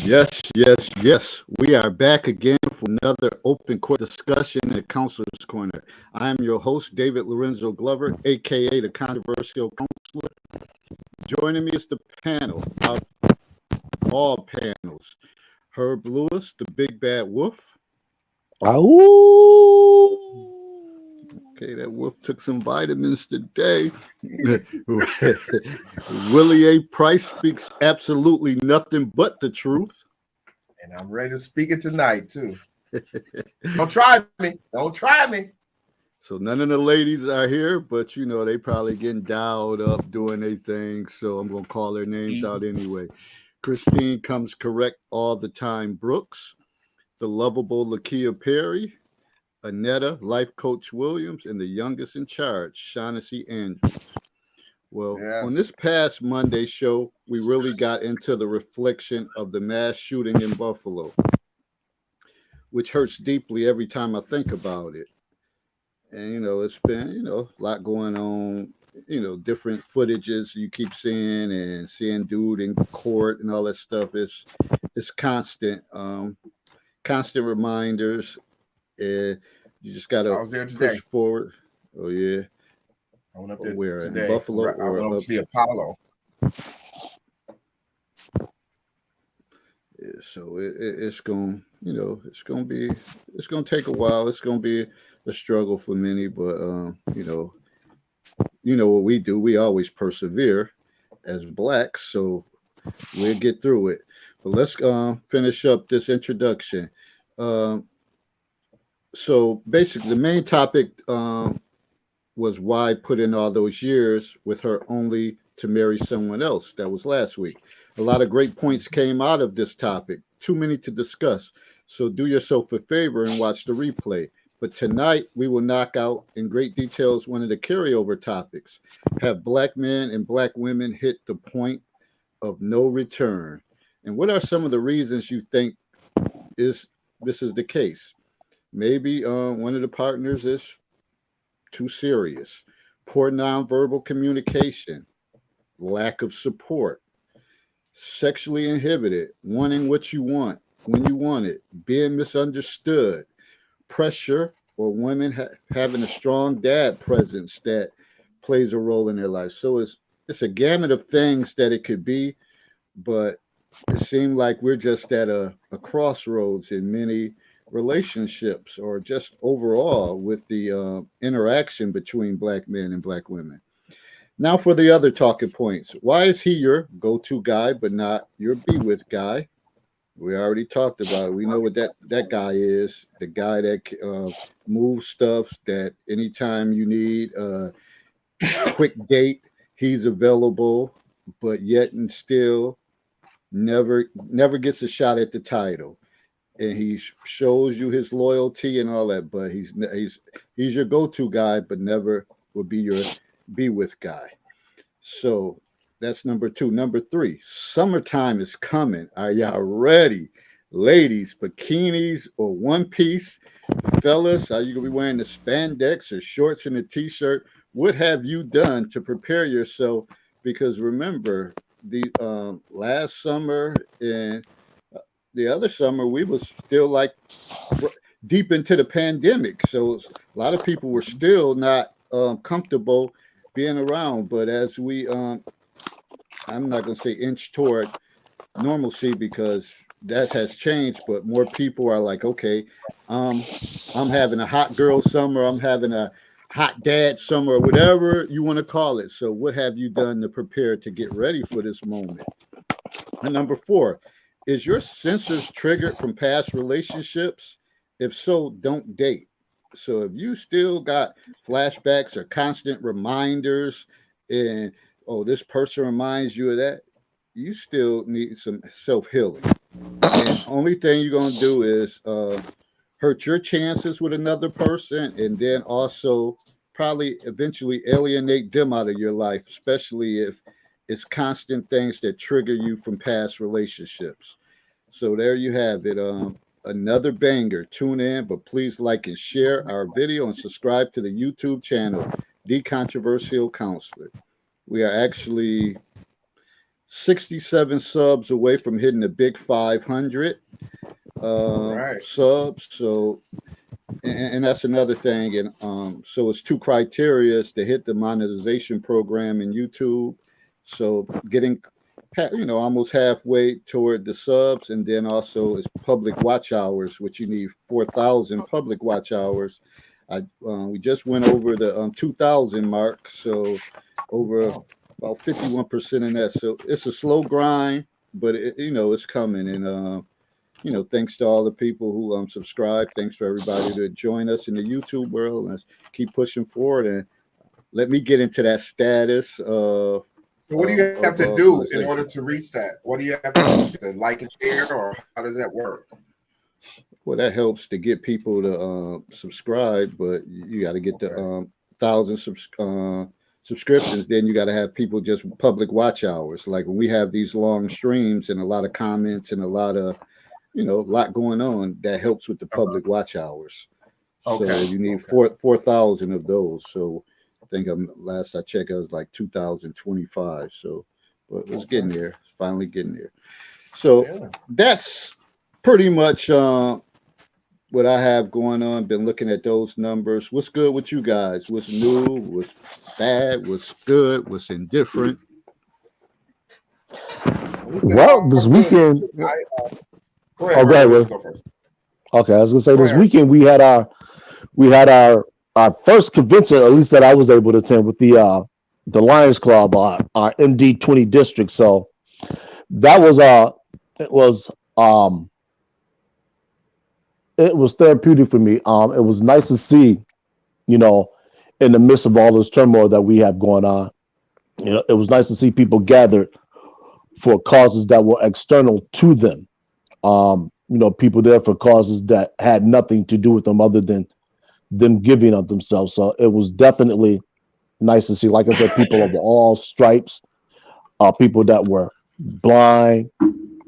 Yes, yes, yes. We are back again for another open court discussion at Counselor's Corner. I am your host, David Lorenzo Glover, aka the Controversial Counselor. Joining me is the panel, all panels. Herb Lewis, the Big Bad Wolf. Ow! Okay, that wolf took some vitamins today. Willie A. Price speaks absolutely nothing but the truth. And I'm ready to speak it tonight, too. Don't try me. Don't try me. So none of the ladies are here, but you know, they probably getting dialed up doing their thing. So I'm going to call their names out anyway. Christine comes correct all the time. Brooks, the lovable Lakia Perry, Anetta, life coach Williams, and the youngest in charge, Shaughnessy Andrews. Well, on this past Monday show, we really got into the reflection of the mass shooting in Buffalo, which hurts deeply every time I think about it. And, you know, it's been, you know, a lot going on, you know, different footages you keep seeing and seeing dude in court and all that stuff. It's constant, constant reminders. And you just got to push forward. Oh, yeah. I went up there where today. In Buffalo or I went up to the Apollo. Yeah, so it's going, you know, it's going to take a while. It's going to be a struggle for many, but you know what we do. We always persevere as blacks, so we'll get through it. But let's finish up this introduction. So basically, the main topic was why put in all those years with her only to marry someone else. That was last week. A lot of great points came out of this topic. Too many to discuss. So do yourself a favor and watch the replay. But tonight we will knock out in great details one of the carryover topics. Have black men and black women hit the point of no return? And what are some of the reasons you think this is the case? Maybe one of the partners is too serious, poor nonverbal communication, lack of support, sexually inhibited, wanting what you want when you want it, being misunderstood, pressure, or women having a strong dad presence that plays a role in their life. So it's a gamut of things that it could be, but it seemed like we're just at a crossroads in many relationships or just overall with the interaction between black men and black women. Now for the other talking points. Why is he your go-to guy but not your be with guy? We already talked about it. We know what that guy is. The guy that moves stuff, that anytime you need a quick date, he's available, but yet and still never gets a shot at the title. And he shows you his loyalty and all that, but he's your go-to guy, but never will be your be with guy. So that's number two. Number three, summertime is coming. Are y'all ready? Ladies, bikinis or one piece? Fellas, are you gonna be wearing the spandex or shorts and a t-shirt? What have you done to prepare yourself? Because remember, the last summer and the other summer we was still like deep into the pandemic, so a lot of people were still not comfortable being around. But as we I'm not going to say inch toward normalcy because that has changed, but more people are like, okay, I'm having a hot girl summer, I'm having a hot dad summer, or whatever you want to call it. So what have you done to prepare to get ready for this moment? And number four, is your sensors triggered from past relationships? If so, don't date. So if you still got flashbacks or constant reminders and oh, this person reminds you of that, you still need some self-healing. And only thing you're gonna do is hurt your chances with another person and then also probably eventually alienate them out of your life, especially if it's constant things that trigger you from past relationships. So there you have it. Another banger. Tune in, but please like and share our video and subscribe to the YouTube channel, The Controversial Counselor. We are actually 67 subs away from hitting the big 500 All right. subs. So, and that's another thing. And so it's two criteria to hit the monetization program in YouTube. So getting, almost halfway toward the subs, and then also it's public watch hours, which you need 4,000 public watch hours. We just went over the 2,000 mark, so over Oh, about 51% in that. So it's a slow grind, but it's coming. And thanks to all the people who subscribe. Thanks for everybody to join us in the YouTube world. Let's keep pushing forward, and let me get into that status of so what do you have to do in order monetization. to reach that? What do you have to do? To like and share, or how does that work? Well, that helps to get people to subscribe, but you got to get the Okay. thousand subscriptions. Then you got to have people just public watch hours. Like when we have these long streams and a lot of comments and a lot of a lot going on, that helps with the Uh-huh. public watch hours. So Okay. you need Okay. 4,000 of those. So I think last I checked, it was like 2,025. So, but it's getting Okay. there. It's finally getting there. So Yeah. that's pretty much what I have going on. Been looking at those numbers. What's good with you guys? What's new? What's bad? What's good? What's indifferent? We've been Well, all this good. weekend. Go ahead, Oh, go Earl. ahead, Let's Will. go first. Okay, I was gonna say Go this ahead. weekend we had our first convention, at least that I was able to attend with the Lions Club, our MD 20 district. So that was it was um it was therapeutic for me. It was nice to see, you know, in the midst of all this turmoil that we have going on, it was nice to see people gathered for causes that were external to them. People there for causes that had nothing to do with them other than them giving of themselves. So it was definitely nice to see, like I said, people of all stripes, people that were blind,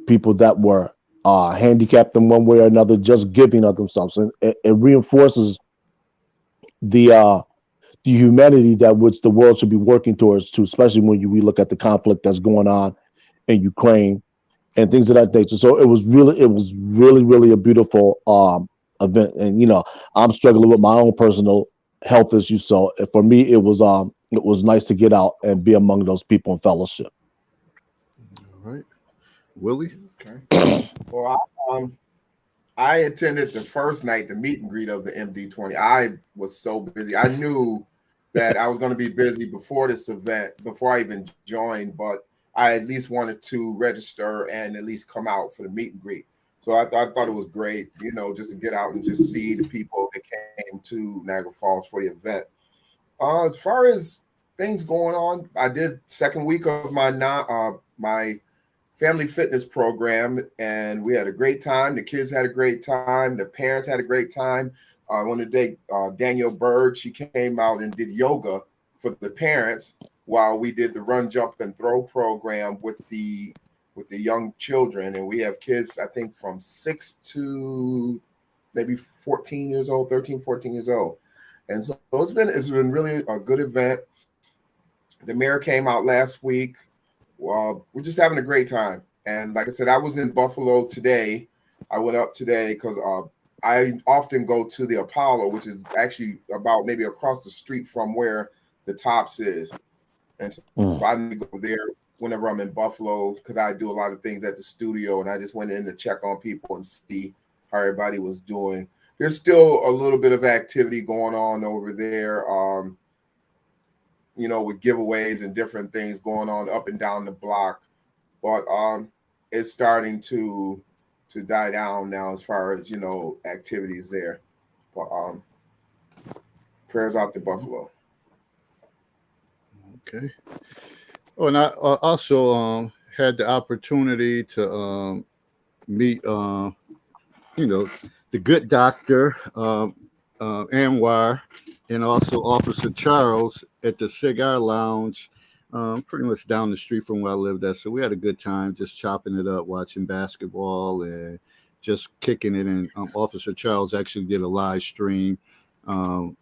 people that were handicapped in one way or another, just giving of themselves. And it reinforces the uh, the humanity that which the world should be working towards too, especially when we look at the conflict that's going on in Ukraine and things of that nature. So it was really a beautiful event. And I'm struggling with my own personal health issues. So for me, it was nice to get out and be among those people in fellowship. All right, Willie. Okay. Well, I attended the first night, the meet and greet of the MD 20. I was so busy. I knew that I was going to be busy before this event, before I even joined, but I at least wanted to register and at least come out for the meet and greet. So I thought it was great, just to get out and just see the people that came to Niagara Falls for the event. As far as things going on, I did second week of my family fitness program, and we had a great time. The kids had a great time. The parents had a great time. I want to thank Danielle Bird. She came out and did yoga for the parents while we did the run, jump, and throw program with the young children. And we have kids, I think, from 6 to maybe 14 years old, 13, 14 years old. And so it's been really a good event. The mayor came out last week. Well, we're just having a great time. And like I said, I was in Buffalo today. I went up today because I often go to the Apollo, which is actually about maybe across the street from where the Tops is. And so Mm. I need to go there whenever I'm in Buffalo because I do a lot of things at the studio. And I just went in to check on people and see how everybody was doing. There's still a little bit of activity going on over there. With giveaways and different things going on up and down the block. But it's starting to die down now as far as activities there. But prayers out to Buffalo. Okay. Oh, and I also had the opportunity to meet the good doctor Anwar and also Officer Charles at the Cigar Lounge, pretty much down the street from where I lived at. So we had a good time just chopping it up, watching basketball and just kicking it. And Officer Charles actually did a live stream, about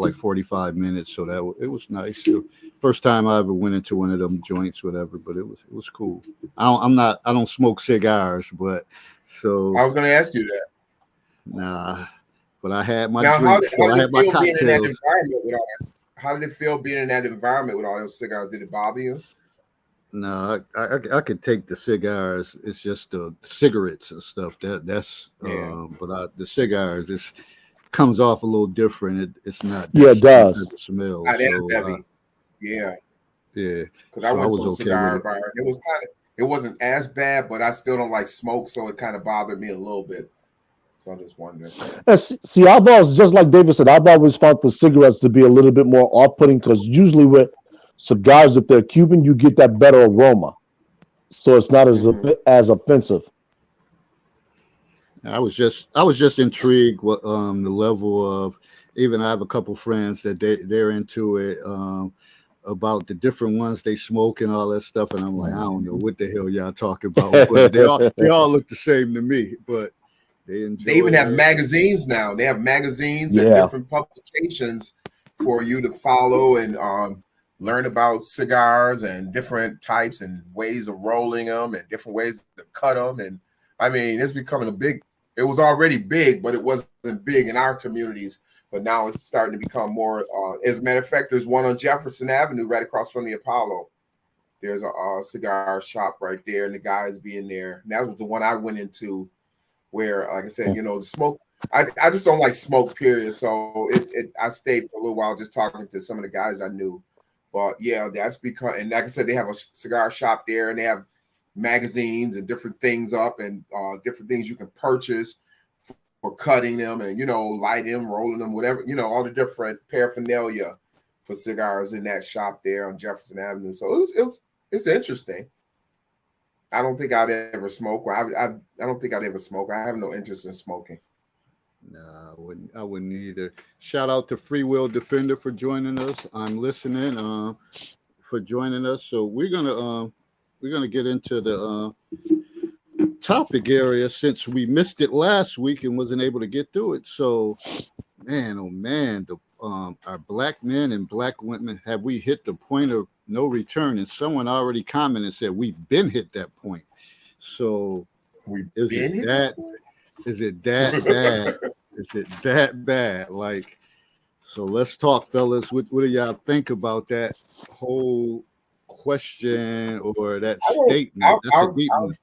like 45 minutes. So it was nice. So First time I ever went into one of them joints, whatever. But it was cool. I don't smoke cigars, but I so was going to ask you that. nah. But I had my Now, drinks, so how I did had it my feel being in that cocktails. environment with all that? How did it feel being in that environment with all those cigars? Did it bother you? No, I could take the cigars. It's just the cigarettes and stuff. That's Yeah. the cigars it's comes off a little different. It's not that Yeah, it same type does. of smell. Not as So heavy. Yeah. yeah, Because I so I went to was a okay with cigar it. bar. And it wasn't as bad, but I still don't like smoke, so it kind of bothered me a little bit. So I just wondered. And see, I've always, just like David said, I've always found the cigarettes to be a little bit more off-putting because usually with cigars, if they're Cuban, you get that better aroma, so it's not Mm-hmm. as offensive. I was just intrigued with the level of, even I have a couple friends that they're into it, about the different ones they smoke and all that stuff, and I'm like, I don't know what the hell y'all talking about, but they all look the same to me, but they They even enjoy have it. magazines now. They have magazines and Yeah, different publications for you to follow and learn about cigars and different types and ways of rolling them and different ways to cut them. And I mean, it's becoming a big. It was already big, but it wasn't big in our communities. But now it's starting to become more. As a matter of fact, there's one on Jefferson Avenue right across from the Apollo. There's a cigar shop right there, and the guys being there. And that was the one I went into where, like I said, the smoke. I just don't like smoke, period. So I stayed for a little while just talking to some of the guys I knew. But yeah, that's because, and like I said, they have a cigar shop there, and they have magazines and different things up, and different things you can purchase for cutting them, and lighting them, rolling them, whatever, all the different paraphernalia for cigars in that shop there on Jefferson Avenue. So it's interesting. I don't think I'd ever smoke. I don't think I'd ever smoke. I have no interest in smoking. Nah, I wouldn't either. Shout out to Free Will Defender for joining us. I'm listening. For joining us. So we're gonna get into the topic area since we missed it last week and wasn't able to get through it. So man, oh man, the our black men and black women, have we hit the point of no return? And someone already commented and said we've been hit that point. So We've is it been hit that is it that bad? Is it that bad? Like, so let's talk, fellas. What do y'all think about that whole question or that I don't. statement? That's a deep one.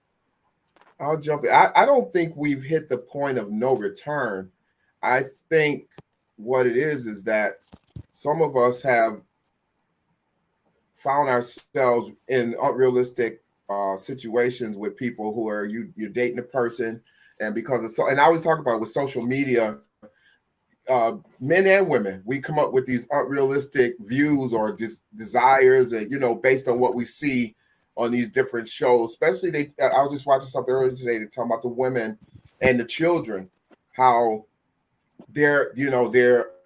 I'll jump in. I don't think we've hit the point of no return. I think what it is that some of us have found ourselves in unrealistic situations with people who are you're dating a person, and because of and I always talk about with social media, men and women, we come up with these unrealistic views or desires, and based on what we see on these different shows. Especially, I was just watching something earlier today. They're talking about the women and the children, how they're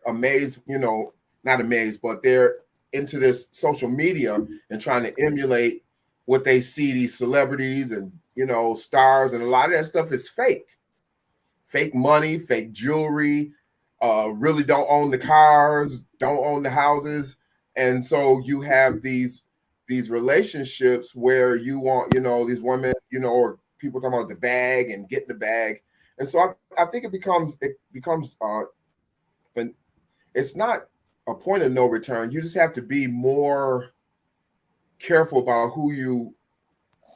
amazed, not amazed, but they're into this social media and trying to emulate what they see these celebrities and stars, and a lot of that stuff is fake money, fake jewelry, really don't own the cars, don't own the houses. And so you have these relationships where you want, these women, or people talking about the bag and getting the bag. And so I think it becomes but it's not a point of no return. You just have to be more careful about who you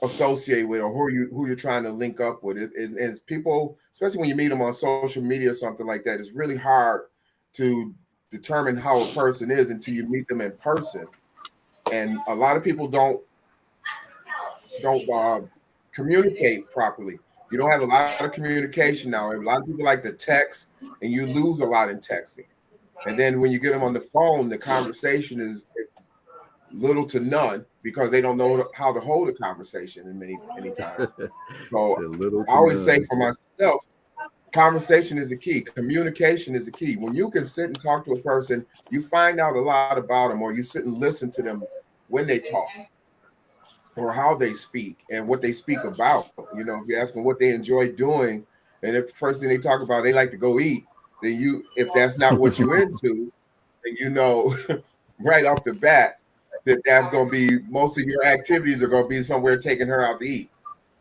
associate with or who you're trying to link up with. And people, especially when you meet them on social media or something like that, it's really hard to determine how a person is until you meet them in person. And a lot of people don't communicate properly. You don't have a lot of communication now. A lot of people like to text, and you lose a lot in texting. And then when you get them on the phone, the conversation is little to none because they don't know how to hold a conversation in many times. So Said little I to always say none. for myself, conversation is the key. Communication is the key. When you can sit and talk to a person, you find out a lot about them, or you sit and listen to them when they talk, or how they speak and what they speak about. If you ask them what they enjoy doing, and if the first thing they talk about they like to go eat, then if that's not what you're into, then right off the bat that's going to be most of your activities are going to be somewhere taking her out to eat.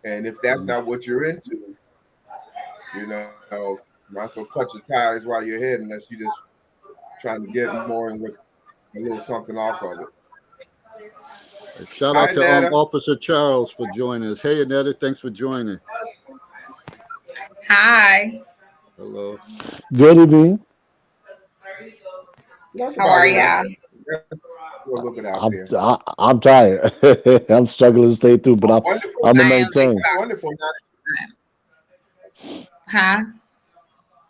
And if that's not what you're into, you know, you might as well cut your ties while you're ahead, unless you just trying to get more and with a little something off of it. Shout out to Officer Charles for joining us. Hey, Annetta, thanks for joining. Hi. Hello. Good evening. How are y'all? A little bit out there. I'm tired. I'm struggling to stay through, but I'm the maintain. Wonderful. Huh?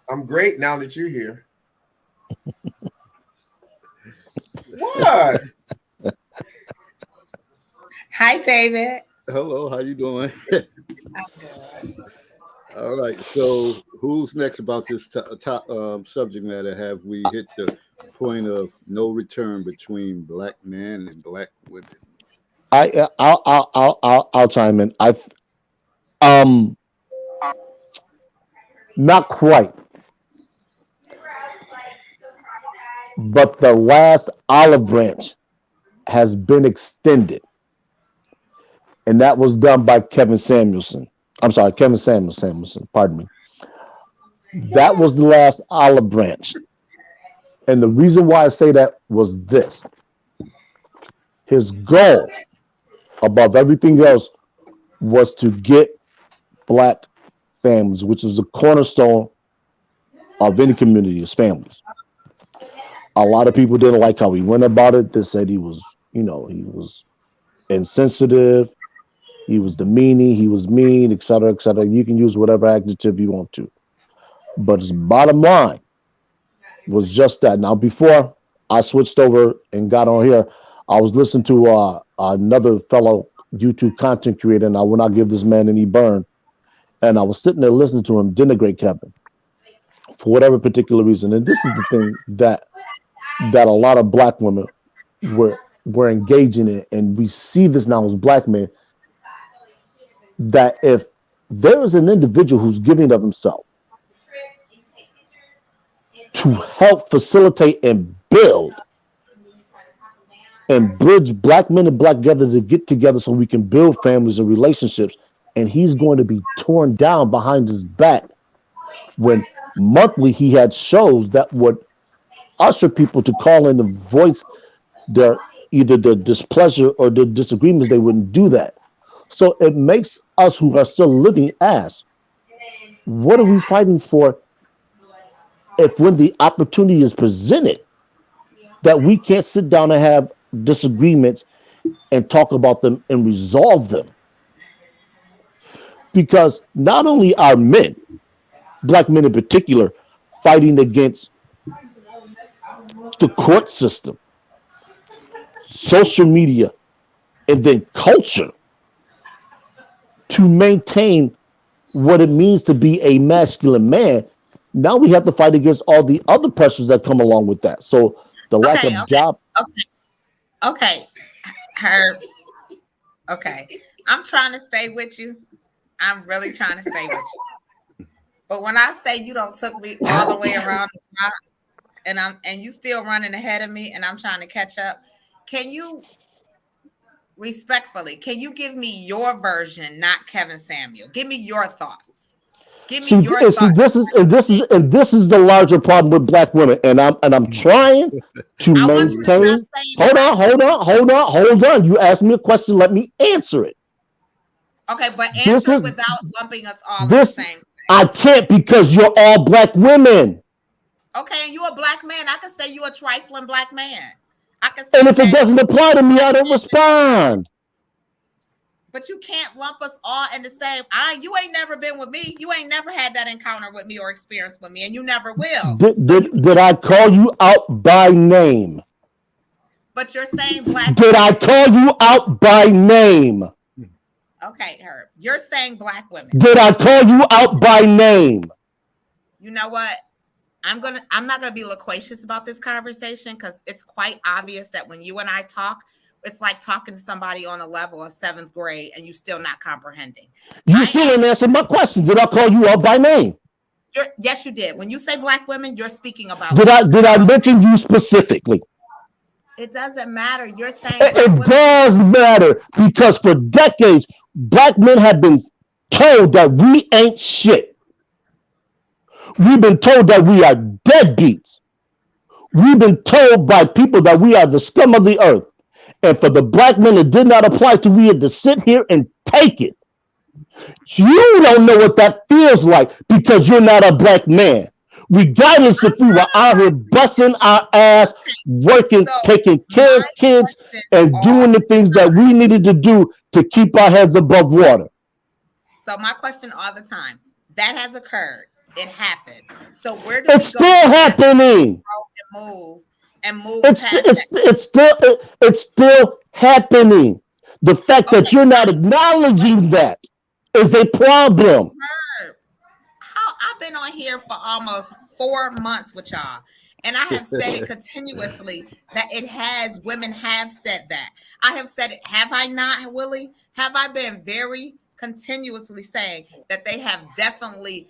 I'm great now that you're here. What? Hi, David. Hello, how you doing? I'm good. All right, so who's next about this subject matter? Have we hit the point of no return between black men and black women? I'll chime in. Not quite, but the last olive branch has been extended, and that was done by Kevin Samuelson. I'm sorry, Kevin Samuelson. Pardon me. That was the last olive branch, and the reason why I say that was this: his goal, above everything else, was to get black families, which is a cornerstone of any community, is families. A lot of people didn't like how he went about it. They said he was insensitive, he was demeaning, he was mean, etc., etc. You can use whatever adjective you want to. But his bottom line was just that. Now, before I switched over and got on here, I was listening to another fellow YouTube content creator, and I will not give this man any burn. And I was sitting there listening to him denigrate Kevin for whatever particular reason. And this is the thing that a lot of black women were engaging in, and we see this now as black men, that if there is an individual who's giving of himself to help facilitate and build and bridge black men and black together to get together so we can build families and relationships, and he's going to be torn down behind his back when monthly he had shows that would usher people to call in and voice either the displeasure or the disagreements. They wouldn't do that. So it makes us who are still living ask, what are we fighting for if when the opportunity is presented that we can't sit down and have disagreements and talk about them and resolve them? Because not only are men, black men in particular, fighting against the court system, social media, and then culture to maintain what it means to be a masculine man, now we have to fight against all the other pressures that come along with that. So the lack of job. Okay. Herb. Okay. I'm trying to stay with you. I'm really trying to stay with you. But when I say you don't took me all the way around the block, and you still running ahead of me and I'm trying to catch up, can you respectfully, can you give me your version, not Kevin Samuel? Give me your thoughts. Give me your thoughts. This is the larger problem with black women, and I'm trying to maintain. Hold on. You asked me a question. Let me answer it. Okay, but answer without lumping us all in the same thing. I can't, because you're all black women. Okay, and you're a black man. I can say you're a trifling black man. I can say, and if it doesn't apply to me, I don't respond. But you can't lump us all in the same. You ain't never been with me. You ain't never had that encounter with me or experience with me, and you never will. Did I call you out by name? But you're saying black. Did I call you out by name? Okay, Herb. You're saying black women. Did I call you out by name? You know what? I'm not gonna be loquacious about this conversation, because it's quite obvious that when you and I talk, it's like talking to somebody on a level of 7th grade and you still not comprehending. You still didn't answer my question. Did I call you out by name? Yes, you did. When you say black women, you're speaking about. Did I mention you specifically? It doesn't matter. You're saying It does matter because for decades, black men have been told that we ain't shit. We've been told that we are deadbeats. We've been told by people that we are the scum of the earth. And for the black men, it did not apply to. We had to sit here and take it. You don't know what that feels like because you're not a black man. Regardless if we were out here busting our ass, working, taking care of kids, and doing the things that we needed to do to keep our heads above water. So my question all the time, that has occurred. It happened. So where do it's still happening? And move it's still happening. The fact that you're not acknowledging that is a problem. I've been on here for almost 4 months with y'all, and I have said it continuously that women have said that. I have said it. Have I not, Willie? Have I been very continuously saying that they have definitely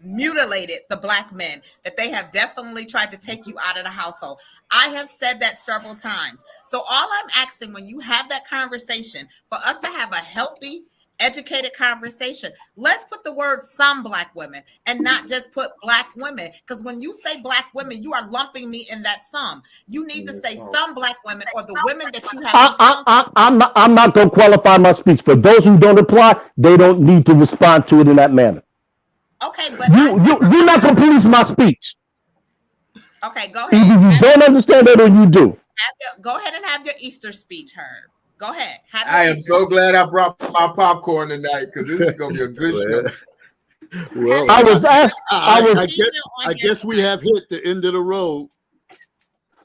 mutilated the black men, that they have definitely tried to take you out of the household? I have said that several times. So all I'm asking, when you have that conversation, for us to have a healthy, educated conversation, let's put the word some black women and not just put black women, because when you say black women, you are lumping me in that some. You need to say some black women, or the women that you have. I'm not going to qualify my speech. For those who don't apply, they don't need to respond to it in that manner. Okay, but you're not going to police my speech. Okay, go ahead. Either you don't understand it or you do. Go ahead and have your Easter speech, Herb. Go ahead. I am so glad I brought my popcorn tonight because this is going to be a good show. Well, I was asked. I guess we have hit the end of the road.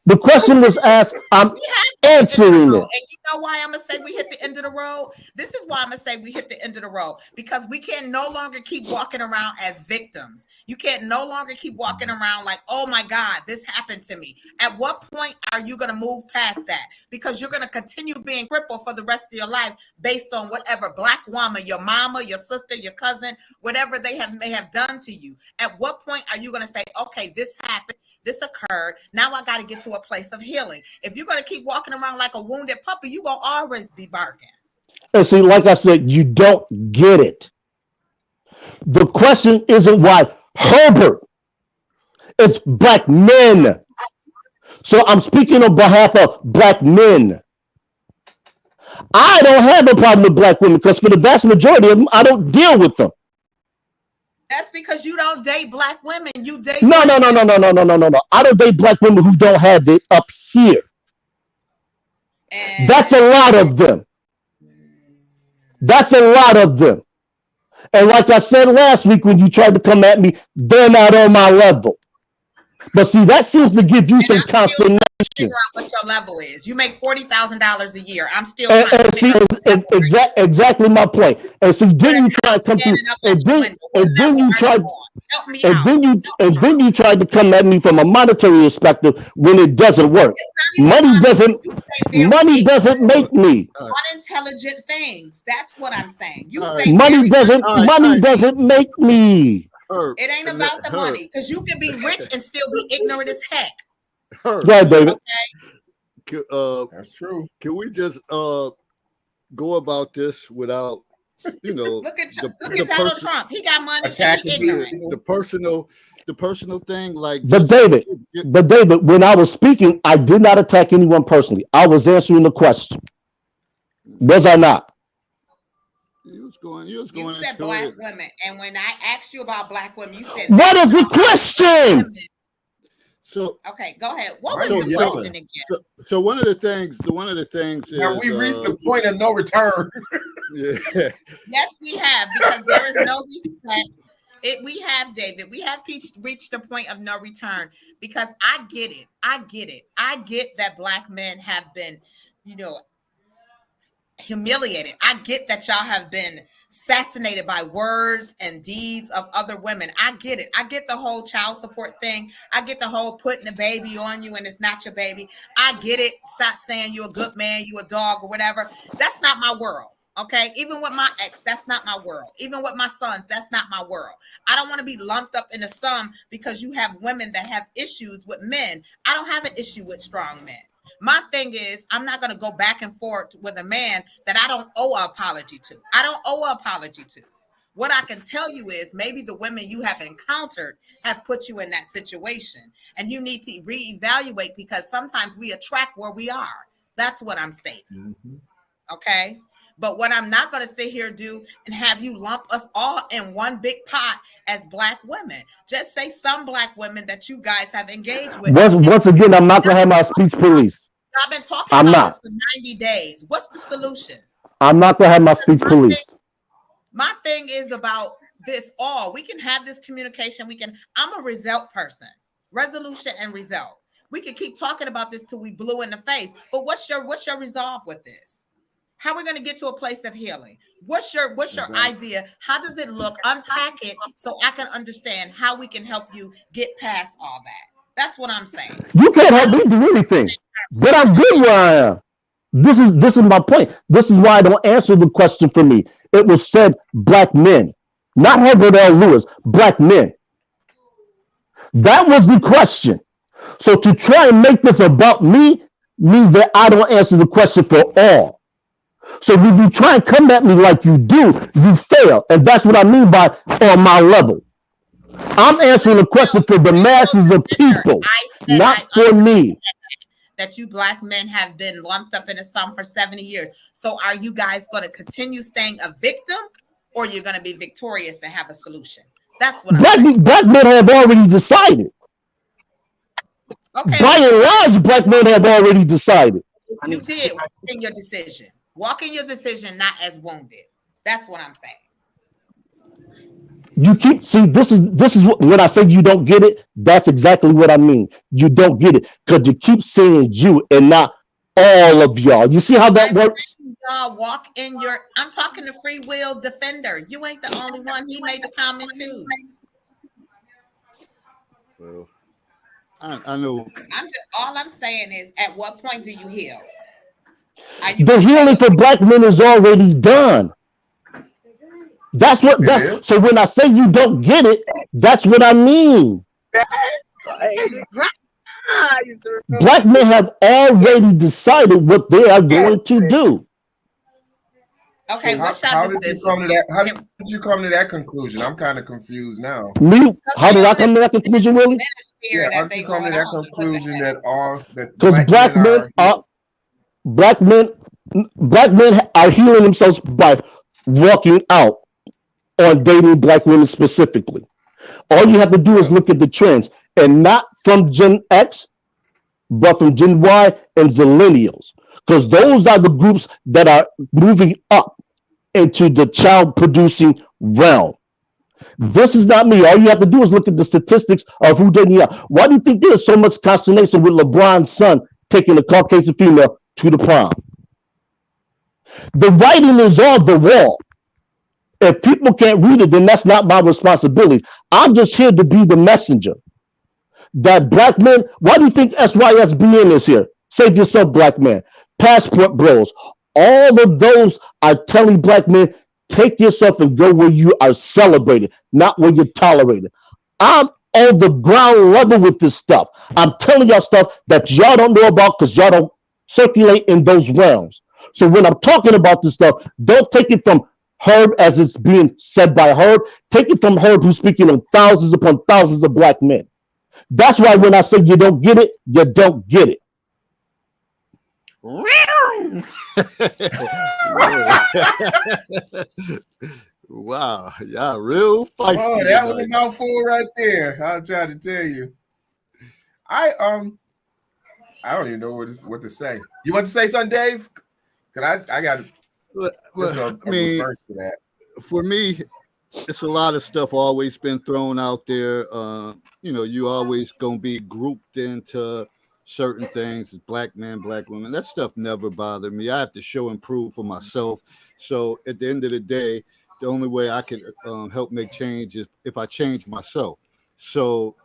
The question was asked. I'm answering it. And you know why I'm going to say we hit the end of the road? This is why I'm going to say we hit the end of the road. Because we can no longer keep walking around as victims. You can't no longer keep walking around like, oh my God, this happened to me. At what point are you going to move past that? Because you're going to continue being crippled for the rest of your life based on whatever black woman, your mama, your sister, your cousin, whatever they may have done to you. At what point are you going to say, okay, this happened, this occurred, now I got to get to a place of healing? If you're going to keep walking around like a wounded puppy, you're going to always be barking. And see, like I said, you don't get it. The question isn't why Herbert, it's black men. So I'm speaking on behalf of black men. I don't have a problem with black women because for the vast majority of them, I don't deal with them. That's because you don't date black women. You date No. I don't date black women who don't have it up here. And that's a lot of them. That's a lot of them. And like I said last week when you tried to come at me, they're not on my level. But see, that seems to give you some consternation. Figure out what your level is. You make $40,000 a year. I'm still exactly my point. And see, then you try to come through, and then you tried to come at me from a monetary perspective when it doesn't work. Money doesn't make me. Unintelligent things. That's what I'm saying. You say money doesn't make me. It ain't about the money, because you can be rich and still be ignorant as heck. Yeah, David. Okay. That's true. Can we just go about this without, look at Donald Trump. He got money. The personal thing, like. But David, when I was speaking, I did not attack anyone personally. I was answering the question. Was I not? You said black women, and when I asked you about black women, you said, "What is the question?" So okay, go ahead. What was the question again? So one of the things is, have we reached the point of no return? Yeah. Yes, we have, because there is no respect. We have, David. We have reached the point of no return, because I get it. I get that black men have been, humiliated. I get that y'all have been assassinated by words and deeds of other women. I get it. I get the whole child support thing. I get the whole putting a baby on you and it's not your baby. I get it. Stop saying you're a good man, you a dog or whatever. That's not my world. Okay. Even with my ex, that's not my world. Even with my sons, that's not my world. I don't want to be lumped up into some because you have women that have issues with men. I don't have an issue with strong men. My thing is, I'm not going to go back and forth with a man that I don't owe an apology to. I don't owe an apology to. What I can tell you is maybe the women you have encountered have put you in that situation, and you need to reevaluate, because sometimes we attract where we are. That's what I'm stating. Mm-hmm. Okay. But what I'm not going to sit here do and have you lump us all in one big pot as Black women. Just say some Black women that you guys have engaged with. Once again, I'm not gonna have my speech police. I've been talking about this for 90 days. What's the solution? I'm not gonna have my speech policed. My thing is about this all. We can have this communication. I'm a result person. Resolution and result. We can keep talking about this till we blue in the face. But what's your resolve with this? How are we going to get to a place of healing? What's your idea? How does it look? Unpack it so I can understand how we can help you get past all that. That's what I'm saying. You can't help me do anything, but I'm good where I am. This is my point. This is why I don't answer the question for me. It was said Black men, not Herbert L. Lewis, Black men. That was the question. So to try and make this about me means that I don't answer the question for all. So when you try and come at me like you do, you fail. And that's what I mean by on my level. I'm answering a question for the masses of people, not for me. That you Black men have been lumped up into some for 70 years. So are you guys going to continue staying a victim, or you're going to be victorious and have a solution? That's what Black men have already decided. Okay. By and large, Black men have already decided. You did walk in your decision. Walk in your decision, not as wounded. That's what I'm saying. You keep this is what, when I say you don't get it, that's exactly what I mean. You don't get it because you keep saying you and not all of y'all. You see how that works? Y'all walk in your. I'm talking to Free Will Defender. You ain't the only one. He made the comment too. Well, I know. All I'm saying is, at what point do you heal? The healing for Black men is already done. That's what that. So when I say you don't get it, that's what I mean. Black men have already decided what they are going to do. Okay, so how did you come to that? How did you come to that conclusion? I'm kind of confused now. Me? How did I come to that conclusion, Willie? Yeah, how did you come to that conclusion that because Black men are healing themselves by walking out on dating Black women specifically. All you have to do is look at the trends, and not from Gen X, but from Gen Y and Zillennials, because those are the groups that are moving up into the child producing realm. This is not me. All you have to do is look at the statistics of who dating out. Why do you think there's so much consternation with LeBron's son taking a Caucasian female to the prom? The writing is on the wall. If people can't read it, then that's not my responsibility. I'm just here to be the messenger. That Black men, why do you think SYSBN is here? Save yourself, Black man. Passport bros. All of those are telling Black men, take yourself and go where you are celebrated, not where you're tolerated. I'm on the ground level with this stuff. I'm telling y'all stuff that y'all don't know about because y'all don't circulate in those realms. So when I'm talking about this stuff, don't take it from Herb as it's being said by Herb. Take it from Herb, who's speaking on thousands upon thousands of Black men. That's why when I say you don't get it, you don't get it. Wow, yeah, real feisty. Oh, that was a mouthful right there. I'll try to tell you. I don't even know what to say. You want to say something, Dave? Because I got just a reverse to that. For me, it's a lot of stuff always been thrown out there. You always gonna be grouped into certain things, Black men, Black women. That stuff never bothered me. I have to show and prove for myself. So at the end of the day, the only way I can help make change is if I change myself. So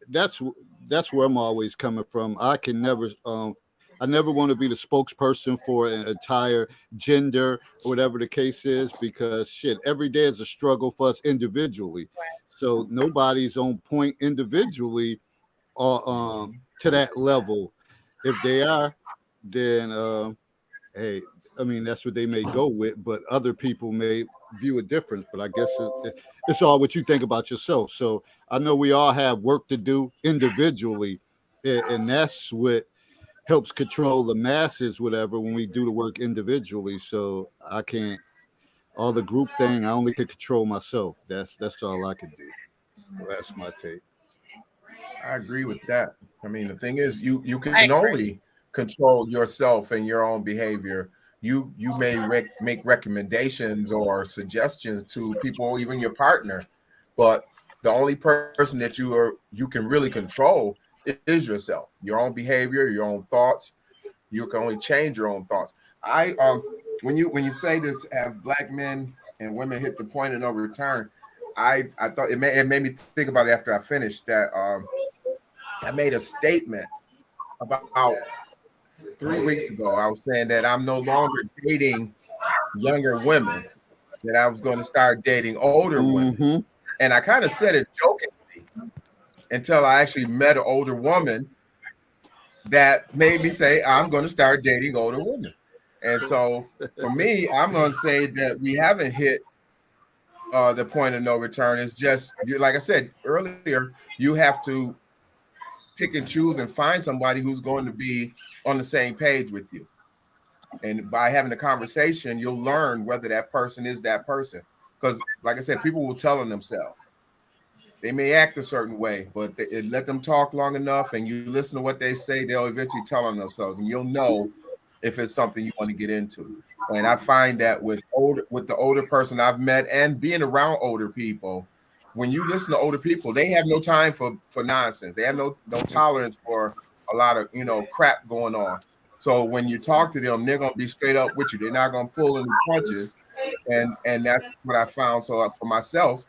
that's where I'm always coming from. I can never I never want to be the spokesperson for an entire gender or whatever the case is, because shit, every day is a struggle for us individually. So nobody's on point individually to that level. If they are, then hey, I mean that's what they may go with, but other people may view it different. But I guess it's all what you think about yourself. So I know we all have work to do individually, and that's what helps control the masses, whatever. When we do the work individually, so I can't all the group thing. I only can control myself. That's all I can do. So that's my take. I agree with that. I mean, the thing is, you I can agree. only control yourself and your own behavior. You may make recommendations or suggestions to people, or even your partner, but the only person that you can really control is yourself, your own behavior, your own thoughts. You can only change your own thoughts. I when you say this, have black men and women hit the point of no return, I thought it made me think about it after I finished that. I made a statement about 3 weeks ago. I was saying that I'm no longer dating younger women, that I was going to start dating older women. Mm-hmm. And I kind of said it jokingly until I actually met an older woman that made me say, I'm going to start dating older women. And so for me, I'm going to say that we haven't hit the point of no return. It's just, like I said earlier, you have to pick and choose and find somebody who's going to be on the same page with you. And by having a conversation, you'll learn whether that person is that person. Because, like I said, people will tell on themselves. They may act a certain way, but let them talk long enough and you listen to what they say, they'll eventually tell on themselves. And you'll know if it's something you want to get into. And I find that with the older person I've met and being around older people, when you listen to older people, they have no time for nonsense. They have no tolerance for a lot of crap going on. So when you talk to them, they're gonna be straight up with you. They're not gonna pull any punches, and that's what I found. So for myself,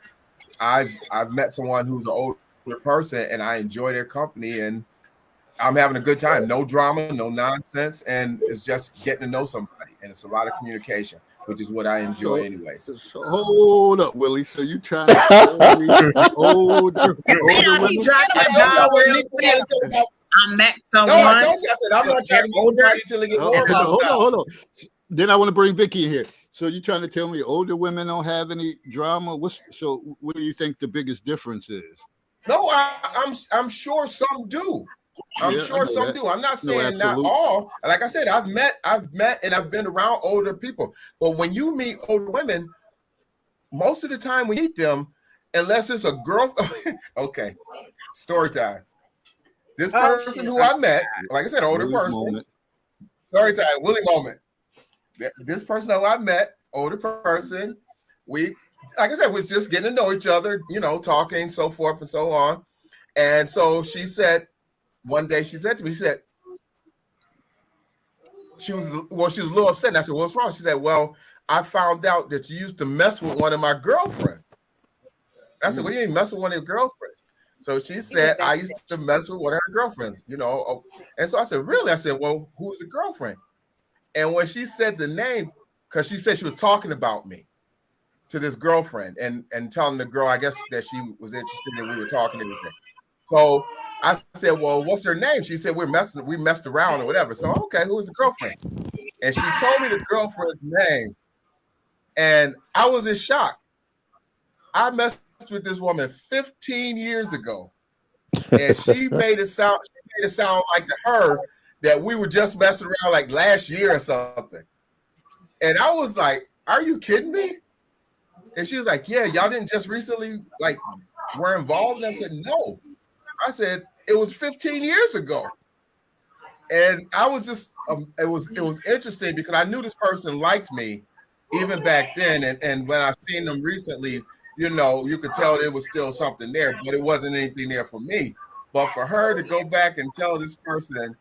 I've met someone who's an older person, and I enjoy their company, and I'm having a good time. No drama, no nonsense, and it's just getting to know somebody, and it's a lot of communication, which is what I enjoy anyway. So hold up, Willie. So you trying to tell me older See how he women? dropped I that told y'all bomb what real you quick? talking about. I met No, I someone. told you. I said I'm not trying to get older. older until they get warm house Hold style. on. Then I want to bring Vicky in here. So you trying to tell me older women don't have any drama? So what do you think the biggest difference is? No, I'm sure some do. I'm Yeah, I sure know some that. do. I'm not No, saying not absolute. all. Like I said, I've met and I've been around older people. But when you meet older women, most of the time we meet them, unless it's a girl. Okay, story time. This person who I met, like I said, older Willie's person. moment. Story time, Willie moment. This person who I met, older person, we, like I said, was just getting to know each other, talking, so forth and so on. And so she said, one day she said to me, she was a little upset. And I said, what's wrong? She said, well, I found out that you used to mess with one of my girlfriends. I said, what do you mean mess with one of your girlfriends? So she said, I used to mess with one of her girlfriends, And so I said, really? I said, well, who's the girlfriend? And when she said the name, because she said she was talking about me to this girlfriend and telling the girl, I guess, that she was interested and we were talking and everything. So I said, well, what's her name? She said, we messed around or whatever. So, okay, who is the girlfriend? And she told me the girlfriend's name. And I was in shock. I messed with this woman 15 years ago. And she made it sound like to her that we were just messing around like last year or something. And I was like, are you kidding me? And she was like, yeah, y'all didn't just recently were involved? And I said, no. I said, it was 15 years ago. And I was just, it was interesting because I knew this person liked me even back then. And when I seen them recently, you could tell there was still something there, but it wasn't anything there for me. But for her to go back and tell this person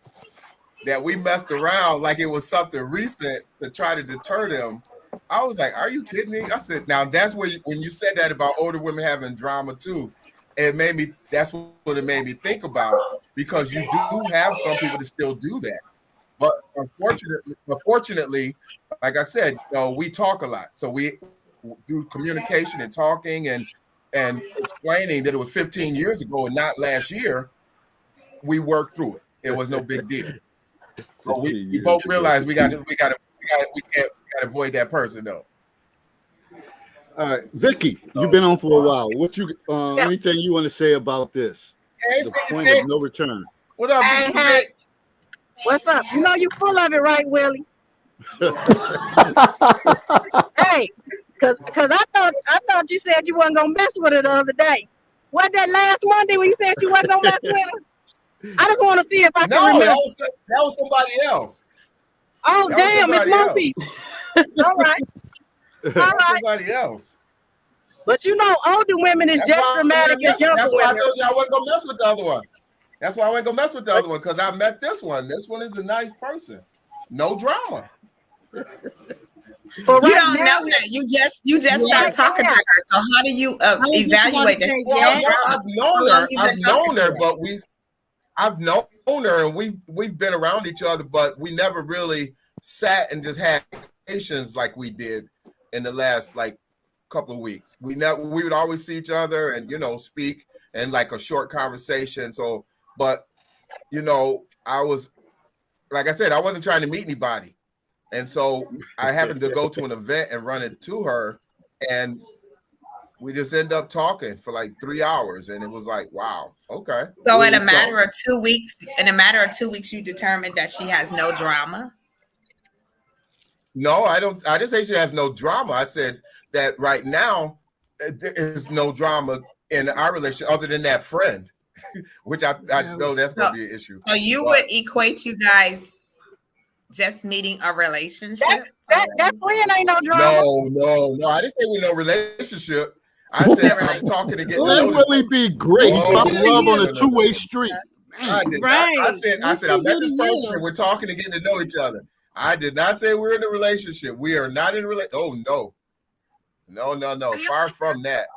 that we messed around like it was something recent to try to deter them, I was like, are you kidding me? I said, now that's where when you said that about older women having drama too, that's what it made me think about, because you do have some people that still do that. But unfortunately, like I said, we talk a lot. So we do communication and talking and explaining that it was 15 years ago and not last year. We worked through it. It was no big deal. So 15 we years both ago. realize we can't avoid that person though. All right, Vicky, you've been on for a while. What you anything you want to say about this? Hey, The Vicky, point Vic. of no return. What up, Hey, Vicky? hey. Vic? What's up? You know you full of it, right, Willie? Hey, cause I thought you said you wasn't gonna mess with her the other day. What that last Monday when you said you wasn't gonna mess with her? I just want to see if I can No, remember. that was somebody else. Oh That was damn, it's somebody more else. people. All right, all That was right. somebody else. But you know, older women is just dramatic as younger That's why I women. told you I wasn't gonna mess with the other one. That's why I wasn't gonna mess with the other one because I met this one. This one is a nice person. No drama. But You right don't now, know that. You just Right start talking to now. her. So how do you evaluate that? She Well, knows no, drama? I've known How long her. you been I've talking known to her, her? but I've known her and we've been around each other, but we never really sat and just had conversations like we did in the last like couple of weeks. We would always see each other and speak and like a short conversation. So, but I was like I said, I wasn't trying to meet anybody. And so I happened to go to an event and run into her, and we just ended up talking for like 3 hours, and it was like, wow, okay. So Here in a we matter go. of 2 weeks, you determined that she has no drama. No, I don't. I didn't say she has no drama. I said that right now there is no drama in our relationship other than that friend, which I know that's going to be an issue. So you would equate you guys just meeting a relationship? that friend ain't no drama. No. I didn't say we're no relationship. I said I'm talking to get to Let know this. Willie be great. Oh, Found love on a no. two-way street. I did not. I said I met this person and we're talking and getting to know each other. I did not say we're in a relationship. We are not in a relationship. Oh no. Far from that.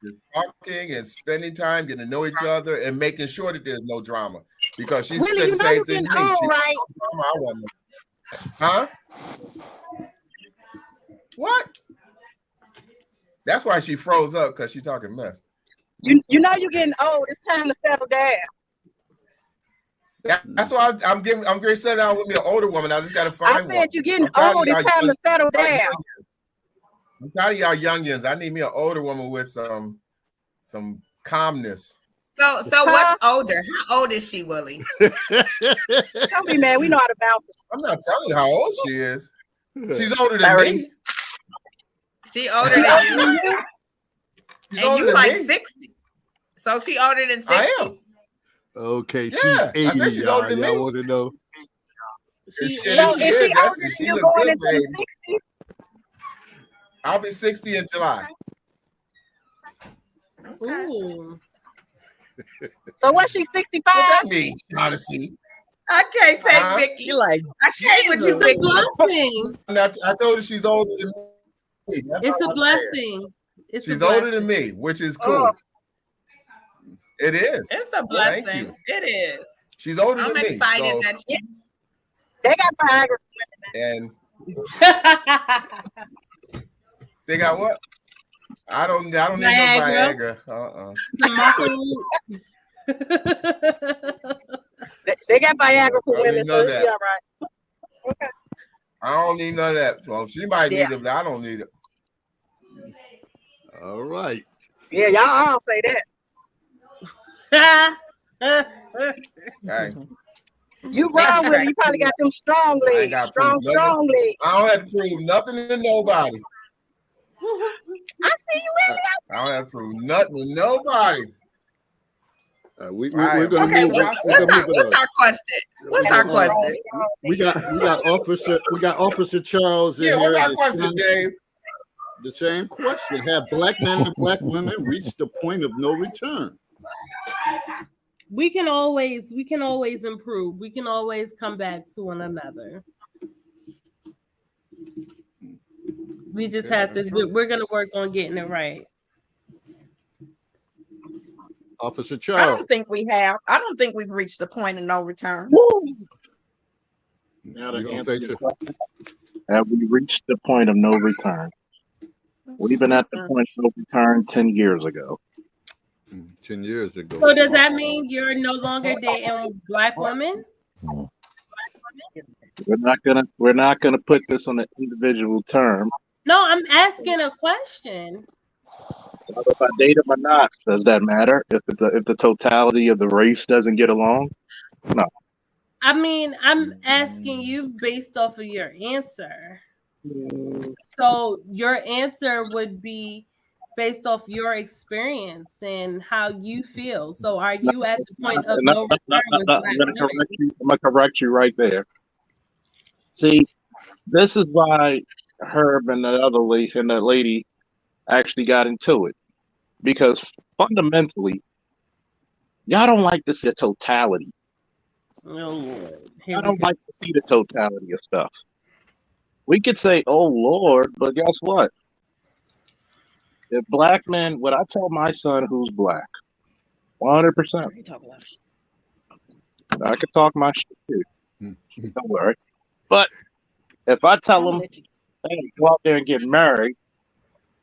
Just talking and spending time, getting to know each other, and making sure that there's no drama. Because she Willie, said you the know same you thing getting to me. old, She right? drama, I want no. Huh? What? That's why she froze up because she talking mess. You know you getting old. It's time to settle down. That's why I'm getting to settle down with me an older woman. I just got to find one. I said you're getting I'm tired of old. It's y'all time to settle down. I'm tired of y'all youngins. I need me an older woman with some calmness. So what's older? How old is she, Willie? Don't be mad. We know how to bounce it. I'm not telling you how old she is. She's older than 30. me. She older than you? She's And older you than like me. 60. So she older than 60? I am. Okay, Yeah, she's 80. I said she's older than me. Y'all want to know? Shit, So if she is is, she older than she you look going good into for 80. the 60s? I'll be 60 in July. Ooh. So what's she, 65? What that mean, Odyssey? I can't take Huh? Vicky. You're like, I can't with you, it's a Vicky. blessing. I told her she's older than me. That's It's all a I'm saying. blessing. It's She's a blessing. older than me, which is cool. It is. It's a Thank blessing. you. It is. She's older I'm than me. excited So, that you. They got Viagra. and they got what? I don't need no Viagra. Viagra. They got Viagra for I don't women, need so none of it'll that. be all right. Okay. I don't need none of that. Well, she might need it, but I don't need it. All right. Yeah, y'all all say that. Hey, You wrong with it. You probably got them strong I ain't legs. got Strong legs. I don't have to prove nothing to nobody. I see you in there. I don't have to prove nothing to nobody. We're Right. gonna Okay, move it. what's We're gonna move it our question? What's our question? We got Officer Charles in Yeah, here. what's our The question, same- Dave? The same question: have black men and black women reached the point of no return? we can always improve. We can always come back to one another. We just have to we're gonna work on getting it right. Officer I Charles. don't think we have. I don't think we've reached the point of no return. Now to You gonna answer say your question, have we reached the point of no return? We've been at the point of no return 10 years ago. 10 years ago. So does that mean you're no longer dating black women? We're not gonna put this on an individual term. No, I'm asking a question. If I date him or not, does that matter? If the totality of the race doesn't get along, no. I mean, I'm asking you based off of your answer. So your answer would be based off your experience and how you feel. So are you at the point of no return with Black women? I'm gonna correct you right there. See, this is why Herb and the lady actually got into it, because fundamentally, y'all don't like to see the totality. Oh Lord. I don't like to see the totality of stuff. We could say, "Oh Lord," but guess what? If black men, what I tell my son who's black, 100%, I could talk my shit too. Don't worry. But if I tell him, hey, go out there and get married,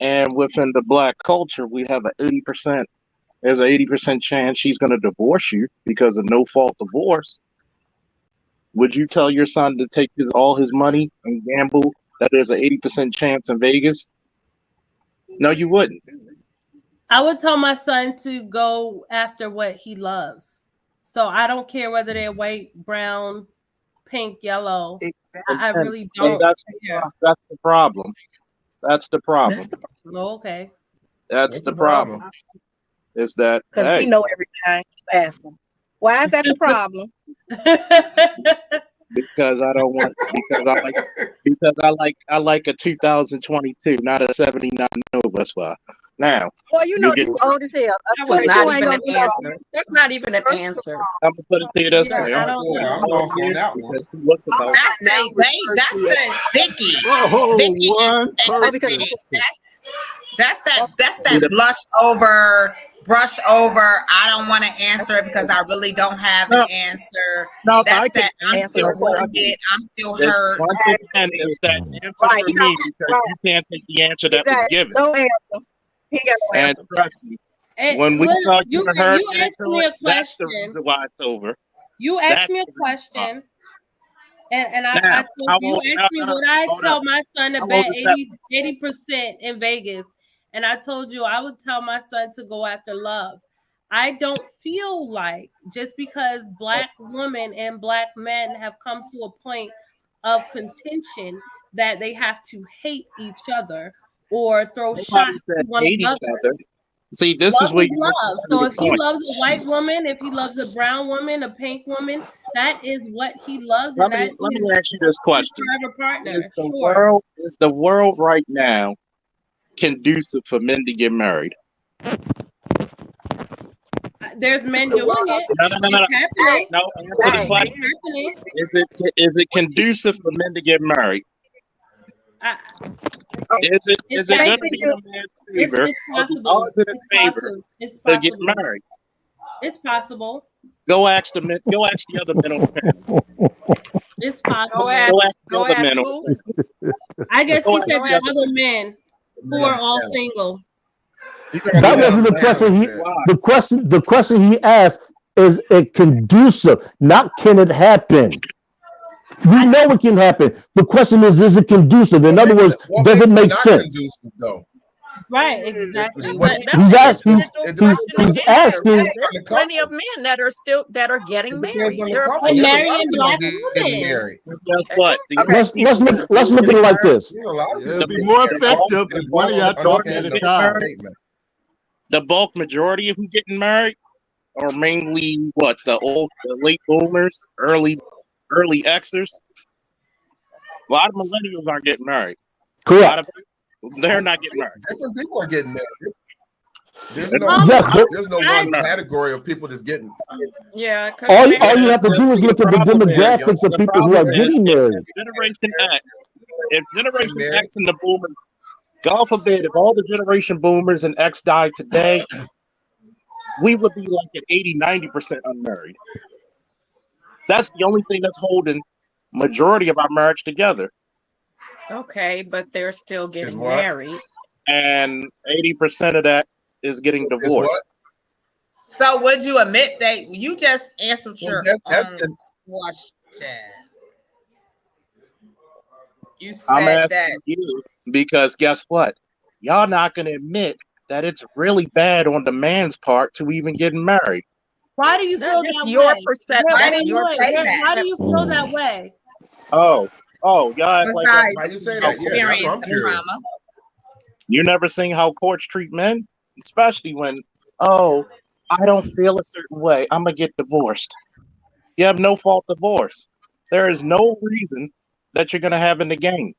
and within the black culture, we have there's an 80% chance she's going to divorce you because of no fault divorce. Would you tell your son to take all his money and gamble that there's an 80% chance in Vegas? No, you wouldn't. I would tell my son to go after what he loves. So I don't care whether they're white, brown, pink, yellow. I really don't care. That's the problem. That's the problem. Oh, okay. That's the problem. Is that because we know everything. Just ask them. Why is that the problem? Because I don't want I like a 2022, not a 79 Nova. That's why. Now, well, you know you old as hell. That was not even an answer. That's not even an answer. I'm gonna put it to you this way. I'm lost on that one. That's the Vicky. That's that brush over. I don't want to answer it because I really don't have an answer. No, I'm still wounded. I'm still hurt. It's that answer for me because you can't take the answer that was given. No answer. He got no answer. And trust me, when we start giving her, you asked me a that's the question. reason why it's over. You asked me a question, and I told you asked me would I tell my son to bet 80% in Vegas, and I told you I would tell my son to go after love. I don't feel like just because black women and black men have come to a point of contention that they have to hate each other or throw shots at one another. See, this love is where you love. So if he loves a white woman, if he loves a brown woman, a pink woman, that is what he loves. Let me ask you this question: Is the world right now conducive for men to get married? There's men doing it. No. It's happening. No, answer the question. Is it conducive for men to get married? Is it going to be in a man's favor? It's possible. To get married? It's possible. Go ask the men. Go ask the other men on the panel. It's possible. Go ask the other men on the panel. I guess he said the other men who are all single. That wasn't the question. The question he asked is it conducive, not can it happen. We know it can happen. The question is it conducive? In other words, does it make sense? Right, exactly. He's asking. There's plenty of men that are getting married. They're marrying black women. Let's look at it like this. It'll be more effective if one of y'all talk at a time. The bulk majority of who getting married are mainly the late boomers, early Xers. A lot of millennials aren't getting married. Correct. They're not getting married. Different people are getting married. There's no one category of people that's getting. Yeah. All you have to do is look at the demographics of people who are getting married. Generation X. If Generation X and the boomers, God forbid, if all the Generation Boomers and X died today, we would be like at 80-90% unmarried. That's the only thing that's holding majority of our marriage together. Okay, but they're still getting married. And 80% of that is getting divorced. So would you admit that you just answered your question. You I'm said asking that. you because guess what? Y'all not gonna admit that it's really bad on the man's part to even get married. Why do you feel That's that your way? perspective. Why That's do you your say that? Why do you feel Mm. that way? Oh, y'all act like Besides Why you say that? Yeah, that's what I'm experience of curious. trauma. you never seen how courts treat men, especially when, oh, I don't feel a certain way, I'm gonna get divorced. You have no fault divorce. There is no reason that you're gonna have in the game.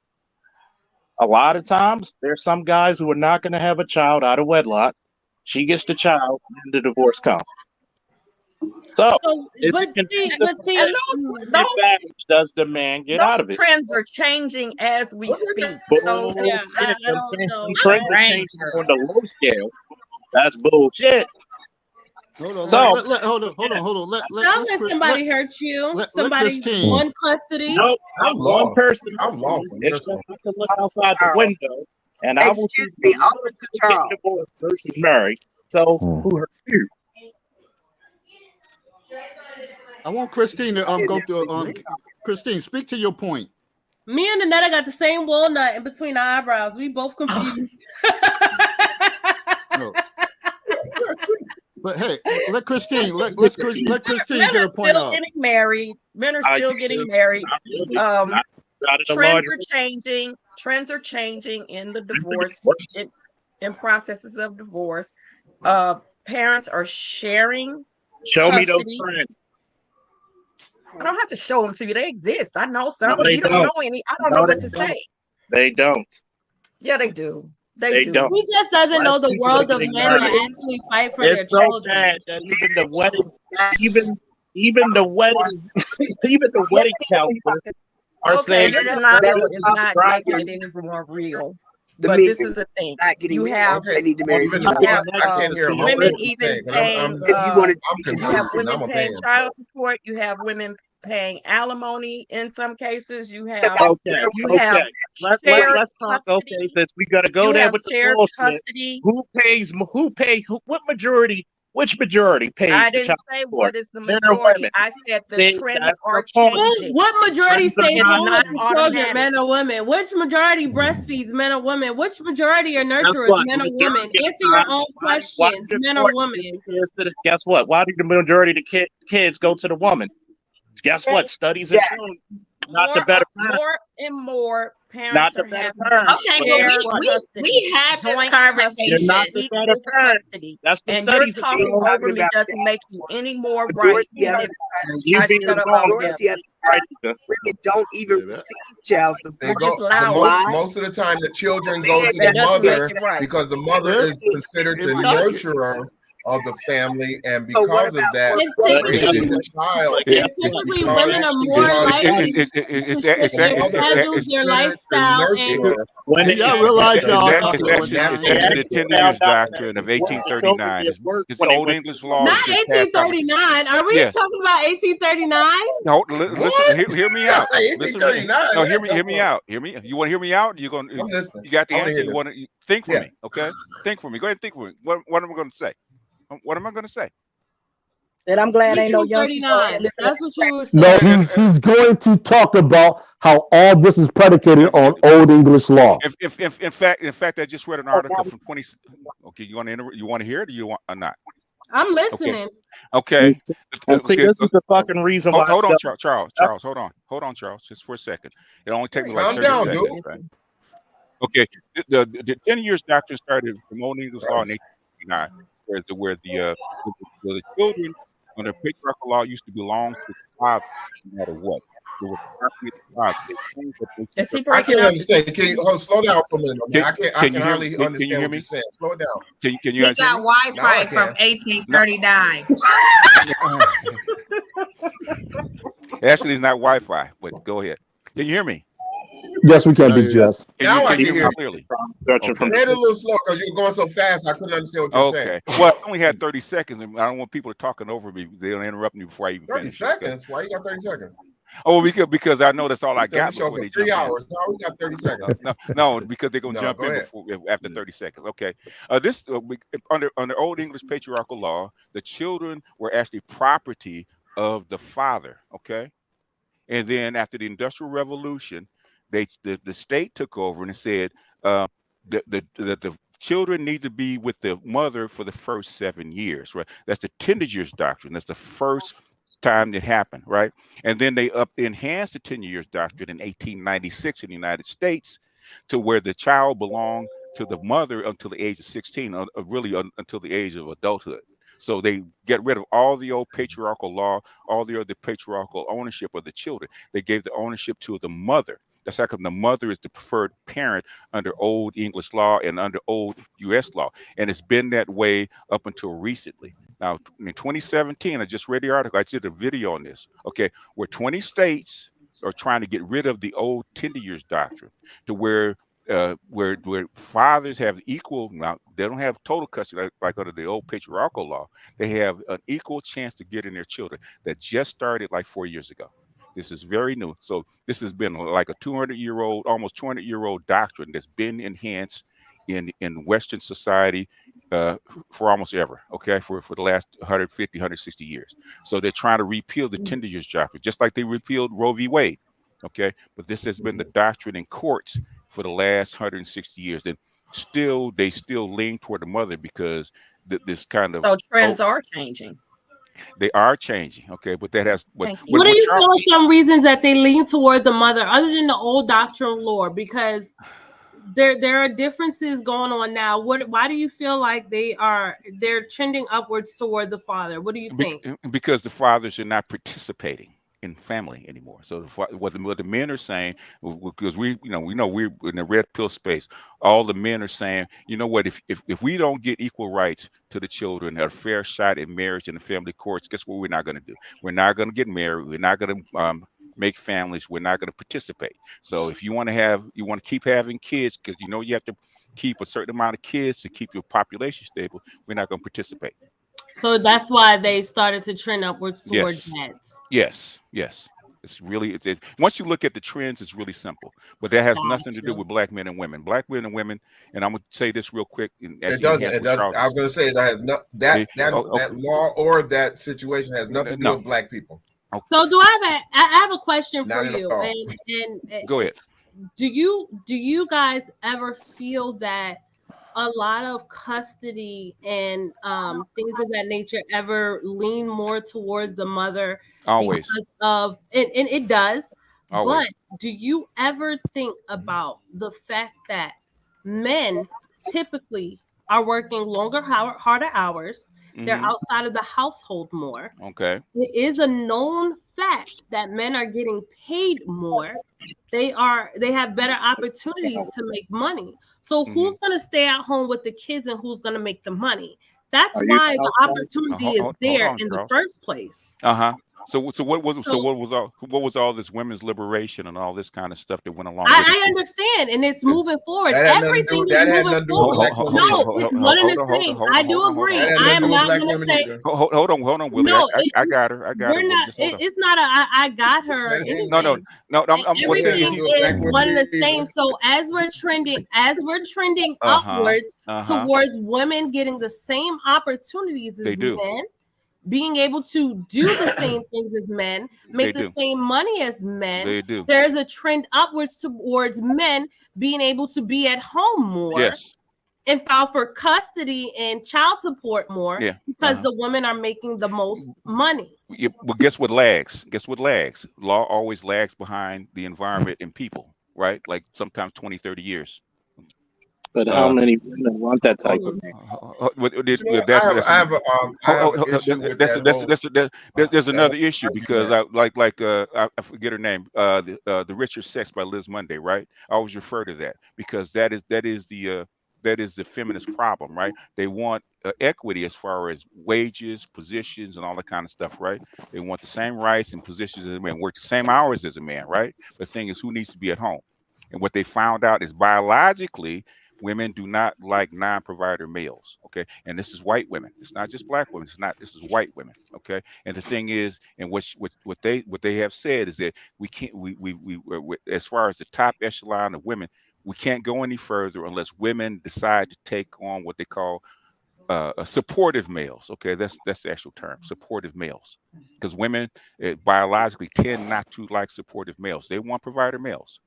A lot of times, there's some guys who are not gonna have a child out of wedlock. She gets the child, and the divorce comes. So, So, if but you can see, treat but the see, And advantage, does the man get out those of it? trends are changing as we speak. So yeah, I don't know. Some trends are Brain changing hurt. on the low scale. That's bullshit. Hold on, So, hold on. Sounds like somebody hurt you. let Somebody Christine. won custody. nope, I'm not one lost. person. I'm lost on It's this one. just I can look outside the window and I will see Excuse me, a lot of Officer people getting Charles. divorced versus married. So, who hurt you? I want Christine to go through. Christine, speak to your point. Me and Annetta got the same walnut in between our eyebrows. We both confused. No. But hey, let Christine let Christine men get are her point still out. getting married. Men are still getting married. Trends are changing. Trends are changing in the divorce, in processes of divorce. Parents are sharing Show me those custody. friends. I don't have to show them to you. They exist. I know some. No, If they you don't don't. know any, I don't No, know what they to don't. say. They don't. Yeah, they do. They do. don't. He just doesn't know the People world of getting men that married. actually fight for their It's so children. bad that even the wedding, even the wedding, even the wedding counselors are Okay, saying your denial is not making it any more real. But this is the thing. You have Okay, even you have I can't hear him. women even paying. I'm You confused. have and women I'm a paying fan. child support. You have women paying alimony in some cases. You have okay. Let's shared talk. custody. Okay, since we gotta go You there have with the shared bullshit. custody. Who pays? What majority? Which majority pays I the didn't child say support? what is the Men or majority. women? I said the See, trends that's are the point. changing. What majority Trends are stays It's home not with the children, automatic. men or women? Which majority breastfeeds, men or women? Which majority are Guess nurturers, what? men The or women? majority of Answer the your time, own why questions, do men or women. guess what? Why do the majority of the kids go to the woman? Guess what? Studies have shown not the better parents. More and more Not parents the are better having to parents. Okay, but share we custody. had this Joint conversation. You're not the equal better parent. custody. That's what And your studies have talking shown. over me doesn't make you any more right than if You I being shut up wrong. altogether. Women don't even receive child support. They You're go just loud. most of the time the children go to That the doesn't make mother it right. because the mother is considered the nurturer of the family, and because of that, raising the child. And typically women are more likely to shift their schedules, their lifestyle, and y'all realize y'all it's the 10 years doctrine of 1839. It's the Old English law. not 1839. Are we talking about 1839? No, listen. Hear me out. Listen to me. 1839. No, hear me out. Hear me. You want to hear me out? You got the answer. You want to think for me? Okay, think for me. Go ahead, and think for me. What am I going to say? What am I going to say? And I'm glad ain't no young 39. That's what you were saying. No, he's going to talk about how all this is predicated on Old English law. In fact, I just read an article from 20. Okay, you want to hear it, or you want or not? I'm listening. Okay. See, this is the fucking reason why. Hold on, Charles. Hold on, Charles. Just for a second. It only takes me like 30 seconds. Dude. Right? Okay. The 10 years doctrine started from Old English law in 1859, where the children under patriarchal law used to belong to the father, no matter what. It was property of the father. I can't understand. Can you slow down for a minute? I can hardly understand what you're saying. Slow it down. Can you He got Wi-Fi from 1839. Actually, it's not Wi-Fi, but go ahead. Can you hear me? Yes, we can, Big Jess. Now I can hear you clearly. Okay. Say it a little slow because you're going so fast. I couldn't understand what you're saying. Okay. Well, I only had 30 seconds, and I don't want people talking over me. They'll interrupt me before I even 30 finish. seconds? Okay. Why you got 30 seconds? Oh, because I know that's all I got. Show for 3 hours. No, we got 30 seconds. No, because they're gonna jump in after 30 seconds. Okay. Under Old English patriarchal law, the children were actually property of the father. Okay. And then after the Industrial Revolution, the state took over and it said the children need to be with the mother for the first 7 years, right? That's the tender years doctrine. That's the first time it happened, right? And then they enhanced the 10 years doctrine in 1896 in the United States to where the child belonged to the mother until the age of 16, until the age of adulthood. So they get rid of all the old patriarchal law, all the other patriarchal ownership of the children. They gave the ownership to the mother. That's how come the mother is the preferred parent under old English law and under old U.S. law. And it's been that way up until recently. Now, in 2017, I just read the article. I did a video on this. Okay, where 20 states are trying to get rid of the old tender years doctrine to where fathers have equal. Now, they don't have total custody like under the old patriarchal law. They have an equal chance to get in their children. That just started like 4 years ago. This is very new. So this has been like a 200-year-old, almost 200-year-old doctrine that's been enhanced in Western society for almost ever, okay, for the last 150, 160 years. So they're trying to repeal the tender years doctrine, just like they repealed Roe v. Wade, okay? But this has been the doctrine in courts for the last 160 years. And they still lean toward the mother because this kind of... So trends are changing. They are changing, okay, but that has... What do you feel are some reasons that they lean toward the mother other than the old doctrinal lore? Because there are differences going on now. Why do you feel like they're trending upwards toward the father? What do you think? Because the fathers are not participating in family anymore. So what the men are saying, because we know we're in the red pill space, all the men are saying, you know what, if we don't get equal rights to the children, a fair shot at marriage in the family courts, guess what we're not going to do? We're not going to get married. We're not going to make families. We're not going to participate. So if you want to keep having kids, because you have to keep a certain amount of kids to keep your population stable, we're not going to participate. So that's why they started to trend upwards towards dads. Yes. It's really once you look at the trends, it's really simple. But that has nothing to do with black men and women. Black men and women, and I'm gonna say this real quick. It doesn't. It doesn't. I was gonna say that has that law or that situation has nothing to do with black people. Okay. So do I have a question for you? And go ahead. Do you guys ever feel that a lot of custody and things of that nature ever lean more towards the mother? Always. Because of and it does. Always. But do you ever think about the fact that men typically are working longer, harder hours? They're outside of the household more. Okay. It is a known fact that men are getting paid more. They have better opportunities to make money. So who's going to stay at home with the kids and who's going to make the money? That's why the opportunity is there in the first place. So what was all this women's liberation and all this kind of stuff that went along? I understand, and it's moving forward. Everything is moving forward. No, it's one and the same. I do agree. I am not going to say. Hold on, Willie. No, I got her. We're not. It's not I got her. No. Everything is one and the same. So as we're trending upwards towards women getting the same opportunities as men, being able to do the same things as men, make the same money as men. There's a trend upwards towards men being able to be at home more and file for custody and child support more because the women are making the most money. Well, guess what lags? Law always lags behind the environment and people, right? Like sometimes 20, 30 years. But how many women want that type of thing? There's another issue because I forget her name, the Richer Sex by Liz Monday, right? I always refer to that because that is the feminist problem, right? They want equity as far as wages, positions, and all that kind of stuff, right? They want the same rights and positions as a man, work the same hours as a man, right? The thing is, who needs to be at home? And what they found out is biologically, women do not like non-provider males, okay? And this is white women. It's not just black women. This is white women, okay? And the thing is, and what they have said is that we can't, as far as the top echelon of women, we can't go any further unless women decide to take on what they call supportive males. Okay, that's the actual term, supportive males, because women biologically tend not to like supportive males. They want provider males,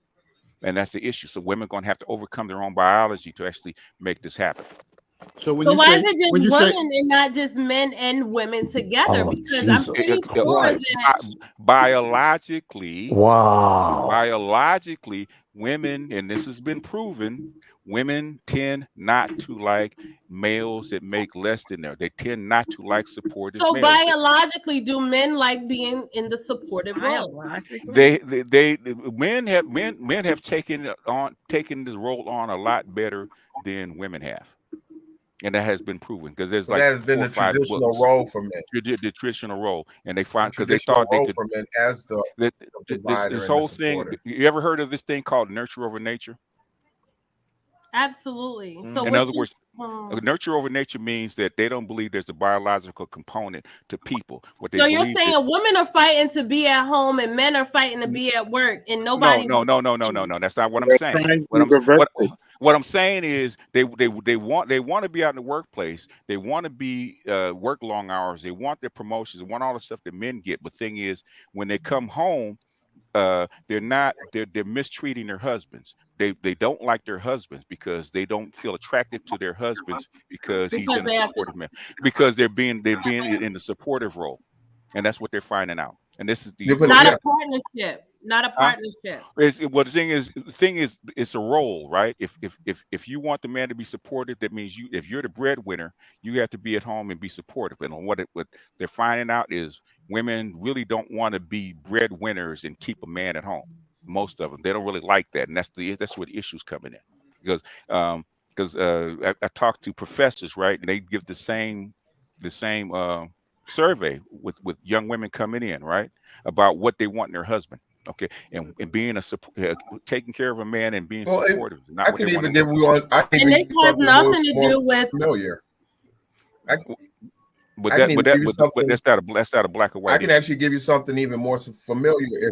and that's the issue. So women are going to have to overcome their own biology to actually make this happen. So when So you why say is it just when you women say and not just men and women together? Oh, Because I'm Jesus pretty sure that Biologically, Wow. women, and this has been proven, women tend not to like males that make less than them. They tend not to like supportive so males. biologically, do men like being in the supportive role? Biologically. Men have taken this role on a lot better than women have. And that has been proven because there's But like that has been 4 or the 5 traditional books, role for men. the traditional role, and they The find because they traditional thought they role could. for men as the This provider and the whole thing. supporter. You ever heard of this thing called nurture over nature? Absolutely. So In what other you words, nurture over nature means that they don't believe there's a biological component to people. What they so you're believe saying is women are fighting to be at home and men are fighting to be at work, and nobody. no. That's not what I'm They're saying. trying to reverse it. What I'm saying is they want to be out in the workplace. They want to be work long hours. They want their promotions. They want all the stuff that men get. But thing is, when they come home, they're mistreating their husbands. They don't like their husbands because they don't feel attracted to their husbands because he's in a they have to. supportive man, because they're being in the supportive role, and that's what they're finding out. And this is Yeah, but Not yeah, a partnership. Not a partnership. well, the thing is, it's a role, right? If you want the man to be supportive, that means if you're the breadwinner, you have to be at home and be supportive. And what they're finding out is women really don't want to be breadwinners and keep a man at home. Most of them, they don't really like that, and that's where the issues coming in. Because I talked to professors, right, and they give the same survey with young women coming in, right, about what they want in their husband. Okay, and being taking care of a man and being well, supportive is not I what can they want. even give you one. I can And even this give you has something nothing to more do with. familiar. I But can even give you something. that's not a black or I white can issue. actually give you something even more familiar.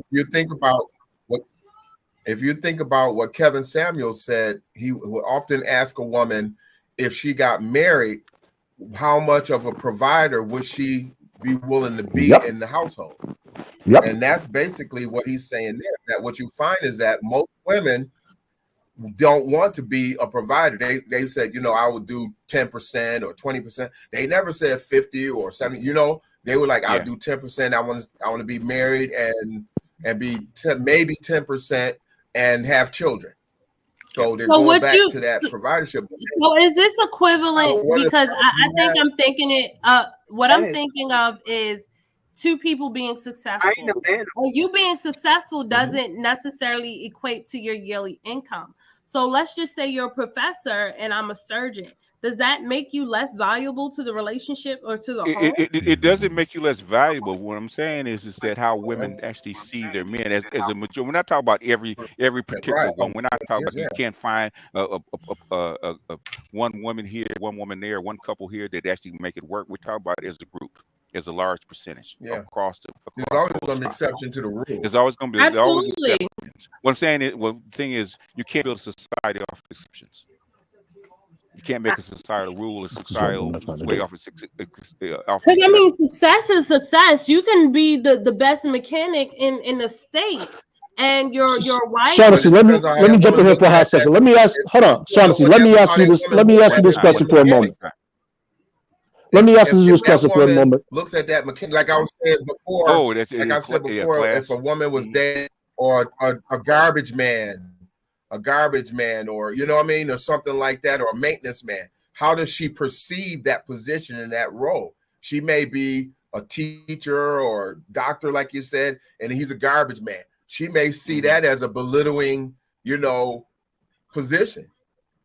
If you think about what Kevin Samuels said, he would often ask a woman if she got married, how much of a provider would she be willing to be Yep. in the household? Yep. And that's basically what he's saying there. That what you find is that most women don't want to be a provider. They said, I would do 10% or 20%. They never said 50 or 70. They were like, I'll do 10%. I want to be married and be maybe 10% and have children. So they're going back to that providership. So is this equivalent? Because I think I'm thinking it. What I'm thinking of is two people being successful. Well, you being successful doesn't necessarily equate to your yearly income. So let's just say you're a professor and I'm a surgeon. Does that make you less valuable to the relationship or to the home? It doesn't make you less valuable. What I'm saying is that how women actually see their men as a majority. We're not talking about every particular one. We're not talking about you can't find one woman here, one woman there, one couple here that actually make it work. We're talking about it as a group, as a large percentage across the. There's always going to be exception to the rule. There's always going to be Absolutely. What I'm saying is, the thing is, you can't build a society off exceptions. You can't make a societal rule a societal way off of Because I mean, success is success. You can be the best mechanic in the state, and your wife. Shaughnessy, let me jump in here for a hot second. Let me ask. Hold on, Shaughnessy. Let me ask you this. Let me ask you this question for a moment. Let me ask you this question for a moment. Looks at that mechanic, like I was saying before. If a woman was dating or a garbage man, or you know what I mean, or something like that, or a maintenance man, how does she perceive that position in that role? She may be a teacher or doctor, like you said, and he's a garbage man. She may see that as a belittling, position,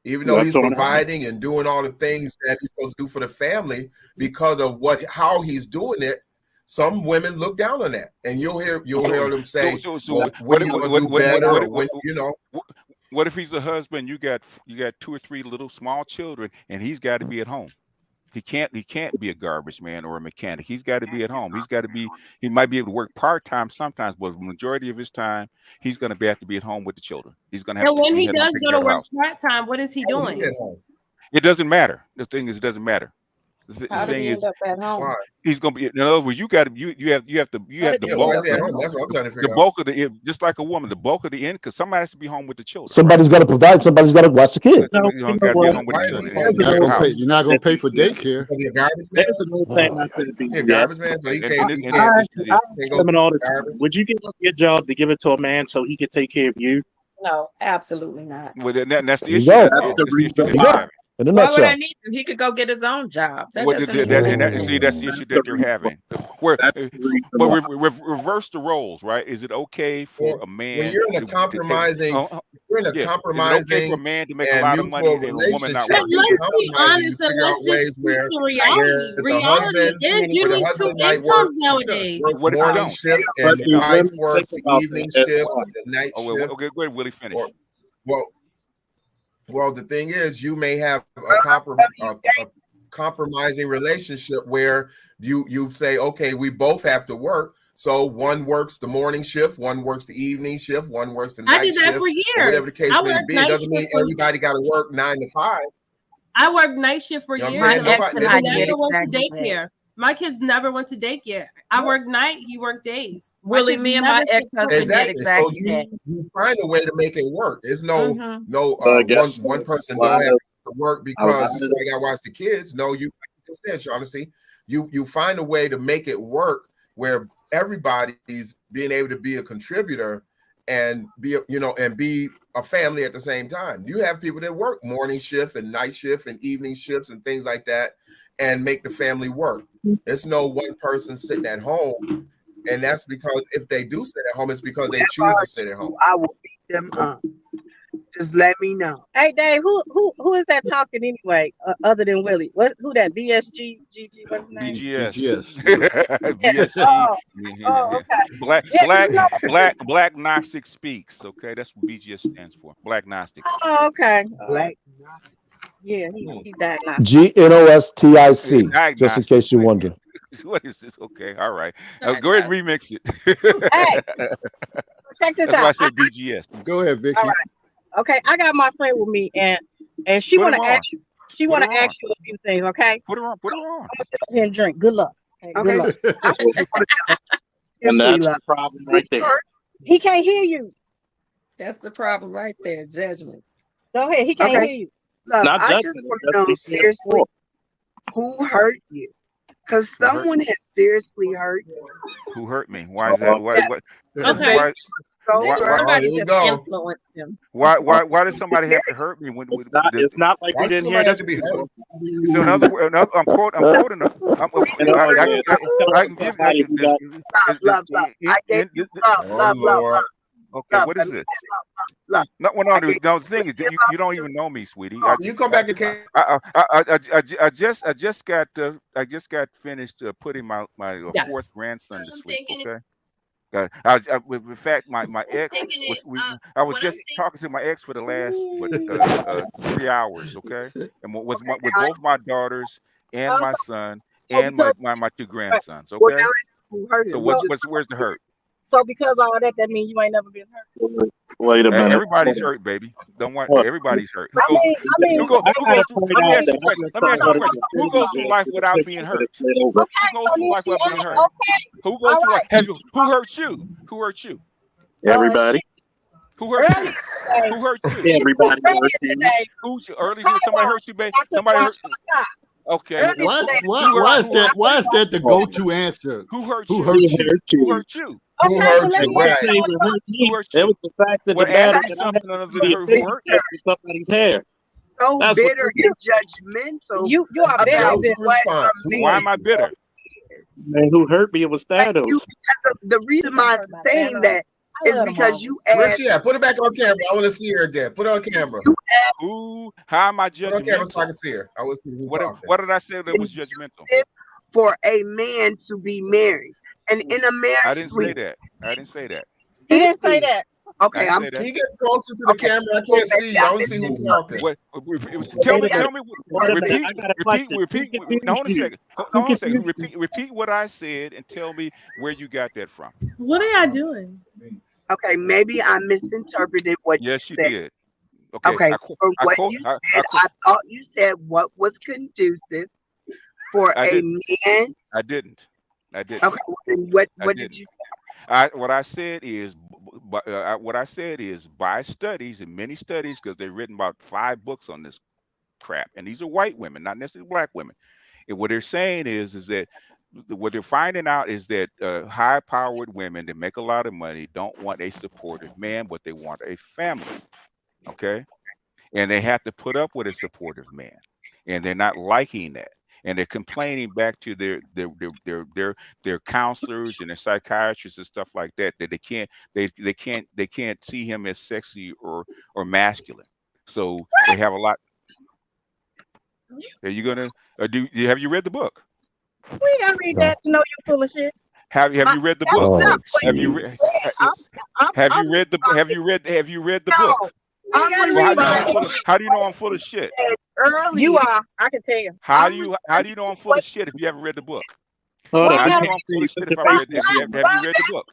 even though he's providing and doing all the things that he's supposed to do for the family because of how he's doing it. Some women look down on that, and you'll hear them say, "When are you going to do better?" What if he's a husband? You got 2 or 3 little small children, and he's got to be at home. He can't be a garbage man or a mechanic. He's got to be at home. He might be able to work part-time sometimes, but the majority of his time, he's going to have to be at home with the children. He's going to have. And when he does go to work part-time, what is he doing? It doesn't matter. The thing is, it doesn't matter. The How did thing he is, end up at home? Why? he's gonna be. In other words, you got to you have the How did the he Why bulk is he at the, home? That's what I'm trying to the figure out. bulk of the just like a woman, the bulk of the end because somebody has to be home with the children. Right? Somebody's got to provide. Somebody's got to watch the kids. Somebody got to be home with Why the is children. he home? You're not gonna pay. You're not gonna pay for daycare. Because he's a garbage man. There's another thing I said to He a BGS. garbage man, so he And, can't. and, He and can't. this is I it. Can't tell go them all the garbage. time. Would you give up your job to give it to a man so he could take care of you? No, absolutely not. Well, that's the There you issue. go. That's That's the the issue reason that There you he's go. having. In a Why would I nutshell. need him? He could go get his own job. That What doesn't see, even. that's the issue that they're having. Where, That's the reason but why. reverse the roles, right? Is it okay for a When man you're in a to take? compromising, you're in a Yeah, is it okay for a compromising man to make a and lot of money mutual and a woman not relationship. But You working? let's be compromising. You honest and figure out let's just ways speak where to reality. the Reality husband is you where the need two husband might work incomes nowadays. What if you morning don't? shift But and the do wife women think works the about evening that as shift well? or the night Oh, well, shift. okay, go ahead, Willie, finish. Or well, the thing is, you may have a compromising relationship where you say, okay, we both have to work. So one works the morning shift, one works the evening shift, one works the I night did that shift, for or whatever the years. case I may worked be. It night doesn't mean shift for everybody got to work 9 to 5. I worked night shift for You know what years. I'm My saying? My ex Nobody, and that I doesn't did never mean went to exactly that. daycare. My kids never went to daycare. I worked night, he worked days. My Willie, kids me and never my skipped ex-husband did exactly. So exactly that. you find a way to make it work. There's no But guess one what? person A lot don't have of to work a because lot this of is I got to watch the kids. No, you like you said, Shaughnessy, you find a way to make it work where everybody's being able to be a contributor and be a family at the same time. You have people that work morning shift and night shift and evening shifts and things like that and make the family work. There's no one person sitting at home. And that's because if they do sit at home, it's because they choose to sit at home. I will beat them up. Just let me know. Hey Dave, who is that talking anyway? Other than Willie, who that? BSG, GG, what's his name? BGS. BGS. Oh, okay. Black Gnostic Speaks. Okay, that's what BGS stands for. Black Gnostic. Oh, okay. Black. Yeah, he diagnosed. GNOSTIC. Just in case you're wondering. What is it? Okay, all right. Go ahead and remix it. Hey, check this That's why I out. said BGS. Go ahead, Vicky. All right. Okay, I got my friend with me, and she Put want her to on. ask you. She Put want her to on. ask you a few things. Okay. Put her on. Put her on. I'm gonna sit up here and drink. Good luck. Okay. Good luck. And that's the problem right there. He can't hear you. That's the problem right there. Judgment. Go ahead. He can't Okay. hear you. Look, Not I just judgment, want that's to know what he said seriously before. who hurt you, because someone has seriously hurt you. Who hurt me? Why is that? Why? What? Okay. Why? So Why- hurt. Somebody here we just go. influenced him. Why does somebody have to hurt me when It's not like Why we does didn't hear somebody have this to be hurt? before. So in other words, I'm quoting. I can give Love. I gave you love. Okay, what is it? Love. No, the thing is, you don't even know me, sweetie. You come back and I just got finished putting my Yes. fourth grandson to I'm sleep. thinking Okay. In fact, my ex I was just talking to my ex for the last 3 hours. Okay, and with both my daughters and my son and my two grandsons. Well, Okay. now it's who hurt So you. where's the hurt? So because of all that means you ain't never been hurt. Wait a minute. Everybody's hurt, baby. Don't worry. What? Everybody's hurt. I mean, Who goes through? Let me ask you a question. Who goes through life without being hurt? Who goes through life without being hurt? Who goes through life? Who hurt you? Who hurt you? Everybody. Who hurt you? Who hurt you? Everybody hurt you. Who's earlier? Somebody hurt you, baby. Somebody hurt you. Okay. Why is that the go-to answer? Who hurt Who you? hurt you? Who hurt you? Who hurt you? Who hurt It you? was the fact that Well, the matter answer something other than be who hurt you. somebody's hair. So That's what bitter and judgmental. You are That's better a than response. Why am I bitter? Man, who hurt me? It was Like Thanos. the reason why I'm saying that is because you Where's asked. she at? Put it back on camera. I want to see her again. Put it on camera. Who? How am I Put it on camera so I judgmental? can see her. I was talking. What did I say that was judgmental? for a man to be married. And in a marriage I didn't say suite, that. I didn't say that. He didn't say that. okay, I I'm didn't say Can that. you get closer to the camera? I can't see you. I want to see who's talking. What, tell me. Repeat. I got a question. Repeat. No, hold on a second. Hold on a second. Repeat what I said and tell me where you got that from. What are y'all doing? okay, maybe I misinterpreted what Yes, you you said. did. Okay, I for what you said, I thought you said what was conducive For I a didn't. man? I didn't. Okay, what did you say? What I said is, what I said is, by studies and many studies, because they've written about 5 books on this crap, and these are white women, not necessarily black women. And what they're saying is that what they're finding out is that high-powered women that make a lot of money don't want a supportive man, but they want a family. Okay, and they have to put up with a supportive man, and they're not liking that. And they're complaining back to their counselors and their psychiatrists and stuff like that that they can't see him as sexy or masculine. So they have a lot. Are you gonna have you read the book? We gotta read that to know you're full of shit. Have you read the book? Oh, Have you read the book? How do you know I'm full of shit? Early. You are. I can tell you. How do you know I'm full of shit if you haven't read the book? Hold How on. do you know I'm full of shit if I read it? Have you read the book?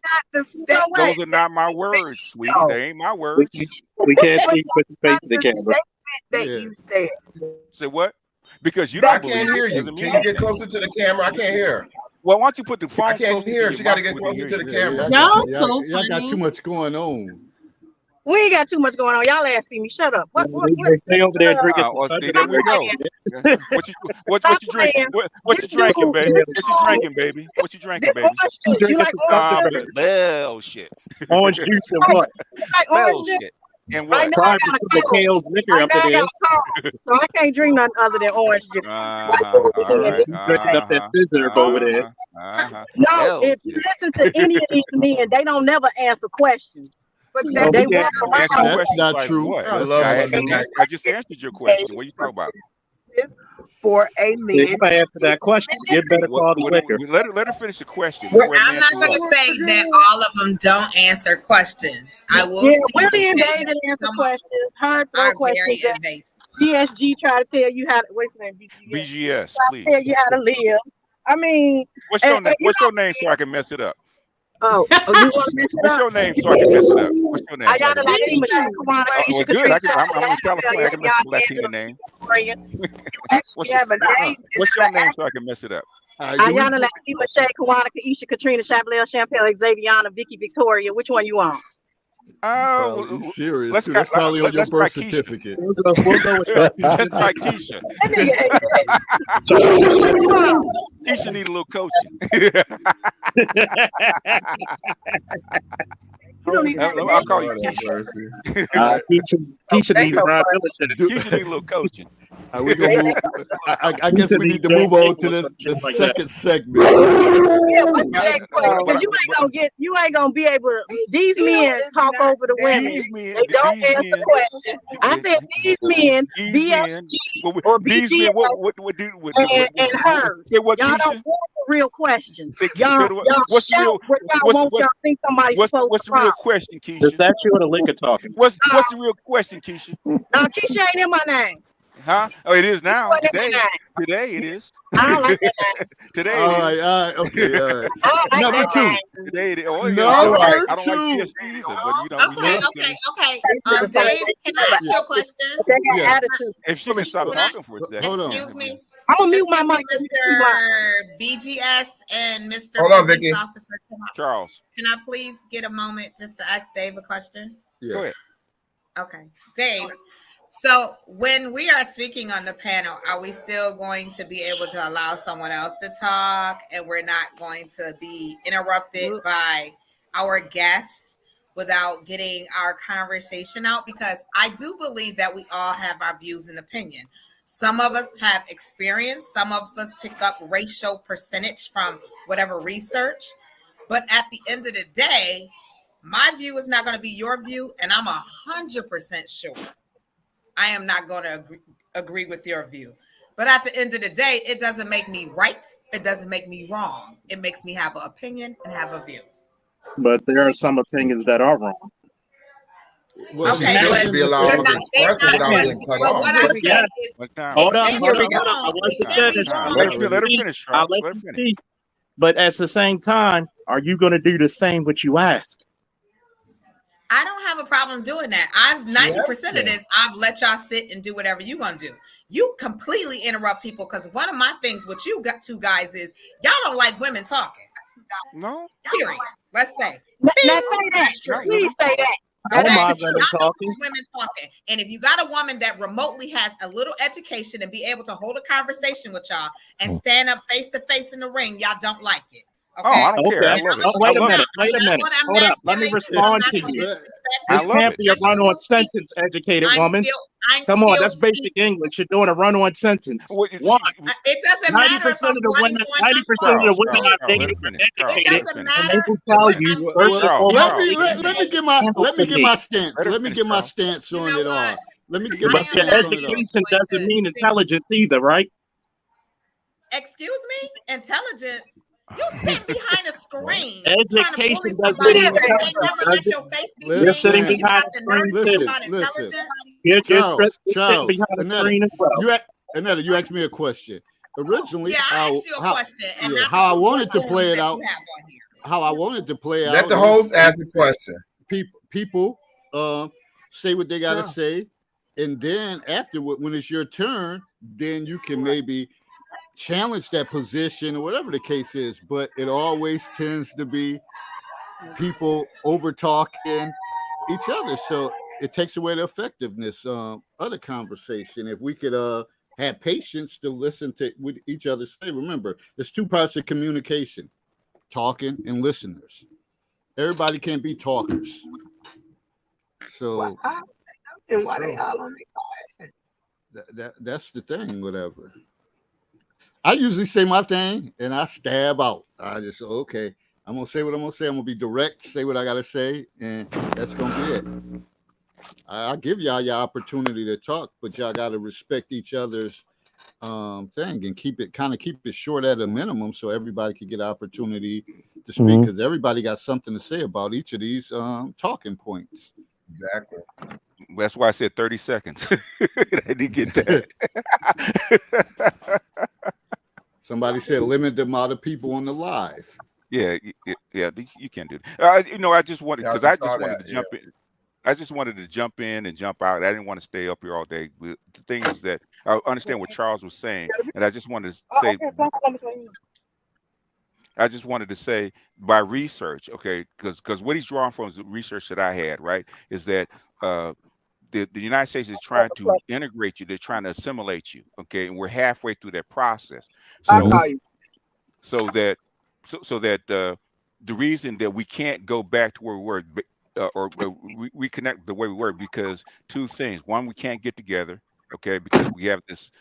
Those are not my words, sweetie. They ain't my words. We can't see you put your face in the camera. That you said. Say what? Because you I don't can't hear you. Can you get closer to the camera? I can't hear. Well, why don't you put the phone? I can't hear her. She got to get closer to the camera. Y'all got too much going on. We ain't got too much going on. Y'all ass see me. Shut up. What Stay over there drinking. There we go. What you drinking? What you drinking, baby? What you drinking, baby? What you drinking, baby? You like orange juice? Bell shit. Orange juice and what? Like orange juice? Shit. And what? Try to put the Kale's liquor up in there. So I can't drink nothing other than orange juice. All right. Drinking up that scissor over there. No, if you listen to any of these men, they don't never answer questions. But they walk around. That's not true. I just answered your question. What are you talking about? For a man. If I answer that question, get better quality liquor. Let her finish the question. I'm not going to say that all of them don't answer questions. I will. Yeah, Willie and David answer questions. Her throw questions. GSG try to tell you how to. What's his name? BGS, please. Tell you how to live. I mean, what's your name? What's your name so I can mess it up? Oh, you want to mess it What's up? your name so I can mess it up? What's your name? I got a Latina Michelle Kumana. Well, good. I'm in California. I can mess the Latina name. What's your name so I can mess it up? Ayana Latima, Shay, Kawana, Kaisha, Katrina, Chablel, Champel, Xaviana, Vicky, Victoria. Which one you want? Oh, you serious? That's probably on your birth certificate. That's by Keisha. Keisha need a little coaching. I'll call you Keisha. Keisha needs Keisha need a little coaching. We gonna move, I guess we need to move on to the second segment. Yeah, what's the next question? Because you ain't gonna be able to. These men talk over the women. They don't answer questions. I said these men, BSG or BG and her. Y'all don't answer real questions. Y'all shout what y'all want. Y'all think somebody's supposed what's to the real question, Keisha? Is that you or the liquor talking? What's the real question, Keisha? No, Keisha ain't in my name. Huh? Oh, it is now. Today it is. I don't like that name. Today all right, okay, all right. Number two. Today it is. I don't like TSP either, but you know. Okay. Dave, can I ask you a question? Yeah. If she can stop talking for a second. Hold on. Excuse me. I'm gonna mute my mic. Mr. BGS and Mr. Hold on, Police Vicky. Officer Charles. Can I please get a moment just to ask Dave a question? Yeah. Go ahead. Okay, Dave. So when we are speaking on the panel, are we still going to be able to allow someone else to talk and we're not going to be interrupted by our guests without getting our conversation out? Because I do believe that we all have our views and opinion. Some of us have experience. Some of us pick up racial percentage from whatever research. But at the end of the day, my view is not going to be your view. And I'm 100% sure I am not going to agree with your view. But at the end of the day, it doesn't make me right. It doesn't make me wrong. It makes me have an opinion and have a view. But there are some opinions that are wrong. Well, she still should be allowed to express it without getting cut off. Hold on. Let her finish. But at the same time, are you going to do the same what you ask? I don't have a problem doing that. I've 90% of this. I've let y'all sit and do whatever you're gonna do. you completely interrupt people because one of my things with you got two guys is y'all don't like women talking. No. Period. Let's say. Now say that. That's true. Please say that. I don't Okay? mind women Y'all don't talking. like women talking. And if you got a woman that remotely has a little education and be able to hold a conversation with y'all and stand up face to face in the ring, y'all don't like it. Okay? Oh, I don't care. I love it. Oh, wait I a love minute. it. Wait a minute. Hold up. Let me respond to you. This can't be a run-on sentence, educated woman. Come on, that's basic English. You're doing a run-on sentence. One. It doesn't matter if 90% I'm of the running women, on 90% of the women Charles, I've dated let it are finish. Charles, educated, It doesn't and matter. they will tell What you I'm first saying- and let foremost. me get my stance. Let her Let me finish, get my Charles. stance on it all. Let me get But my your stance on it all. education doesn't mean intelligence either, right? Excuse me? Intelligence? You sitting behind a screen trying to Education bully doesn't somebody mean and they intelligence, never does let your face be You're seen sitting and you behind got a the nerve screen to talk too. about intelligence? You're Charles, sitting behind a Anetta, screen as well. Anetta, you asked me a question. Originally, Yeah, I asked you a question, and not how I the wanted to forms play it that out. you have on here. How I wanted to play out. Let the host ask the question. People say what they gotta say, and then afterward, when it's your turn, then you can maybe challenge that position or whatever the case is. But it always tends to be people over talking each other, so it takes away the effectiveness of the conversation. If we could have patience to listen to what each other say. Remember, there's two parts of communication: talking and listeners. Everybody can't be talkers. So And why they all on that's the thing. Whatever. I usually say my thing and I stab out. I just okay. I'm gonna say what I'm gonna say. I'm gonna be direct, say what I gotta say, and that's gonna be it. I'll give y'all your opportunity to talk, but y'all gotta respect each other's thing and keep it short at a minimum so everybody can get an opportunity to speak because everybody got something to say about each of these talking points. Exactly. That's why I said 30 seconds. I didn't get that. Somebody said limit the amount of people on the live. Yeah, you can do that. I just wanted because I just wanted to jump in. I just wanted to jump in and jump out. I didn't want to stay up here all day. The thing is that I understand what Charles was saying, and I just wanted to say. I just wanted to say by research, okay, because what he's drawing from is the research that I had, right, is that the United States is trying to integrate you. They're trying to assimilate you, okay, and we're halfway through that process. So that the reason that we can't go back to where we were or reconnect the way we were because two things. One, we can't get together, okay, because we have this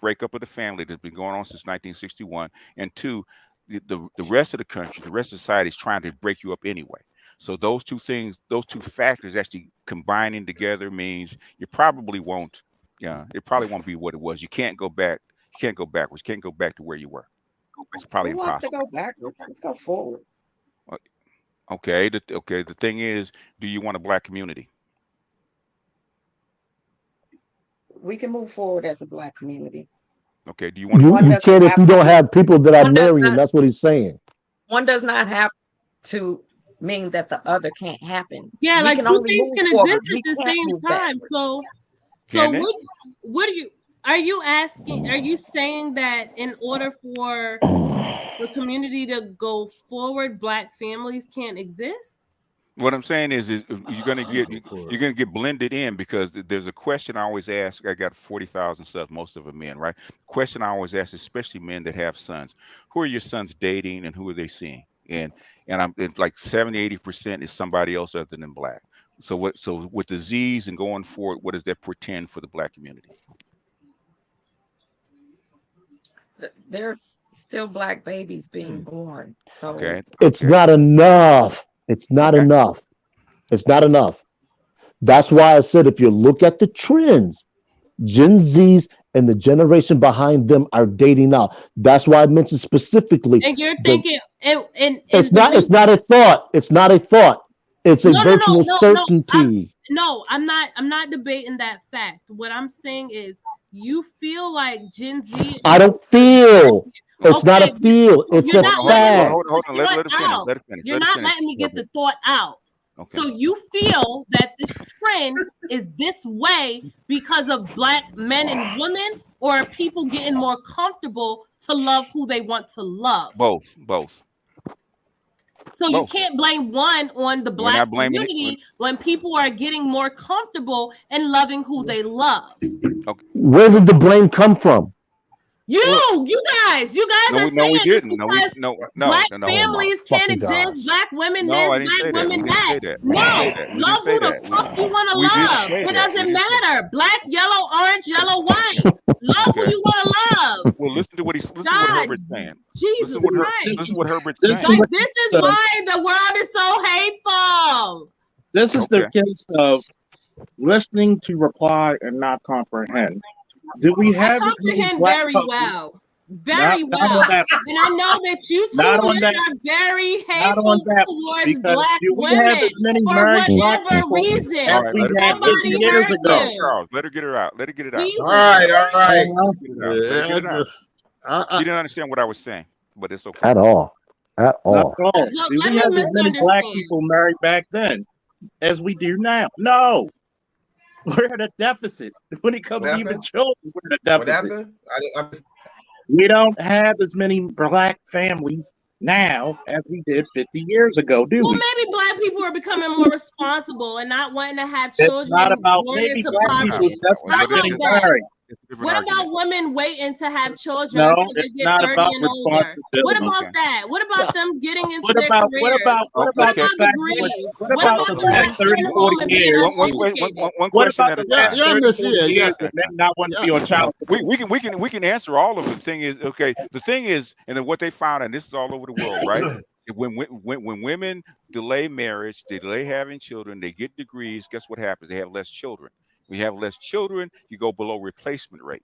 breakup of the family that's been going on since 1961, and two, the rest of the country, the rest of society is trying to break you up anyway. So those two things, those two factors actually combining together means you probably won't. Yeah, it probably won't be what it was. You can't go back. You can't go backwards. You can't go back to where you were. It's probably Who wants to impossible. go backwards? Let's go forward. Okay. The thing is, do you want a black community? We can move forward as a black community. Okay. Do you want? You can't if you don't have people that are marrying. That's what he's saying. One does not have to mean that the other can't happen. Yeah, We like can two only things move can forward. exist We at the can't same move time. backwards. So what are you asking? Are you saying that in order for the community to go forward, black families can't exist? What I'm saying is you're gonna get blended in because there's a question I always ask. I got 40,000 subs, most of them men, right? Question I always ask, especially men that have sons: who are your sons dating and who are they seeing? And it's like 70-80% is somebody else other than black. So with the Z's and going forward, what does that portend for the black community? There's still black babies being born. So okay. It's not enough. It's not enough. It's not enough. That's why I said if you look at the trends, Gen Zs and the generation behind them are dating now. That's why I mentioned specifically. And you're thinking, it's not a thought. It's not a thought. It's a virtual certainty. I'm not debating that fact. What I'm saying is, you feel like Gen Z. I don't feel. It's not a feel. It's a fact. Hold on. Let it finish. You're not letting me get the thought out. Okay. So you feel that this trend is this way because of Black men and women, or are people getting more comfortable to love who they want to love? Both. So you can't blame one on the We're not Black blaming it. community when people are getting more comfortable and loving who they love. Okay. Where did the blame come from? You guys No, are no, we saying this didn't. No, because Black no. families can't fucking gosh. exist, Black women No, I this, didn't say Black that. We women didn't that. say that. We No, didn't say that. We love didn't say who the that. fuck you want to We didn't love. say It that. doesn't We didn't say matter. Black, yellow, orange, yellow, white. Love who Okay. you want to love. Well, listen to what God, Herbert's saying. Jesus Christ. Listen what Herbert's This saying. Like, this is why the world is so hateful. This is the Okay. case of listening to reply and not comprehend. Do we I have as many comprehend Black very couples? well. Very Not well. on that. And I know that you two Not on men that. are very Not on hateful that. towards Because Black do we women have as many for married Black whatever people reason. as All right, we let her had 50 Somebody years hurt ago? you. Charles, let her get her out. Let her get it out. Jesus All right. Let her get it out. Let her Yeah, get it out. She didn't understand what I was saying, but it's okay. At all. At Not all. at all. Look, Do let we me have as many Black misunderstand. people married back then as we do now? No. We're at a deficit. When it comes What to even happened? children, we're at a What deficit. happened? I'm just, We don't have as many Black families now as we did 50 years ago, do Well, we? maybe Black people are becoming more responsible and not wanting to have It's children not about born maybe into Black people poverty. just How not But it's getting about that? married. It's a different What argument. about women waiting to have children No, until they it's get not 30 about and older? responsibility. What about Okay. that? What about them getting into What their about careers? Oh, what about okay. the about fact degrees? what What about about the them last not 30, staying 40 home and being years? uneducated? One What question about at a the time. last yeah, 30, Miss, 40 yeah, years yeah, of men not wanting to be on child support? We can answer all of it. The thing is, okay, the thing is, and then what they found, and this is all over the world, right? When women delay marriage, they delay having children, they get degrees, guess what happens? They have less children. When you have less children, you go below replacement rate.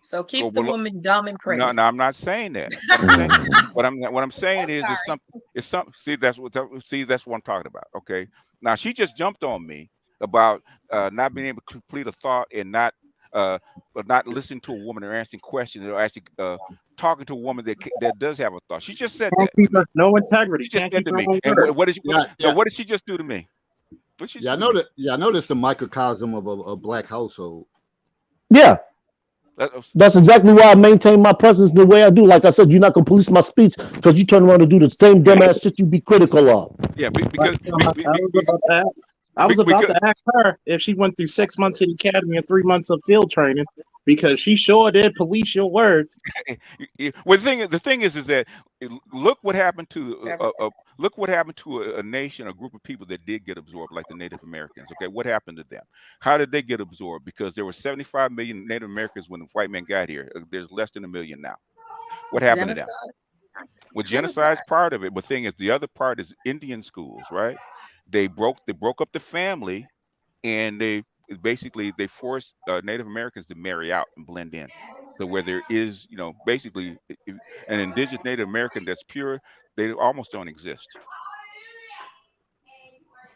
So Go keep the below. woman dumb and No, pregnant. no, I'm not saying that. What I'm saying is it's something. See, that's what I'm talking about. Okay. Now she just jumped on me about not being able to complete a thought and not but not listening to a woman or asking questions or actually talking to a woman that does have a thought. She just said that to me. No integrity. She just Can't said keep to her me. own And word. what did she? yeah, No, yeah. what did she just do to me? What she Yeah, I do know to me? that. Yeah, I know that's the microcosm of a Black household. Yeah. That was- That's exactly why I maintain my presence the way I do. Like I said, you're not gonna police my speech because you turn around and do the same dumbass shit you be critical of. Yeah, I was about because to ask her if she went through 6 months in the academy and 3 months of field training because she sure did police your words. well, the thing is that look what happened to a nation, a group of people that did get absorbed, like the Native Americans. Okay, what happened to them? How did they get absorbed? Because there were 75 million Native Americans when the white man got here. There's less than 1 million now. What happened to them? Well, genocide is part of it, but thing is, the other part is Indian schools, right? They broke up the family, and they forced Native Americans to marry out and blend in. So where there is, basically an indigenous Native American that's pure, they almost don't exist.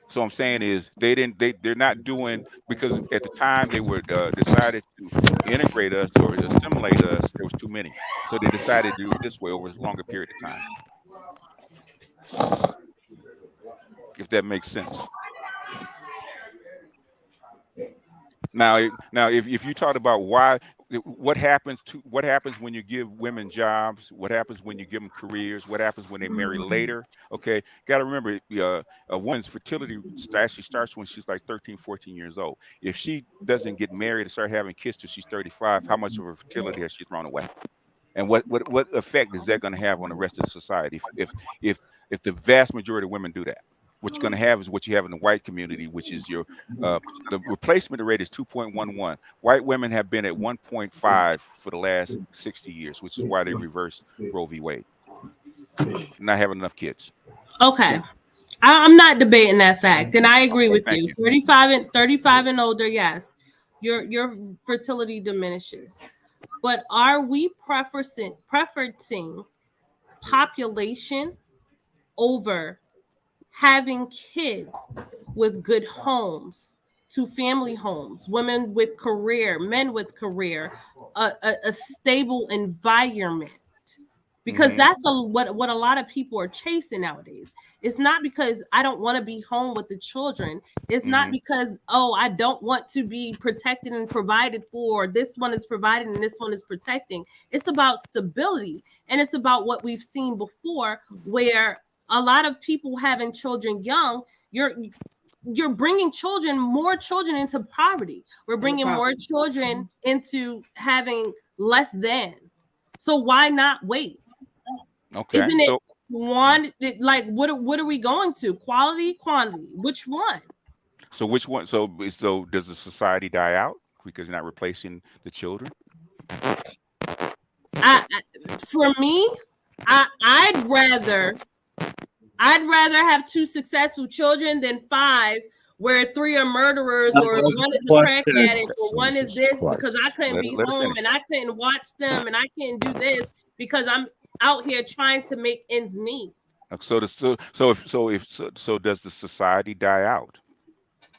So I'm saying is they're not doing, because at the time they were decided to integrate us or assimilate us, there was too many. So they decided to do it this way over a longer period of time. If that makes sense. Now, if you talk about what happens when you give women jobs, what happens when you give them careers, what happens when they marry later? Okay, got to remember, a woman's fertility actually starts when she's like 13, 14 years old. If she doesn't get married and start having kids till she's 35, how much of her fertility has she thrown away? And what effect is that going to have on the rest of the society if the vast majority of women do that? What you're going to have is what you have in the white community, which is the replacement rate is 2.11. White women have been at 1.5 for the last 60 years, which is why they reversed Roe v. Wade. Not having enough kids. Okay. I'm not debating that fact, and I agree with you. 35 and older, yes, your fertility diminishes. But are we preferencing population over having kids with good homes, to family homes, women with career, men with career, a stable environment? because that's what a lot of people are chasing nowadays. It's not because I don't want to be home with the children. It's not because, oh, I don't want to be protected and provided for. This one is provided and this one is protecting. It's about stability. And it's about what we've seen before, where a lot of people having children young, you're bringing more children into poverty. We're bringing more children into having less than. So why not wait? Okay. Isn't it one, like what are we going to? Quality, quantity. Which one? So which one? So does the society die out because you're not replacing the children? For me, I'd rather have 2 successful children than 5 where 3 are murderers, or one is a crack addict, or one is this, because I couldn't be home and I couldn't watch them and I couldn't do this because I'm out here trying to make ends meet. So does the society die out?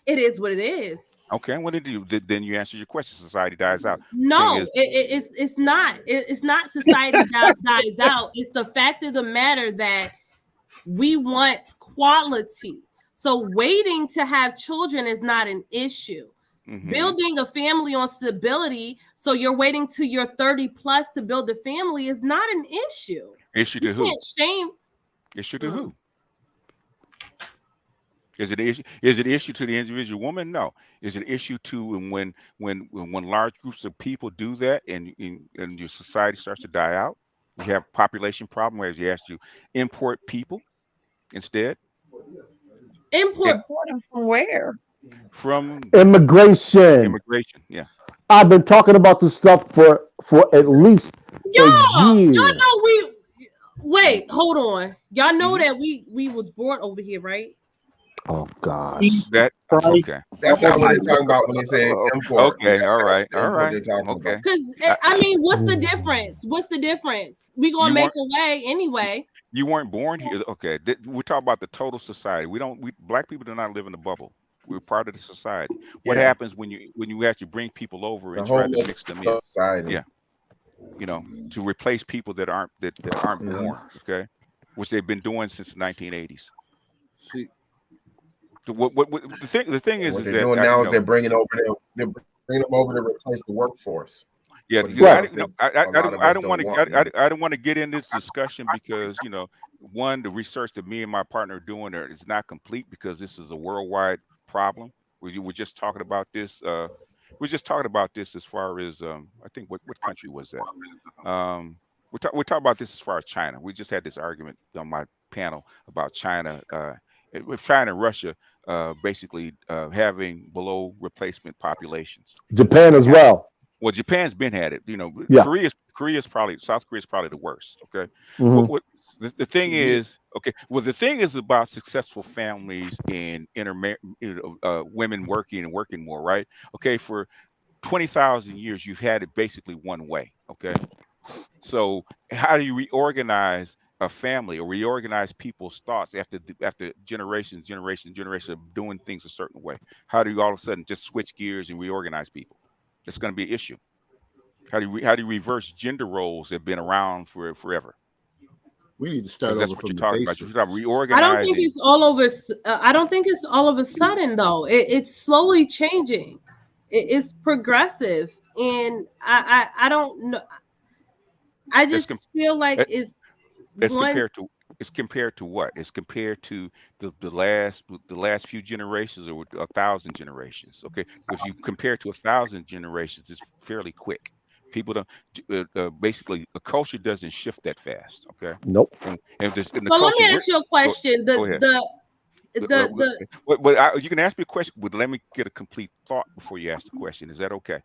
It is what it is. Okay, what did you? Then you answer your question. Society dies out. No, it's not. It's not society dies out. It's the fact of the matter that we want quality. So waiting to have children is not an issue. Building a family on stability, so you're waiting till you're 30 plus to build a family, is not an issue. Issue to who? Shame. Issue to who? Is it an issue to the individual woman? No. Is it an issue to when large groups of people do that and your society starts to die out? You have population problem where you have to import people instead. Import them from where? From immigration. Immigration, yeah. I've been talking about this stuff for at least a year. Y'all know wait, hold on. Y'all know that we was born over here, right? Oh gosh. That's not what they're talking about when they say import. Okay, all right. Okay. Because I mean, what's the difference? What's the difference? We gonna make a way anyway. You weren't born here. Okay. We're talking about the total society. Black people do not live in a bubble. We're part of the society. What happens when you actually bring people over and try to mix them in? Society. Yeah. To replace people that aren't born, okay? Which they've been doing since the 1980s. See, the thing is, what is they're that doing now is they're bringing them over to replace the workforce. Yeah, I don't want to get in this discussion because one, the research that me and my partner are doing there is not complete because this is a worldwide problem. We were just talking about this. We're just talking about this as far as I think what country was that? We're talking about this as far as China. We just had this argument on my panel about China, with China and Russia basically having below replacement populations. Japan as well. Well, Japan's been had it. Yeah. South Korea's probably the worst. Okay. The thing is, the thing is about successful families and women working more, right? Okay, for 20,000 years, you've had it basically one way. Okay, so how do you reorganize a family or reorganize people's thoughts after generations of doing things a certain way? How do you all of a sudden just switch gears and reorganize people? It's going to be an issue. How do you reverse gender roles that have been around for forever? We need to start over that's what from you're the talking basics. about. You're talking reorganizing. I don't think it's all over. I don't think it's all of a sudden though. It's slowly changing. It's progressive, and I don't know. I just feel like it's compared to what? It's compared to the last few generations or 1,000 generations. Okay, if you compare to 1,000 generations, it's fairly quick. People don't basically the culture doesn't shift that fast. Okay. Nope. So let me ask you a question. Go ahead. You can ask me a question, but let me get a complete thought before you ask the question. Is that okay?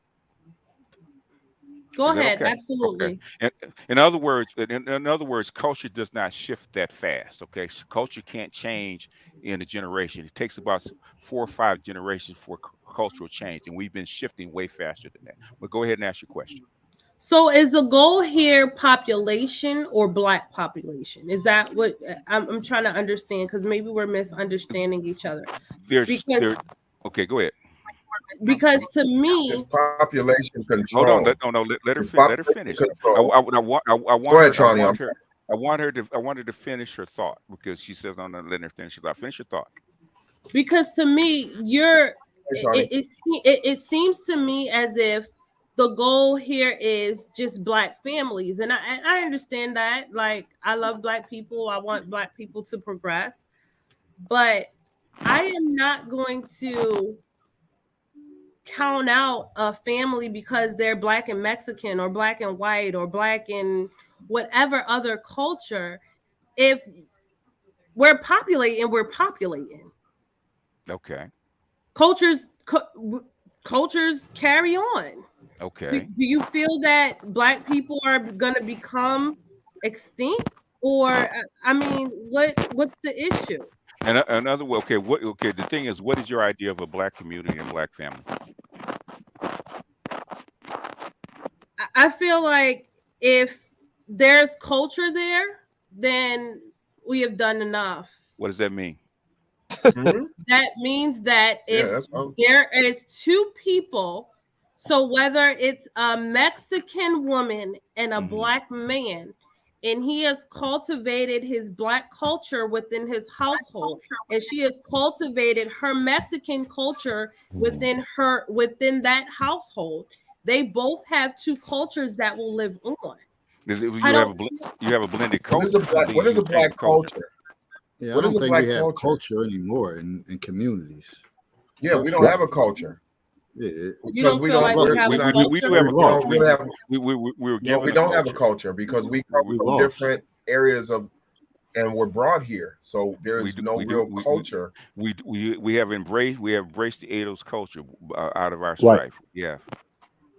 Go ahead. Okay? Absolutely. Okay. In other words, culture does not shift that fast. Okay. Culture can't change in a generation. It takes about 4 or 5 generations for cultural change, and we've been shifting way faster than that. But go ahead and ask your question. So is the goal here population or Black population? Is that what I'm trying to understand? Because maybe we're misunderstanding each other. Okay, go ahead. Because to me, it's population control. Hold on, let her finish. I want go ahead, Tony. I want her to finish her thought because she says I'm not letting her finish her thought. Finish your thought. Because to me, it seems to me as if the goal here is just Black families, and I understand that. Like, I love Black people. I want Black people to progress, but I am not going to count out a family because they're Black and Mexican or Black and white or Black and whatever other culture. If we're populating. Okay. Cultures carry on. Okay. Do you feel that Black people are going to become extinct, or I mean, what's the issue? And another way, okay. The thing is, what is your idea of a Black community and Black family? I feel like if there's culture there, then we have done enough. What does that mean? That means that if there is two people, so whether it's a Mexican woman and a Black man, and he has cultivated his Black culture within his household, and she has cultivated her Mexican culture within that household, they both have two cultures that will live on. You have a blended culture. What is a Black culture? Yeah, what I is don't a think Black we have culture anymore in communities. Yeah, we don't have a culture. Yeah, because we don't have a culture. We don't have a culture because we come from different areas of, and we're brought here, so there's no real culture. We have embraced the Edo's culture out of our strife. Yeah,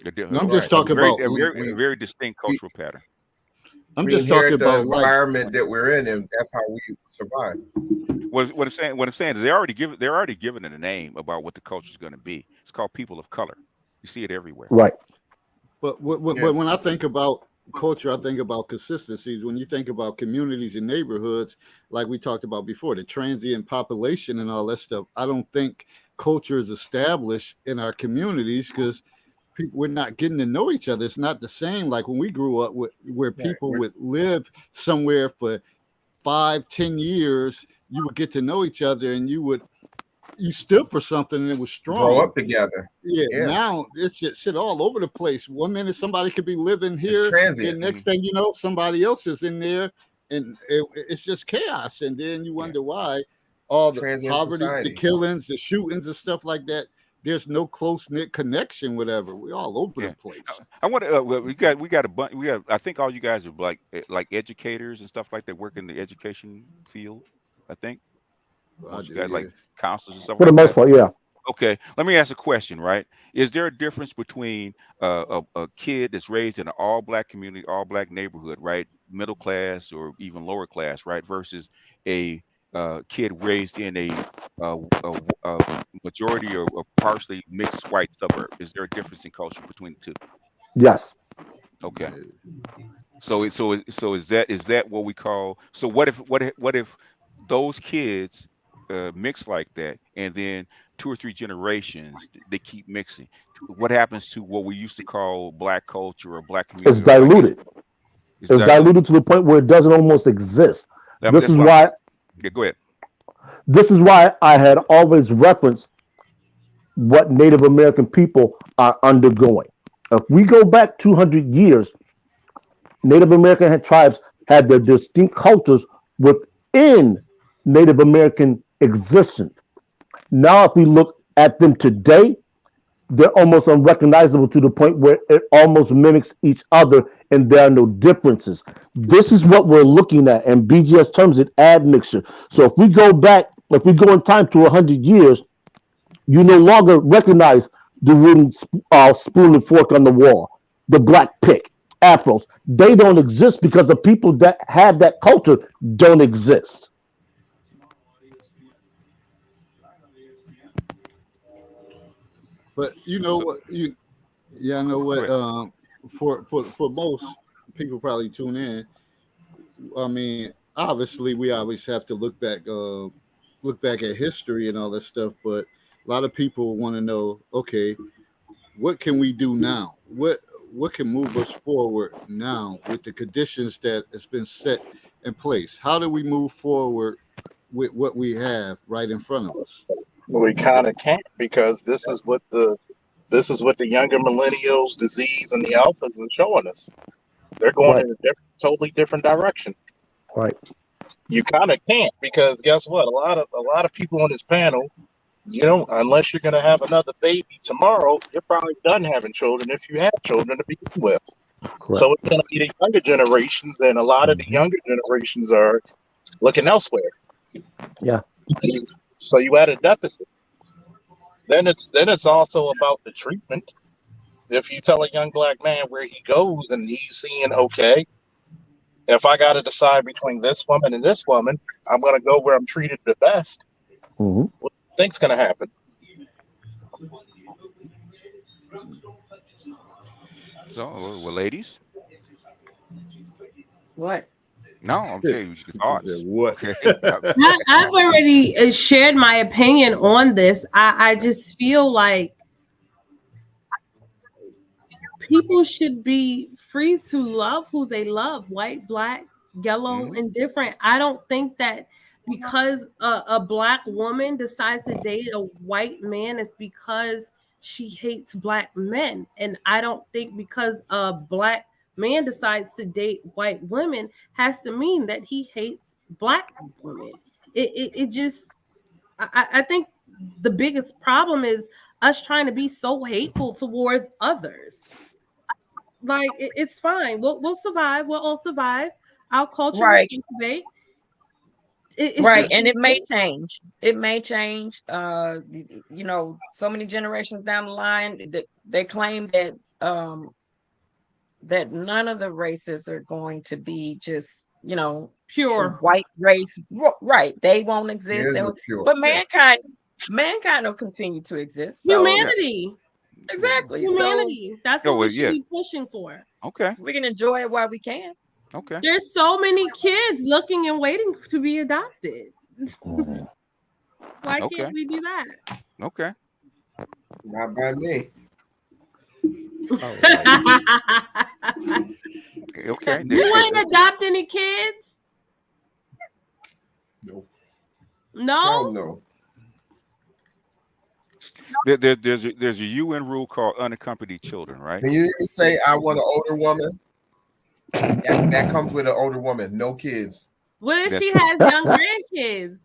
I'm just talking about a very distinct cultural pattern. I'm just talking about the environment that we're in, and that's how we survive. What I'm saying is they're already given it a name about what the culture is going to be. It's called people of color. You see it everywhere. Right. But when I think about culture, I think about consistencies. When you think about communities and neighborhoods, like we talked about before, the transient population and all that stuff, I don't think culture is established in our communities because we're not getting to know each other. It's not the same like when we grew up where people would live somewhere for 5-10 years. You would get to know each other and you stood for something and it was strong. Grow up together. Yeah. Now it's just shit all over the place. One minute somebody could be living here, it's transient. and next thing you know, somebody else is in there, and it's just chaos. And then you wonder why all the poverty, society, the killings, the shootings, and stuff like that. There's no close knit connection, whatever. We're all over the place. I want to. We got a bunch. I think all you guys are like educators and stuff like that. Work in the education field. I think. You guys like counselors and stuff. For the most part, yeah. Okay, let me ask a question. Right? Is there a difference between a kid that's raised in an all Black community, all Black neighborhood, right, middle class or even lower class, right, versus a kid raised in a majority or partially mixed white suburb? Is there a difference in culture between the two? Yes. Okay. So is that what we call? So what if those kids mix like that, and then 2 or 3 generations they keep mixing? What happens to what we used to call Black culture or Black community? It's diluted. It's diluted to the point where it doesn't almost exist. This is why. Yeah, go ahead. This is why I had always referenced what Native American people are undergoing. If we go back 200 years, Native American tribes had their distinct cultures within Native American existence. Now, if we look at them today, they're almost unrecognizable to the point where it almost mimics each other and there are no differences. This is what we're looking at, and BGS terms it admixture. So if we go in time to 100 years, you no longer recognize the wooden spoon and fork on the wall, the black pick, afros. They don't exist because the people that have that culture don't exist. But you know what? I know what. For most people probably tune in. I mean, obviously, we always have to look back at history and all that stuff. But a lot of people want to know, okay, what can we do now? what can move us forward now with the conditions that has been set in place? How do we move forward with what we have right in front of us? We kind of can't, because this is what the younger millennials, disease, and the alphas are showing us. They're going in a totally different direction. Right. You kind of can't, because guess what? A lot of people on this panel, unless you're going to have another baby tomorrow, you're probably done having children if you have children to begin with. Correct. So it's going to be the younger generations, and a lot of the younger generations are looking elsewhere. Yeah. So you had a deficit. Then it's also about the treatment. If you tell a young black man where he goes and he's seeing, okay, if I got to decide between this woman and this woman, I'm going to go where I'm treated the best. Mm-hmm. What do you think's going to happen? So, well, ladies. What? No, I'm saying your thoughts. What? I've already shared my opinion on this. I just feel like people should be free to love who they love, white, black, yellow, indifferent. I don't think that because a black woman decides to date a white man, it's because she hates black men. And I don't think because a black man decides to date white women has to mean that he hates black women. It just, I think the biggest problem is us trying to be so hateful towards others. Like it's fine. We'll survive. We'll all survive. Our culture will cultivate. Right, and it may change. It may change. So many generations down the line, they claim that that none of the races are going to be just pure white race. Right, they won't exist. But mankind will continue to exist. So, humanity. Exactly. Humanity. That's what we should be pushing for. Okay. We can enjoy it while we can. Okay. There's so many kids looking and waiting to be adopted. Why can't we do that? Okay. Not by me. Okay. You ain't adopt any kids? No. No? No. There's a UN rule called unaccompanied children, right? Can you say I want an older woman? That comes with an older woman, no kids. What if she has young grandkids?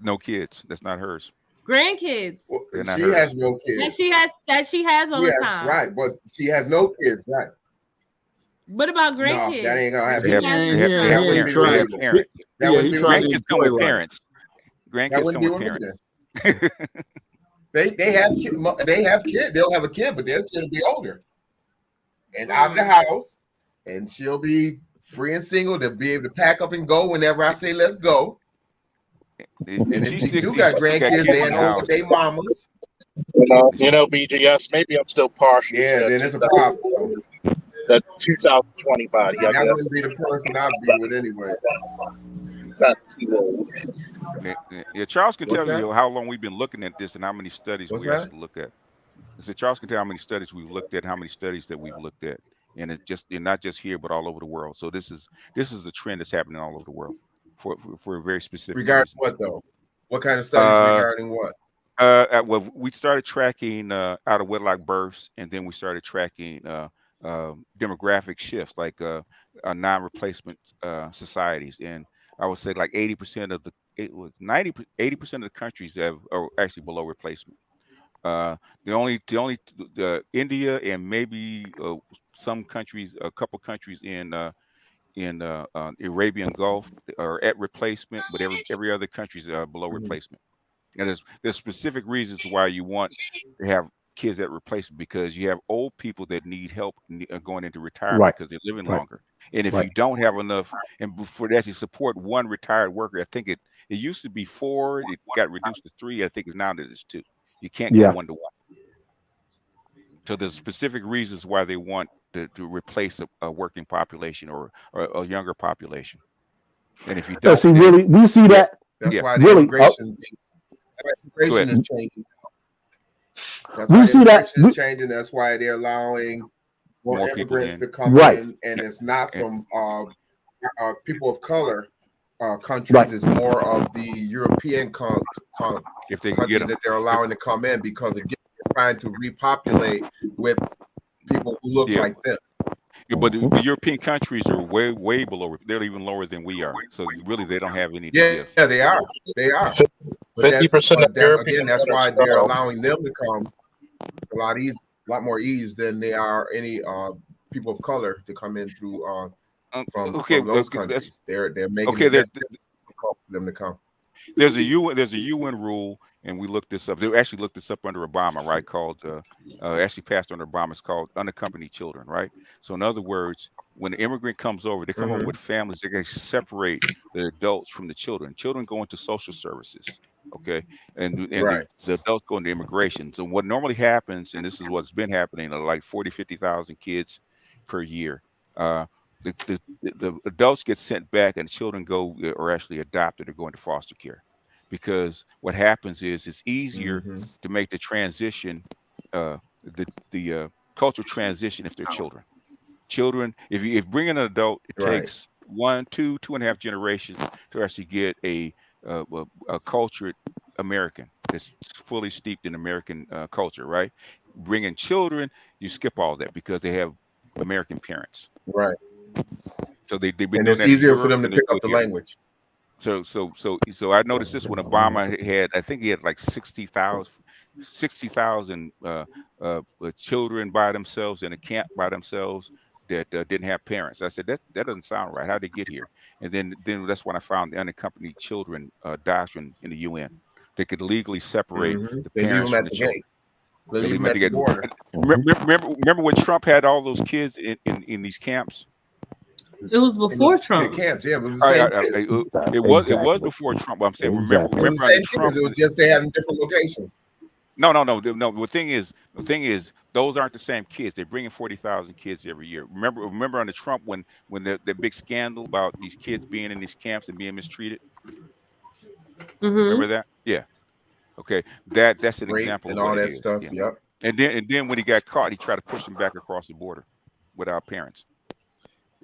No kids. That's not hers. Grandkids. Well, she has no kids. That she has all the time. Right, but she has no kids, right? What about grandkids? No, that ain't gonna happen. Grandkids come with parents. Grandkids come with parents. They have kids. They'll have a kid, but their kid will be older and out of the house, and she'll be free and single. They'll be able to pack up and go whenever I say let's go. And if you do got grandkids, they ain't over their mamas. BGS, maybe I'm still partial. Yeah, then it's a problem. That 2020 body, I guess. That wouldn't be the person I'd be with anyway. Not too old. Yeah, Charles can tell you how long we've been looking at this and how many studies we actually look at. So Charles can tell how many studies we've looked at, how many studies that we've looked at, and it's just not just here but all over the world. So this is the trend that's happening all over the world for a very specific. Regarding what though? What kind of studies regarding what? Well, we started tracking out of wedlock births, and then we started tracking demographic shifts like non-replacement societies, and I would say like 80% of the 80% of the countries are actually below replacement. The India and maybe some countries, a couple countries in Arabian Gulf are at replacement, but every other country is below replacement. And there's specific reasons why you want to have kids at replacement, because you have old people that need help going into retirement because they're living longer. And if you don't have enough, and for that to support one retired worker, I think it used to be 4, it got reduced to 3. I think it's now that it's 2. You can't go 1-to-1. So there's specific reasons why they want to replace a working population or a younger population. And if you don't, we see that. That's why the immigration is changing. That's why we see that is changing. That's why they're allowing more people immigrants in. to come Right. in, and it's not from people of color countries. Right. It's more of the European If they can get countries them. that they're allowing to come in, because again, they're trying to repopulate with people who look Yeah. like them. Yeah, but the European countries are way below. They're even lower than we are. So really, they don't have any to give. Yeah, they are. They are. But 50% of European that's why women they're are allowing them to come a lot more ease than they are any people of color to come in through from those countries. They're making it difficult for them to come. There's a UN rule, and we looked this up. They actually looked this up under Obama, right? Called actually passed under Obama. It's called unaccompanied children, right? So in other words, when an immigrant comes over, they come over with families. They can separate the adults from the children. Children go into social services, okay, and Right. the adults go into immigration. So what normally happens, and this is what's been happening, like 50,000 kids per year. The adults get sent back, and children are actually adopted or go into foster care, because what happens is it's easier to make the transition, the cultural transition if they're children. Children, if bringing an adult, it takes 2.5 generations to actually get a cultured American that's fully steeped in American culture, right? Bringing children, you skip all that because they have American parents. Right. So they've been And doing it's that in easier for Europe, them to and they pick do up it the here. language. So I noticed this when Obama had, I think he had like 60,000 children by themselves in a camp by themselves that didn't have parents. I said that doesn't sound right. How did they get here? And then that's when I found the unaccompanied children doctrine in the UN. They could legally separate the They leave parents them from at the the children. gate. They leave them at the together. border. Remember when Trump had all those kids in these camps? It was before Trump. The camps, yeah, it was the same It was before Trump. But I'm saying, remember It was the under same Trump. kids. It was just they had in different locations. No. The thing is, those aren't the same kids. They're bringing 40,000 kids every year. Remember under Trump when the big scandal about these kids being in these camps and being mistreated. Remember that? Yeah. Okay. That's an Rape example and of what all it that is. stuff. Yeah. Yep. And then when he got caught, he tried to push them back across the border without parents.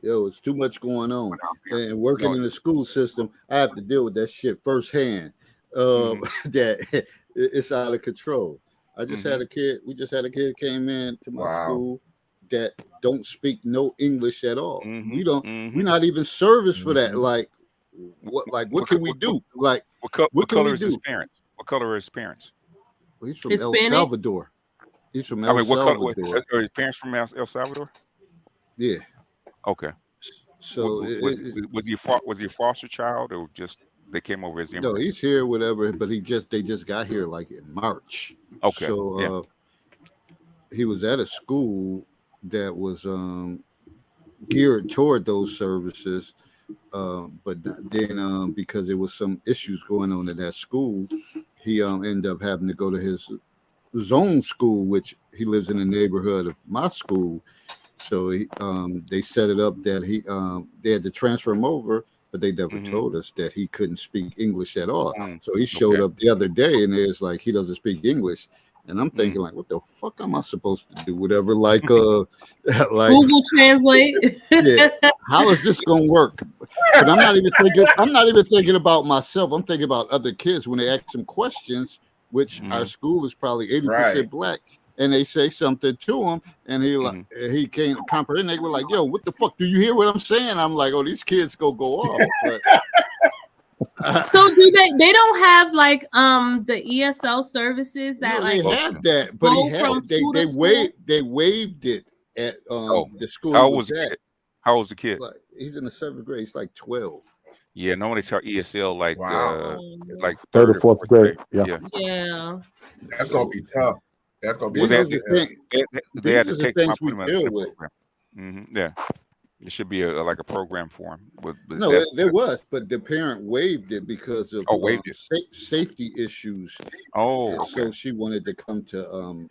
Yo, it's too much going on. And working in the school system, I have to deal with that shit firsthand. That it's out of control. I just had a kid. We just had a kid came in to my school that don't speak no English at all. We don't. We're not even serviced for that. Like, what can we do? Like, what color is his parents? What color are his parents? Well, he's from El Salvador. He's from El Salvador. Are his parents from El Salvador? Yeah. Okay. So was he a foster child, or just they came over as immigrants? No, he's here, whatever. But they just got here like in March. Okay. So he was at a school that was geared toward those services, but then because there was some issues going on in that school, he ended up having to go to his zone school, which he lives in the neighborhood of my school. So they set it up that they had to transfer him over, but they never told us that he couldn't speak English at all. So he showed up the other day, and it's like he doesn't speak English. And I'm thinking, like, what the fuck am I supposed to do? Whatever, like Google Translate. Yeah, how is this gonna work? But I'm not even thinking about myself. I'm thinking about other kids when they ask some questions, which our school is probably 80% black, and they say something to him, and he can't comprehend. They were like, "Yo, what the fuck? Do you hear what I'm saying?" I'm like, "Oh, these kids go off." But, so do they don't have like the ESL services that they have that, but they waived it at the school. How old was the kid? Like, he's in the 7th grade. He's like 12. Yeah, normally tell ESL like like 3rd or 4th grade. Yeah. That's gonna be tough. That's gonna be tough. They had to take things we deal with. Yeah. It should be like a program for him. But no, there was, but the parent waived it because of safety issues. Oh, so she wanted to come to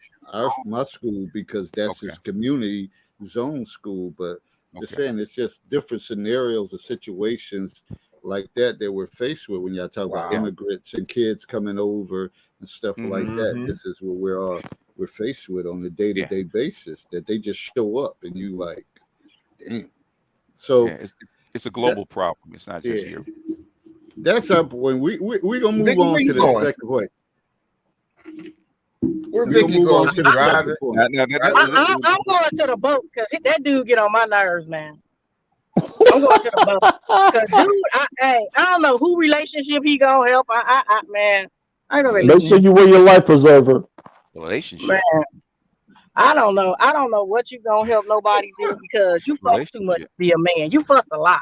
my school because that's his community zone school. But they're saying it's just different scenarios or situations like that we're faced with when y'all talk about immigrants and kids coming over and stuff like that. This is where we're all we're faced with on a day-to-day basis, that they just show up and you like, damn. So it's a global problem. It's not just here. That's our point. We're gonna move Vicky, on where to you the going? second point. Where We're gonna Vicky move going? on She to the second driving. point. I'm going to the boat because that dude get on my nerves, man. I'm going to the boat because dude, I don't know who relationship he gonna help. Man, I don't really Make sure you wear your life preserver. Relationship. Man, I don't know. I don't know what you gonna help nobody do because you fuss too much to be a man. You fuss a lot.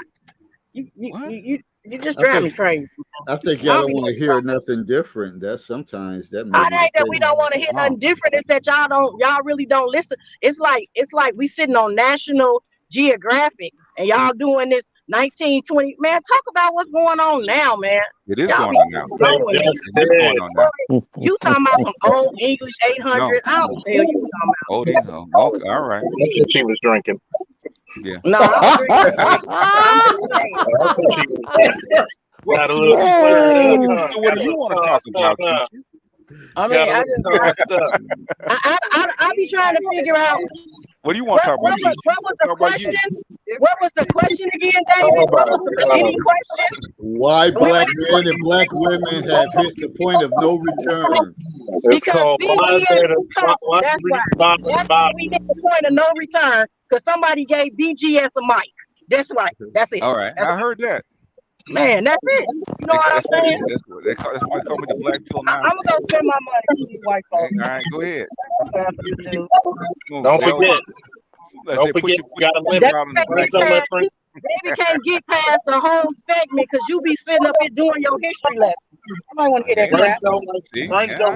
You just drive me crazy. I think y'all don't want to hear nothing different. That's sometimes that may I be ain't the that we case. don't want to hear nothing different. It's that y'all really don't listen. It's like we sitting on National Geographic and y'all doing this 1920. Man, talk about what's going on now, man. It is Y'all going on now. It is going on now. You talking about some old English 800? I don't tell you what I'm talking about. Oh, okay, all right. That's what she was drinking. Yeah. No, I'm Got a little flavor. So what do you want to talk about? I mean, I be trying to figure out. What do you want to talk about? What was the question? What was the question again, David? What was the beginning question? Why black men and black women have hit the point of no return? It's called That's why we hit the point of no return because somebody gave BGS a mic. That's right. That's it. All right, I heard that. Man, that's it. You know what I'm saying? That's why they call me the black pill now. I'm gonna spend my money on these white folks. All right, go ahead. Don't forget. Don't forget, you gotta live out in the black. Baby can't get past the whole segment because you be sitting up here doing your history lesson. I might want to hear that crap. What's wrong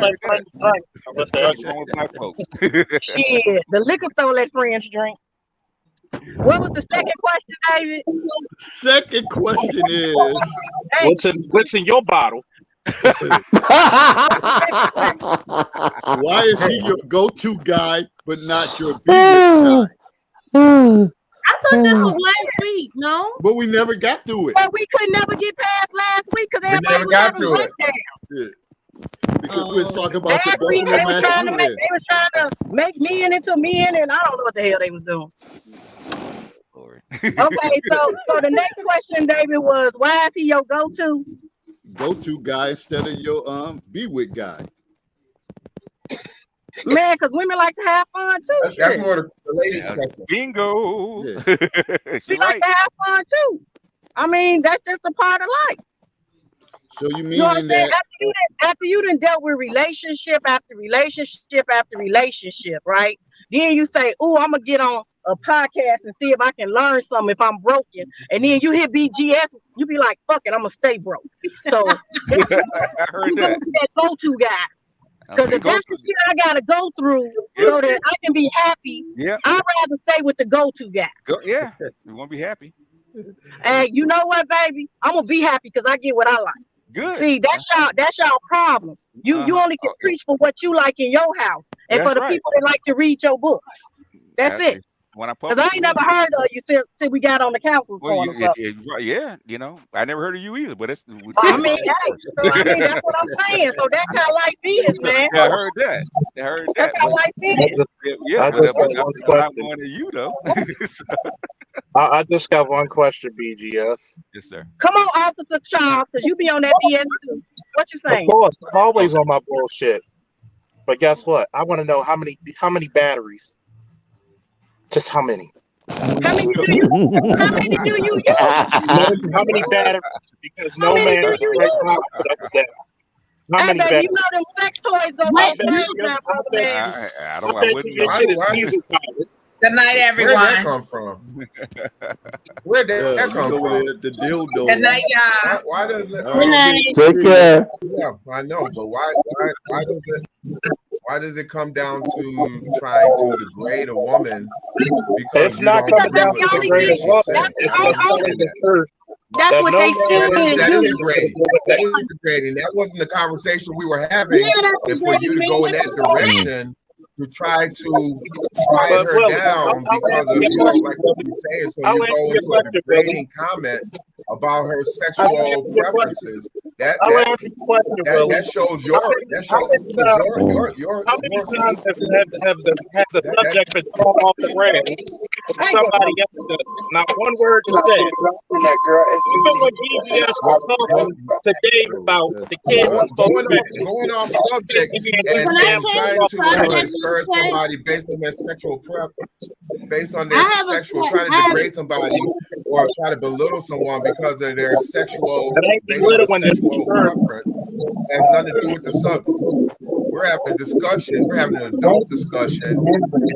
with black folks? Shit, the liquor store let friends drink. What was the second question, David? Second question is, what's in your bottle? why is he your go-to guy but not your guy? I thought this was last week, no? But we never got through it. But we could never get past last week because everybody never got to it. Yeah. Because we was talking about last the week they was trying to Buffalo make men into men, and I don't know what the hell they was doing. Okay, so the next question, David, was why is he your go-to guy instead of your be with guy? Man, because women like to have fun too. That's more the ladies' question. Bingo. Yeah. We like to have fun too. I mean, that's just a part of life. So you mean You know what I'm saying? that After you done dealt with relationship after relationship after relationship, right? Then you say, "Oh, I'm gonna get on a podcast and see if I can learn something if I'm broken." And then you hit BGS, you be like, "Fuck it, I'm gonna stay broke." So I heard that. That go-to guy. Because if that's the shit I gotta go through so that I can be happy, I'd rather stay with the go-to guy. You want to be happy. And you know what, baby? I'm gonna be happy because I get what I like. Good. See, that's y'all problem. You only can preach for what you like in your house and for the people that like to read your books. That's it. Because I ain't never heard of you till we got on the council. Yeah, you know, I never heard of you either. But it's. I mean, that's what I'm saying. So that's how life is, man. Yeah, I heard that. That's how life is. Yeah, but I'm not going to you though. I just got one question, BGS. Yes, sir. Come on, Officer Charles, because you be on that BS too. What you saying? Of course, I'm always on my bullshit. But guess what? I want to know how many batteries. Just how many? How many do you use? How many batteries? Because no man is right now. How many batteries? You know them sex toys go I wouldn't know. Good night, everyone. Where'd that come from? Where'd that come from? The dildo. Good night, y'all. Why does it? Good night. Take care. Yeah, I know, but why does it come down to trying to degrade a woman? Because it's not coming down to degrade a woman. That's what they said. That is degrading. That is degrading. That wasn't the conversation we were having. And for you to go in that direction to try to quiet her down because of you don't like what you're saying, so you go into a degrading comment about her sexual preferences. that shows your how many times have the subject been thrown off the rails? Somebody else does it. Not one word is said. Even when DBS was talking to Dave about the kid was going off subject and trying to discourage somebody based on their sexual trying to degrade somebody or try to belittle someone because of their sexual preference has nothing to do with the subject. We're having a discussion. We're having an adult discussion,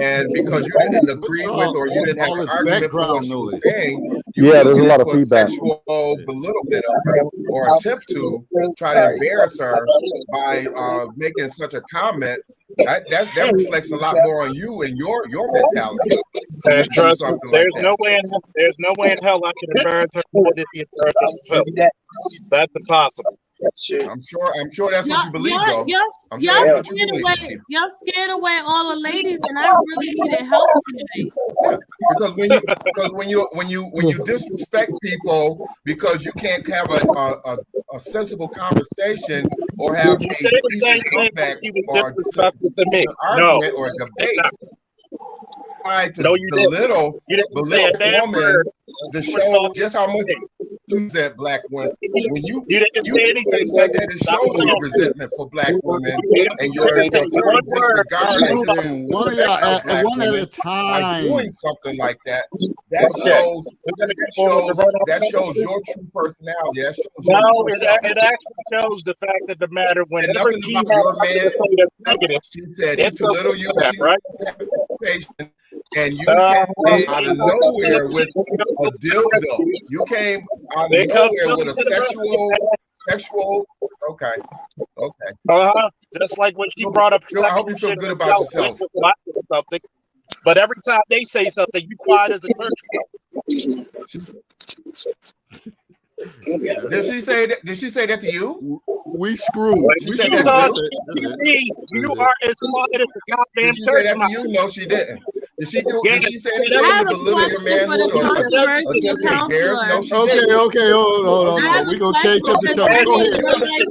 and because you didn't agree with or you didn't have an argument for what she was saying, there's a lot of feedback. Sexual belittlement of her or attempt to try to embarrass her by making such a comment. That reflects a lot more on you and your mentality. And trust me, there's no way in hell I can embarrass her more than she embarrasses herself. That's impossible. I'm sure that's what you believe, though. Y'all scared away all the ladies, and I really needed help today. Yeah, because when you disrespect people because you can't have a sensible conversation or have a decent comeback or argument or debate. Belittle a woman to show just how much you said black women. When you do things like that, it shows your resentment for black women and your disregard and one at a time. By doing something like that, that shows your true personality. That shows it actually shows the fact of the matter whenever she negative, she said it's a little you right. And you came out of nowhere with a dildo. You came out of nowhere with a sexual. Okay. Just like when she brought up. I hope you feel good about yourself. Something, but every time they say something, you quiet as a church. Did she say that to you? We screwed. She said that to you. You are as quiet as the goddamn church. Did she say that to you? No, she didn't. Did she say anything to belittle your manhood or attempt to embarrass? No, she didn't. Okay, hold on. We're gonna change the topic.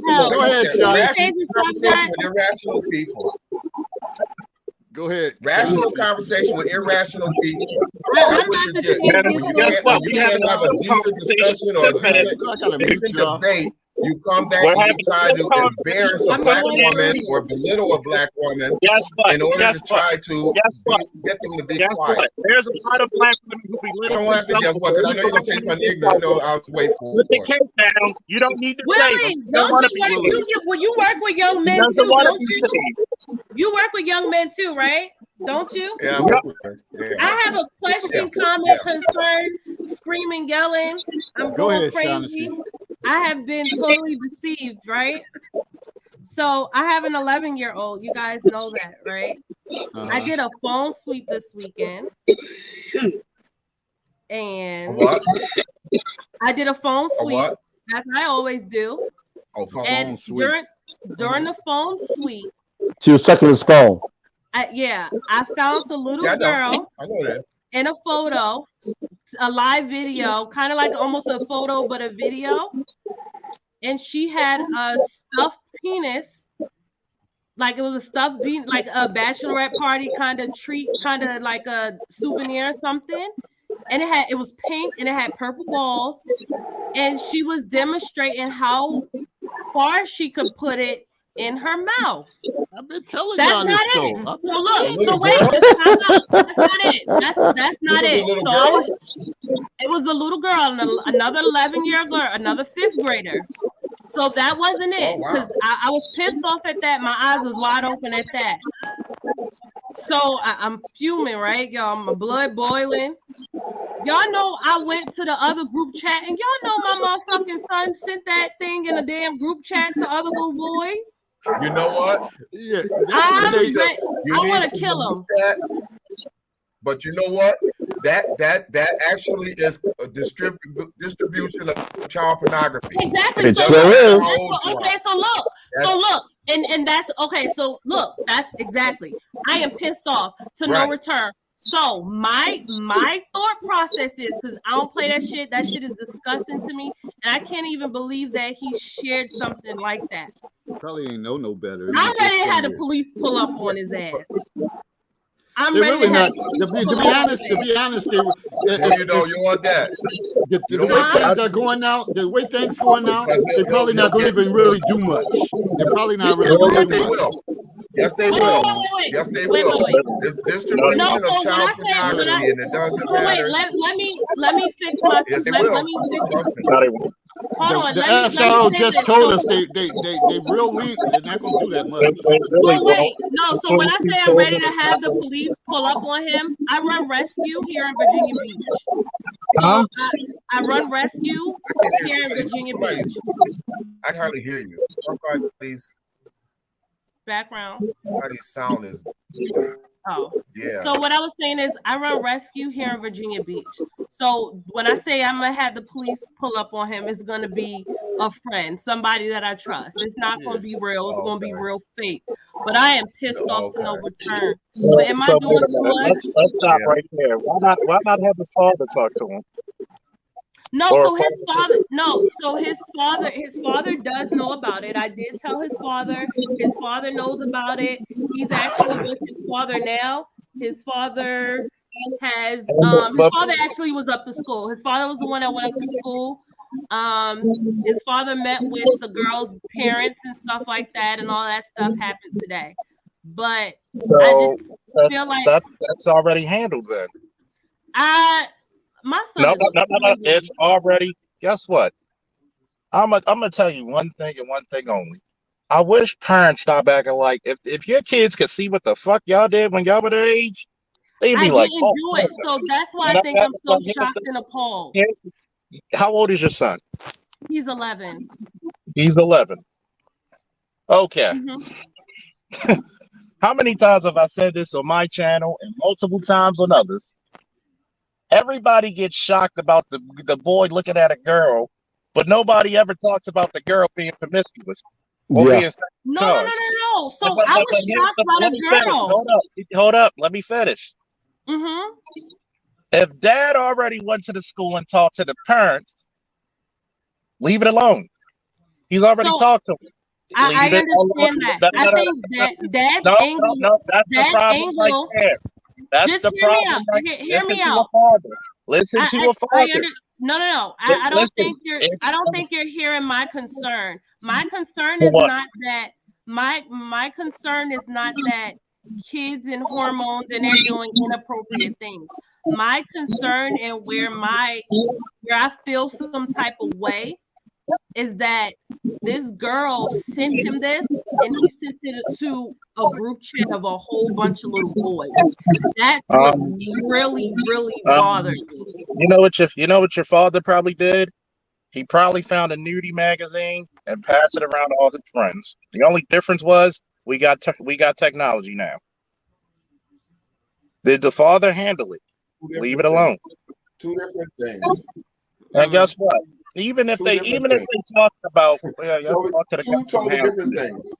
Go ahead, Sean. Conversation with irrational people. Go ahead. Rational conversation with irrational people. That's what you get. You can't have a decent discussion or a decent debate. You come back and you try to embarrass a black woman or belittle a black woman in order to try to get them to be quiet. There's a lot of black women who belittle. I don't have to guess what, because I know you're going to say something ignorant. No, I'll wait for it. Put the case down. You don't need to say Well, you work with young men too, don't you? You work with young men too, right? Don't you? Yeah, I have a question, comment, concern, screaming, yelling. I'm going crazy. I have been totally deceived, right? So I have an 11-year-old. You guys know that, right? I did a phone sweep this weekend. And I did a phone sweep, as I always do. And during the phone sweep, she was checking his phone. I found the little girl in a photo, a live video, kind of like almost a photo, but a video. And she had a stuffed penis, like it was a stuffed penis, like a bachelorette party kind of treat, kind of like a souvenir or something. And it was pink and it had purple balls. And she was demonstrating how far she could put it in her mouth. I've been telling y'all this though. So look, so wait, that's not it. That's not it. So it was a little girl, another 11-year girl, another 5th grader. So that wasn't it, because I was pissed off at that. My eyes was wide open at that. So I'm fuming, right, y'all? My blood boiling. Y'all know I went to the other group chat, and y'all know my motherfucking son sent that thing in a damn group chat to other little boys. You know what? Yeah, I want to kill him. But you know what? That actually is a distribution of child pornography. Exactly. It sure is. Okay, so look, and that's okay. So look, that's exactly. I am pissed off to no return. So my thought process is, because I don't play that shit. That shit is disgusting to me, and I can't even believe that he shared something like that. Probably ain't know no better. I'm ready to have the police pull up on his ass. I'm They're ready really to have not. To be honest, they. Well, you know, you want that. The way things are going now, they're probably not going to even really do much. They're probably not really going to do much. Yes, they will. Yes, they will. This distribution of child pornography, and it doesn't matter. Let me fix my. Yes, they let will. me fix. Trust me. Hold on. The Let SRO me just told us they real lean. They're not going to do that much. Well, wait, no. So when I say I'm ready to have the police pull up on him, I run rescue here in Virginia Beach. So I run rescue here in Virginia Beach. I can hardly hear you. Somebody's background. Somebody's sound is. Oh, yeah. So what I was saying is I run rescue here in Virginia Beach. So when I say I'm gonna have the police pull up on him, it's gonna be a friend, somebody that I trust. It's not gonna be real. It's gonna be real fake. But I am pissed off to no return. But am I doing too much? Let's stop right there. Why not have his father talk to him? No, so his father does know about it. I did tell his father. His father knows about it. He's actually with his father now. His father has his father actually was up to school. His father was the one that went up to school. His father met with the girl's parents and stuff like that, and all that stuff happened today. But I just feel like that's already handled then. My son. No. It's already. Guess what? I'm gonna tell you one thing and one thing only. I wish parents stop acting like if your kids could see what the fuck y'all did when y'all were their age, they'd be like, didn't do it. So that's why I think I'm so shocked and appalled. How old is your son? He's 11. He's 11. Okay. Mm-hmm. How many times have I said this on my channel and multiple times on others? Everybody gets shocked about the boy looking at a girl, but nobody ever talks about the girl being promiscuous. Or being No. So I was shocked by the girl. Hold up. Let me finish. Mm-hmm. If dad already went to the school and talked to the parents, leave it alone. He's already talked to them. I understand that. I think that dad's angle. No, that's the problem right there. That's the problem. Hear me out. Listen to a father. No. I don't think you're hearing my concern. My concern is not that my concern is not that kids and hormones and they're doing inappropriate things. My concern and where I feel some type of way is that this girl sent him this and he sent it to a group chat of a whole bunch of little boys. That's what really bothers me. You know what your father probably did? He probably found a nudie magazine and passed it around to all his friends. The only difference was we got technology now. Did the father handle it? Leave it alone. Two different things. And guess what? Even if they talk about two totally different things.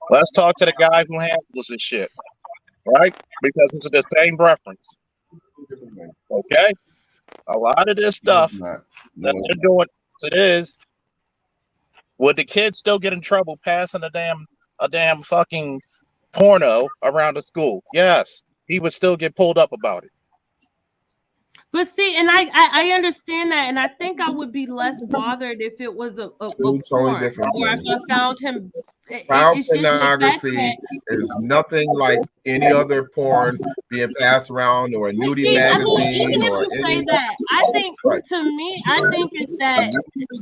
Let's talk to the guy who handles this shit, right? Because it's the same reference. Okay, a lot of this stuff that they're doing, it is. Would the kids still get in trouble passing a damn fucking porno around the school? Yes, he would still get pulled up about it. But see, and I understand that, and I think I would be less bothered if it was a totally different or if I found him. Child pornography is nothing like any other porn being passed around or a nudie magazine or anything. I think to me, I think it's that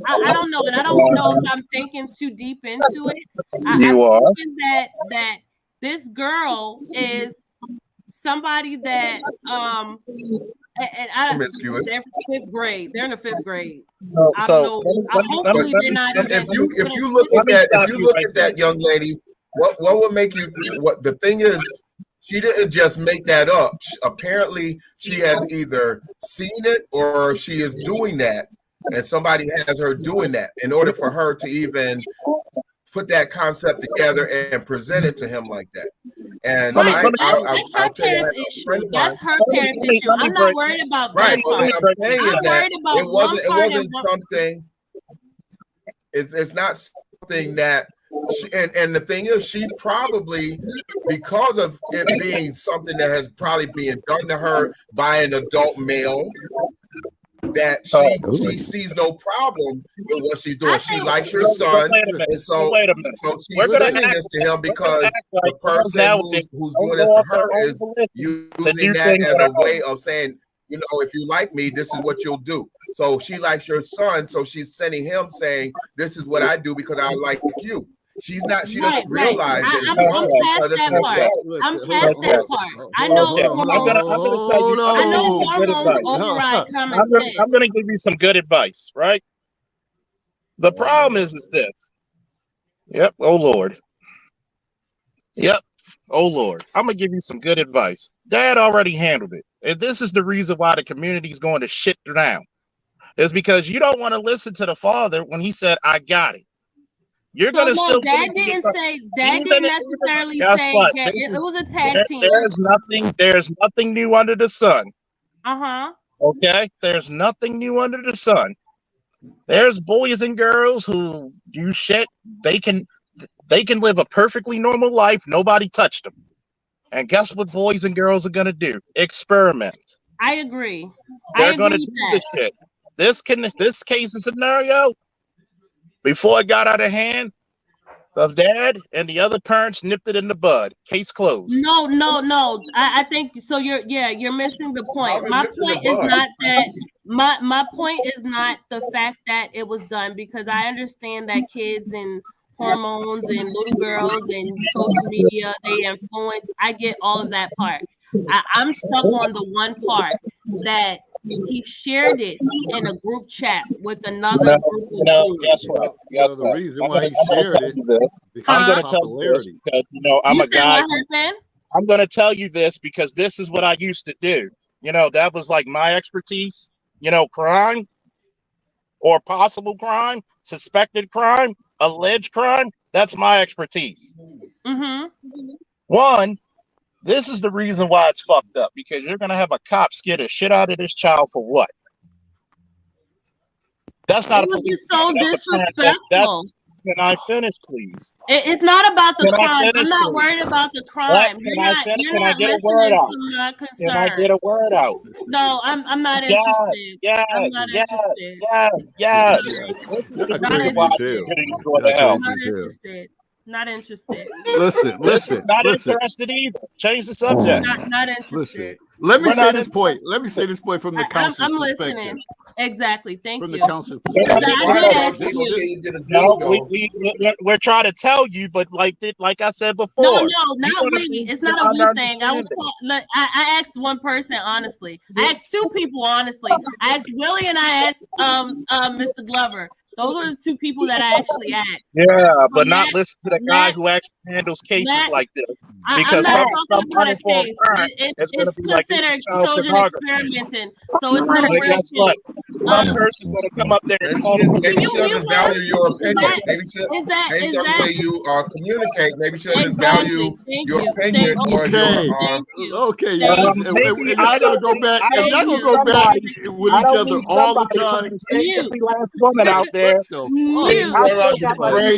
I don't know, and I don't know if I'm thinking too deep into it. I'm thinking that this girl is somebody that they're fifth grade. They're in the fifth grade. Hopefully they're not. If you look at that young lady, what would make you? What the thing is, she didn't just make that up. Apparently, she has either seen it or she is doing that, and somebody has her doing that in order for her to even put that concept together and present it to him like that. And Right, I'll that's her tell you, parents' a issue. friend of That's mine. her parents' issue. I'm not worried about Right, that but part. what I'm saying is I'm that worried about it one part wasn't and one. something. It's not something that. And the thing is, she probably, because of it being something that has probably been done to her by an adult male, that she sees no problem with what she's doing. She likes her son, and so she's sending this to him because the person who's doing this to her is using that as a way of saying, you know, if you like me, this is what you'll do. So she likes your son, so she's sending him saying, this is what I do because I like you. She doesn't realize that it's wrong because it's an adult. I'm past that part. I know hormones override common sense. I'm going to give you some good advice, right? The problem is this. Yep. Oh, Lord. Yep. Oh, Lord. I'm going to give you some good advice. Dad already handled it. And this is the reason why the community is going to shit down. It's because you don't want to listen to the father when he said, I got it. You're so going to still. Dad didn't necessarily say it was a tag team. There's nothing new under the sun. Okay. There's nothing new under the sun. There's boys and girls who do shit. They can live a perfectly normal life. Nobody touched them. And guess what boys and girls are going to do? Experiment. I agree. They're going to do this shit. This case and scenario, before it got out of hand, of dad and the other parents nipped it in the bud. Case closed. No. I think so. You're missing the point. My point is not that. My point is not the fact that it was done, because I understand that kids and hormones and little girls and social media, they influence. I get all of that part. I'm stuck on the one part that he shared it in a group chat with another group of guess what? The reason why he shared it because I'm going to tell you this because, I'm a guy. I'm going to tell you this because this is what I used to do. That was like my expertise. Crime or possible crime, suspected crime, alleged crime. That's my expertise. One, this is the reason why it's fucked up, because you're going to have a cop scare the shit out of this child for what? That's not so disrespectful. Can I finish, please? It's not about the crime. I'm not worried about the crime. You're not listening to my concern. Can I get a word out? No, I'm not interested. I'm not interested. Yes. Not interested. Listen. Not interested either. Change the subject. Not interested. Let me say this point. From the council's I'm perspective. listening. Exactly. Thank you. From the council's perspective. We're trying to tell you, but like I said before. No, not we. It's not a we thing. I asked one person honestly. I asked two people honestly. I asked Willie and I asked Mr. Glover. Those are the two people that I actually asked. Yeah, but not listen to the guy who actually handles cases like this. Because I'm not talking about a case. It's considered children experimenting, so it's not a real case. One person's going to come up there and call maybe she doesn't value your opinion. Maybe she doesn't the way you communicate. Maybe she doesn't value your opinion or your. Okay, y'all gonna go back. Y'all gonna go back with each other all the time. The last woman out there. Great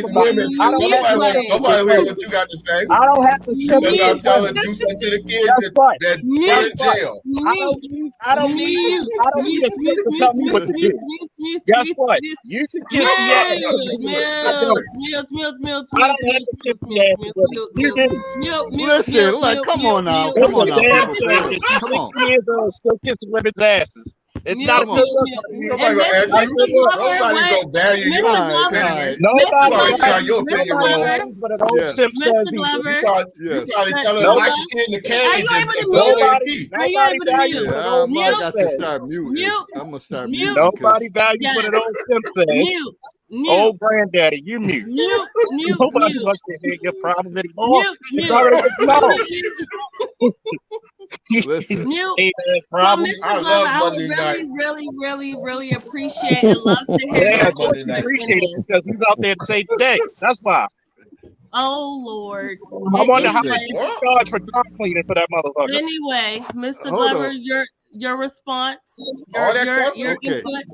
women. Nobody hears what you got to say. I don't have to I'm telling do something to the kids that put in jail. I don't need a kid to tell me what to do. Guess what? You can kiss me ass. I don't have to kiss me ass. Listen, like, come on now. Come on. Kids are still kissing women's asses. It's not a good look. Nobody's gonna value your opinion. Nobody's got your opinion wrong. But an old stem cell. You probably tell her like the kid in the cage and throw away the key. I might got to start muting. I'm gonna start muting. Nobody values what an old stem cell. Oh, granddaddy, you mute. Nobody wants to hear your problem anymore. It's already no. Listen. I love Monday night. Really appreciate and love to hear. Appreciate it because he's out there to say today. That's why. Oh Lord. I wonder how much Anyway, you charge for dry cleaning for that motherfucker. anyway, Mr. Hold Glover, on. your response, All that your costs- Okay. input.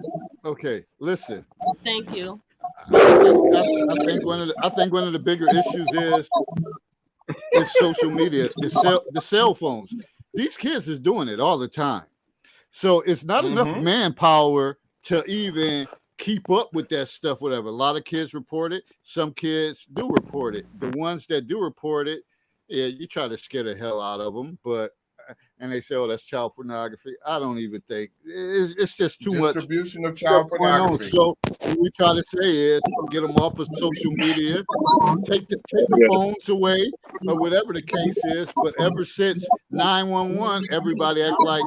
Okay, listen. Thank you. I think one of the bigger issues is social media, the cell phones. These kids is doing it all the time. So it's not enough manpower to even keep up with that stuff, whatever. A lot of kids report it. Some kids do report it. The ones that do report it, yeah, you try to scare the hell out of them, and they say, oh, that's child pornography. I don't even think it's just too much distribution of child going on. pornography. So what we try to say is get them off of social media, take the phones away, or whatever the case is. But ever since 911, everybody act like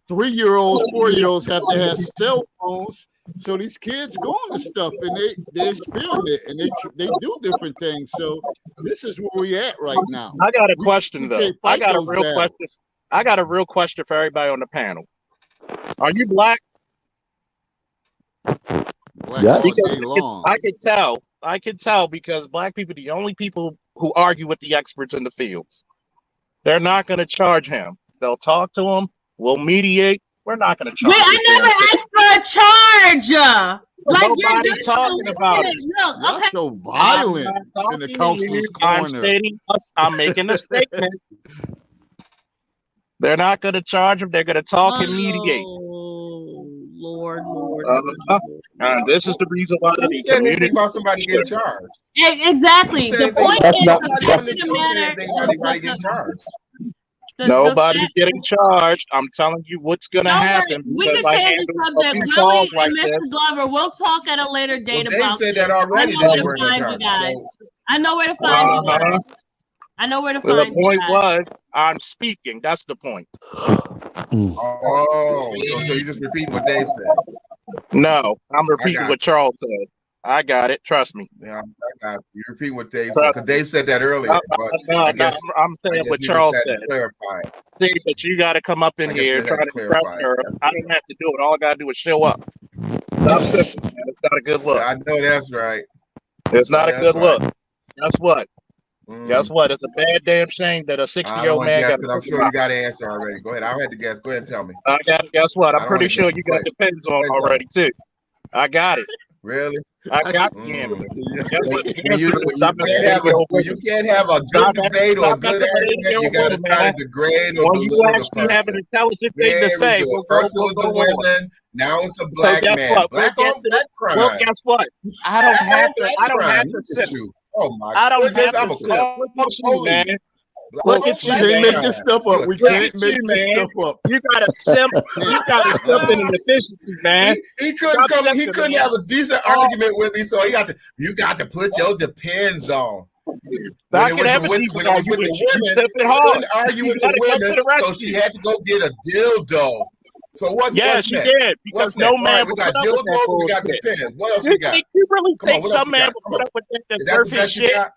3-year-olds, 4-year-olds have to have cell phones. So these kids go on to stuff and they experiment and they do different things. So this is where we at right now. I got a question though. I got a real battles. question. I got a real question for everybody on the panel. Are you black? Black Yes. all day long. I can tell because black people are the only people who argue with the experts in the fields. They're not going to charge him. They'll talk to him. We'll mediate. We're not going to charge him. I never asked for a charge. Like Nobody's talking about it. Look, Y'all okay. so violent in the counselor's corner. I'm making a statement. They're not going to charge him. They're going to talk and mediate. Lord. This is the reason why Who the said anything community. about somebody getting charged? Exactly. Who The said anything point about is, That's the not- fact that's- of the Who said matter, anything about anybody getting charged? Nobody's fact- getting charged. I'm telling you what's going to Don't worry, happen. we because can I change the handle a subject. few Willie calls like and this. Mr. Glover, we'll talk at a later Well, date Dave about said this. that already. I know That where they to weren't find you charged. guys. So, I know where to find you guys. I know where to The find you point guys. was, I'm speaking. That's the point. so you just repeating what Dave said. No, I'm repeating got what Charles said. I got it. Trust me. Yeah, I got you. You're repeating what Dave said because Dave said that earlier. But No, I guess I'm saying what you Charles just had said. to clarify it. See, but you got to come up in I guess here you had trying to to impress clarify it. her. That's I don't have to do it. All I got to do is show up. Stop sipping, man. It's not a good look. I know that's right. It's not a That's good right. look. Guess what? Guess what? It's a bad damn shame that a I 60-year-old don't want to man guess got. because I'm sure you got an answer already. Go ahead. I had to guess. Go ahead and tell me. I got. Guess what? I I'm don't pretty wanna sure guess. you Go got ahead. the pins on Go ahead, already too. I got it. Really? I got the answer. Guess what the When you, answer is? Stop when you can't have a good debate or a good argument, you got to try to degrade or when you belittle the actually have an person. intelligent thing to Very say, good. we'll First it go was the on. women, now it's a So black guess man. what? Black We'll on black crime. Well, guess what? I don't Black have on to. black I don't have crime. to Look sip. at you. Oh my I don't goodness, have I'm to a sip. call Look at you, police. man. Black Look on at you, black Can't make man. this stuff up. We Look can't at make you, this man. stuff up. You got a simp. You got a simp in inefficiency, man. He couldn't Stop come. He simping, couldn't man. have a decent argument with me, so he got to. You got to put your depends on. I When can have it a was decent with the argument. You women, sip it he hard. couldn't argue You with the gotta come to women, the so she rescue. had to go get a dildo. So what's Yes, you next? did, because What's no next? man All right, we will got put up with that dildos. We got bullshit. depends. What else You we got? think you really Come on, think what else some we man got? will Come put on. up with that Is that the surface best you shit? got?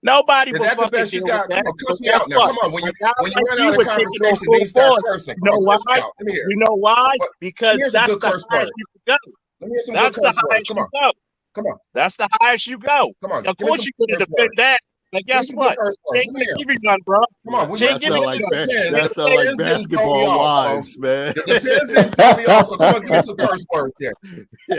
Nobody Is will that the fucking best you deal got? with Come that. on, cuss But me guess out now. what? Come on, when A you guy when you like run you out of would take it on conversation, full then you start force. cursing. You Come know on, why? cuss me out. Let me hear. You know why? What? Because Here's some that's good the curse highest words. you can go. Let me hear some That's good the curse words. highest Come you on, go. come on, That's the highest you go. come on. Of Give me course some you could curse defend words. that. But Give me guess some what? good curse She words. ain't Let me gonna hear. give you none, bro. Come on, we She ain't went That to giving sound you like none. depends. that The sound like depends didn't throw me basketball off, so wives, man. the depends didn't throw me off. So come on, give me some curse words here.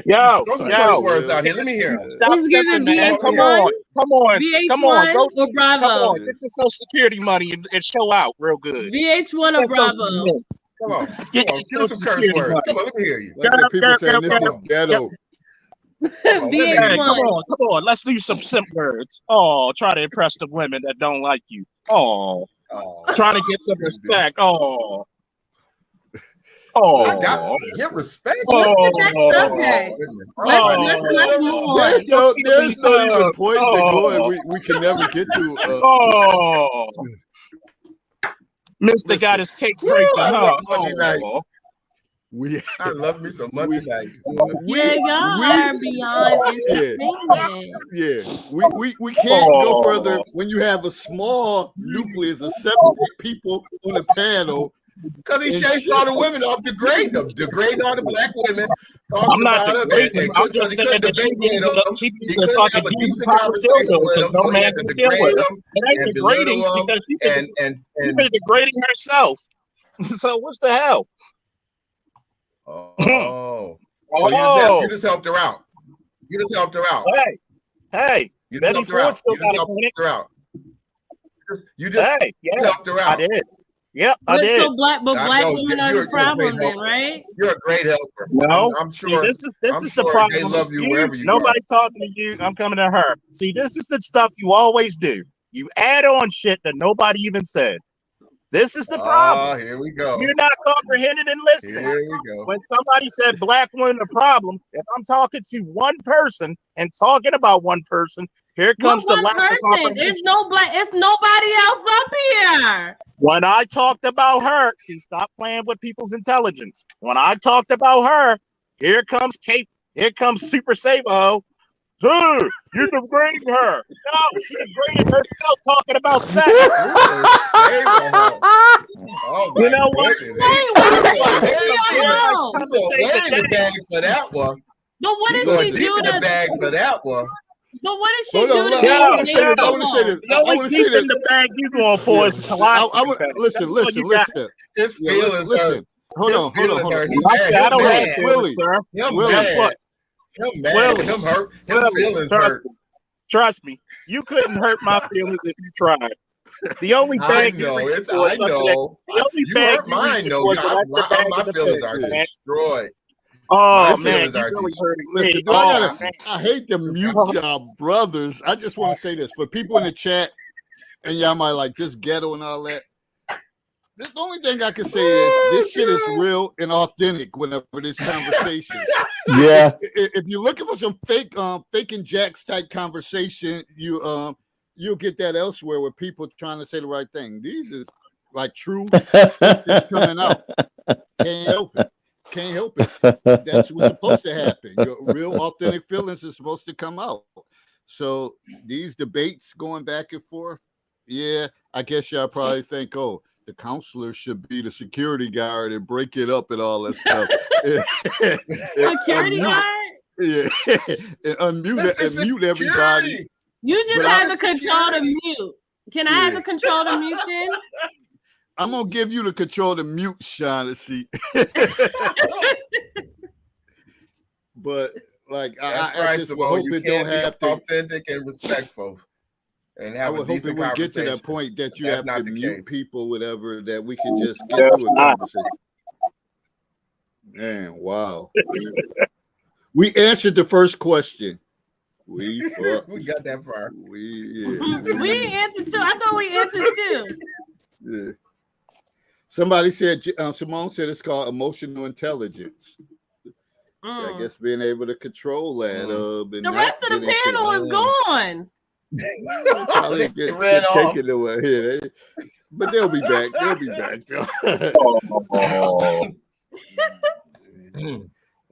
Yo, Throw some curse yo. words out here. Let me hear. Stop He's stepping, giving man. Come on, let Come me hear. on. VH1, Come on. Come on. VH1 Go. or Come Bravo? on. Get your Social Security money and show out real good. VH1 or Get that Social Bravo? Security. Come on, Get come on. your Give me some Social curse Security words. money. Come on, let me hear you. Like the people saying this Come is on, ghetto. come on. Let me hear Hey, you. come VH1. on, come on. Let's do some simp words. Oh, try to impress the women that don't like you. Oh, Oh, trying to get some goodness. respect. Oh, I got oh, get respect. What's the oh, next subject? Goodness. Let's move on. There's no even point to Oh. going. We can never get to. Oh, Mister got his cake Woo, breaking, I huh? love Monday nights. Oh, We I love me some Monday nights, boy. Yeah, y'all are beyond entertainment. Yeah, we can't go further when you have a small nucleus of 7 people on a panel Because he chased all the women off, degrading all the black women, I'm talking not about them, degrading. I'm because just he saying couldn't that debate with them. she He needs to couldn't fucking have a use the decent proper conversation dildo with because them, no so he man had to can deal with degrade her. them It ain't and belittle degrading them because she's been and degrading herself. So what's the hell? oh. So you Oh, just helped her out. You just helped her out. hey, You just Betty helped her Ford out. still You just got a helped clinic. her out. You just Hey, yeah, helped her I out. did. Yep, I did. So black I know women are you're the a problem great then, helper. right? You're a great helper. No, I'm see, sure. this I'm is the sure problem. they love you wherever you Nobody are. talking to you. I'm coming to her. See, this is the stuff you always do. You add on shit that nobody even said. This is the problem. Here we go. You're not comprehending and listening. Here we go. When somebody said black women the problem, if I'm talking to one person and talking about one person, here comes the lack of comprehension. It's nobody else up here. When I talked about her, she stopped playing with people's intelligence. When I talked about her, here comes Kate. Here comes Super Sabo. Dude, you're degrading her. No, she degraded herself talking about sex. Oh You my know what? Way in the bag for that one. But what You did she deep do in the bag for that one? But what did she Hold do on, to I make want to say this. I Nate want to say this. The I only want to deep say this. in the bag you going for is Listen. His feelings listen. Hold on. I don't have feelings, sir. Him mad. Him hurt. Him feelings hurt. Trust me, you couldn't hurt my feelings if you tried. The only bag you reach for is I know. You hurt mine, though. My feelings are destroyed. Oh, my man, feelings are destroyed. Listen, I hate to mute y'all brothers. I just want to say this for people in the chat, and y'all might like this ghetto and all that. The only thing I can say is this shit is real and authentic whenever this conversation. Yeah. If you're looking for some faking jacks type conversation, you'll get that elsewhere with people trying to say the right thing. These is like true stuff that's coming out. Can't help it. That's what's supposed to happen. Your real authentic feelings are supposed to come out. So these debates going back and forth, yeah, I guess y'all probably think, oh, the counselor should be the security guard and break it up and all that stuff. Security guard? Yeah. And mute everybody. You just have to control the mute. Can I have the control to mute then? I'm gonna give you the control to mute, Shaughnessy. But like, I just hope it don't have to authentic and respectful, and have a decent conversation. Get to that point that you have to mute people, whatever, that we can just get through a conversation. Man, wow. We answered the first question. We got that far. We answered two. I thought we answered two. Yeah. Somebody said, Simone said it's called emotional intelligence. I guess being able to control that. The rest of the panel is gone. Probably get taken away here. But they'll be back.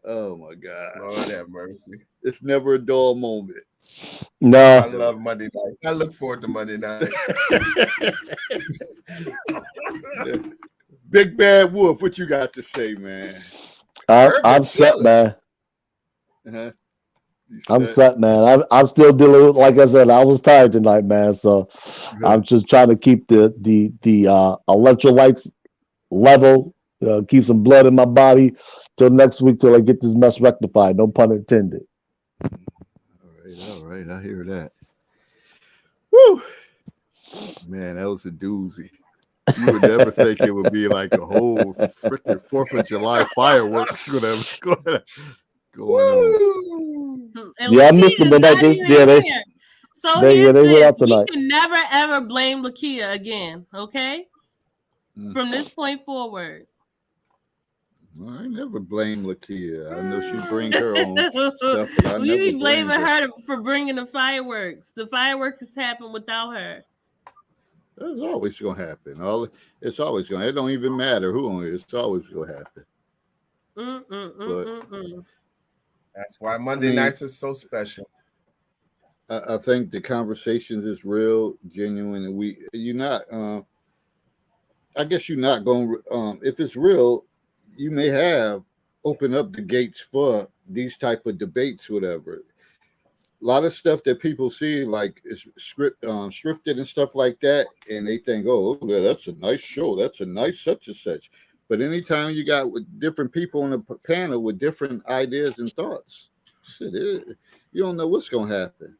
Oh my God. Lord have mercy. It's never a dull moment. No. I love Monday night. I look forward to Monday night. Big Bad Wolf, what you got to say, man? I'm set, man. Uh-huh. I'm set, man. I'm still dealing with, like I said, I was tired tonight, man. So I'm just trying to keep the electrolytes level, keep some blood in my body till next week till I get this mess rectified. No pun intended. All right. I hear that. Woo, man, that was a doozy. You would never think it would be like a whole freaking 4th of July fireworks, whatever going on. Yeah, I missed them tonight. So they went out tonight. We can never ever blame Lakia again, okay? From this point forward. Well, I never blame Lakia. I know she brings her own stuff. But I we never be blaming her for bringing the fireworks. The fireworks happen without her. It's always gonna happen. It's always gonna. It don't even matter who on it. It's always gonna happen. That's why Monday nights are so special. I think the conversations is real, genuine, and you're not. I guess you're not going. If it's real, you may have opened up the gates for these type of debates, whatever. A lot of stuff that people see, like is scripted and stuff like that, and they think, "Oh, yeah, that's a nice show. That's a nice such and such." But anytime you got with different people on the panel with different ideas and thoughts, shit, you don't know what's gonna happen.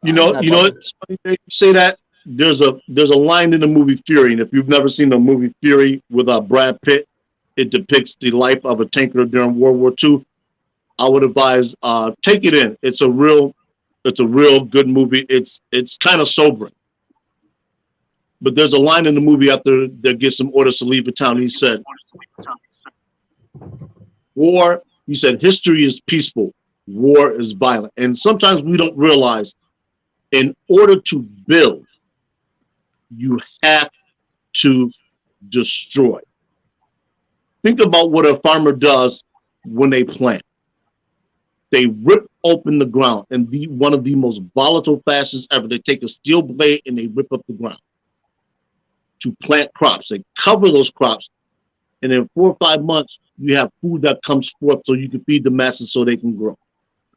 You know, it's funny they say that. There's a line in the movie Fury, and if you've never seen the movie Fury with Brad Pitt, it depicts the life of a tanker during World War II. I would advise take it in. It's a real good movie. It's kind of sobering. But there's a line in the movie after they get some orders to leave the town. He said, "War." He said, "History is peaceful. War is violent." And sometimes we don't realize, in order to build, you have to destroy. Think about what a farmer does when they plant. They rip open the ground, and one of the most volatile fashions ever. They take a steel blade and they rip up the ground to plant crops. They cover those crops, and in 4 or 5 months, you have food that comes forth so you can feed the masses so they can grow.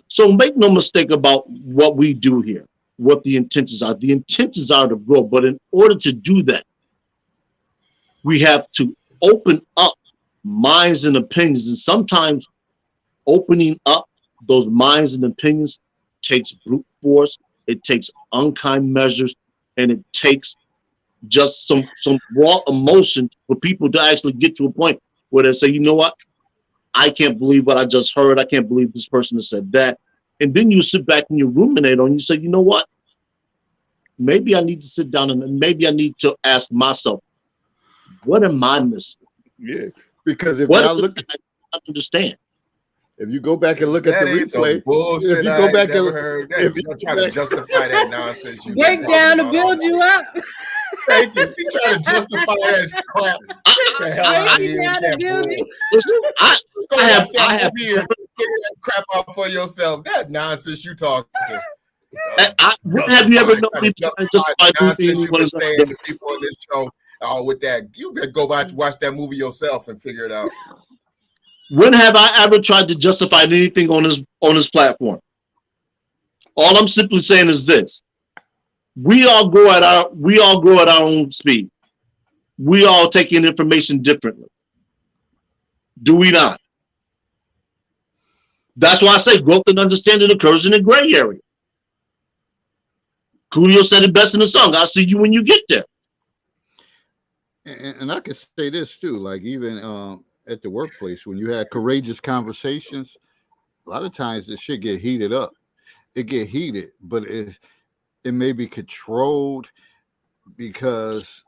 So make no mistake about what we do here, what the intentions are. The intentions are to grow, but in order to do that, we have to open up minds and opinions, and sometimes opening up those minds and opinions takes brute force, it takes unkind measures, and it takes just some raw emotion for people to actually get to a point where they say, you know what, I can't believe what I just heard. I can't believe this person has said that. And then you sit back and you ruminate on, you say, you know what, maybe I need to sit down and maybe I need to ask myself, what am I missing? Yeah, because if what I look, I understand. If you go back and look at the replay, bullshit, if you go back and if you try to justify that nonsense, you break down to build you up. Thank you. You try to justify that crap. Get the hell out of here. I have figure that crap out for yourself. That nonsense you talking. Have you ever known me justify nonsense you been saying to people on this show? With that, you better go back and watch that movie yourself and figure it out. When have I ever tried to justify anything on this platform? All I'm simply saying is this: we all grow at our own speed. We all take in information differently. Do we not? That's why I say growth and understanding occurs in the gray area. Coolio said it best in the song. I'll see you when you get there. And I can say this too, like even at the workplace, when you have courageous conversations, a lot of times this shit get heated up. It get heated, but it may be controlled because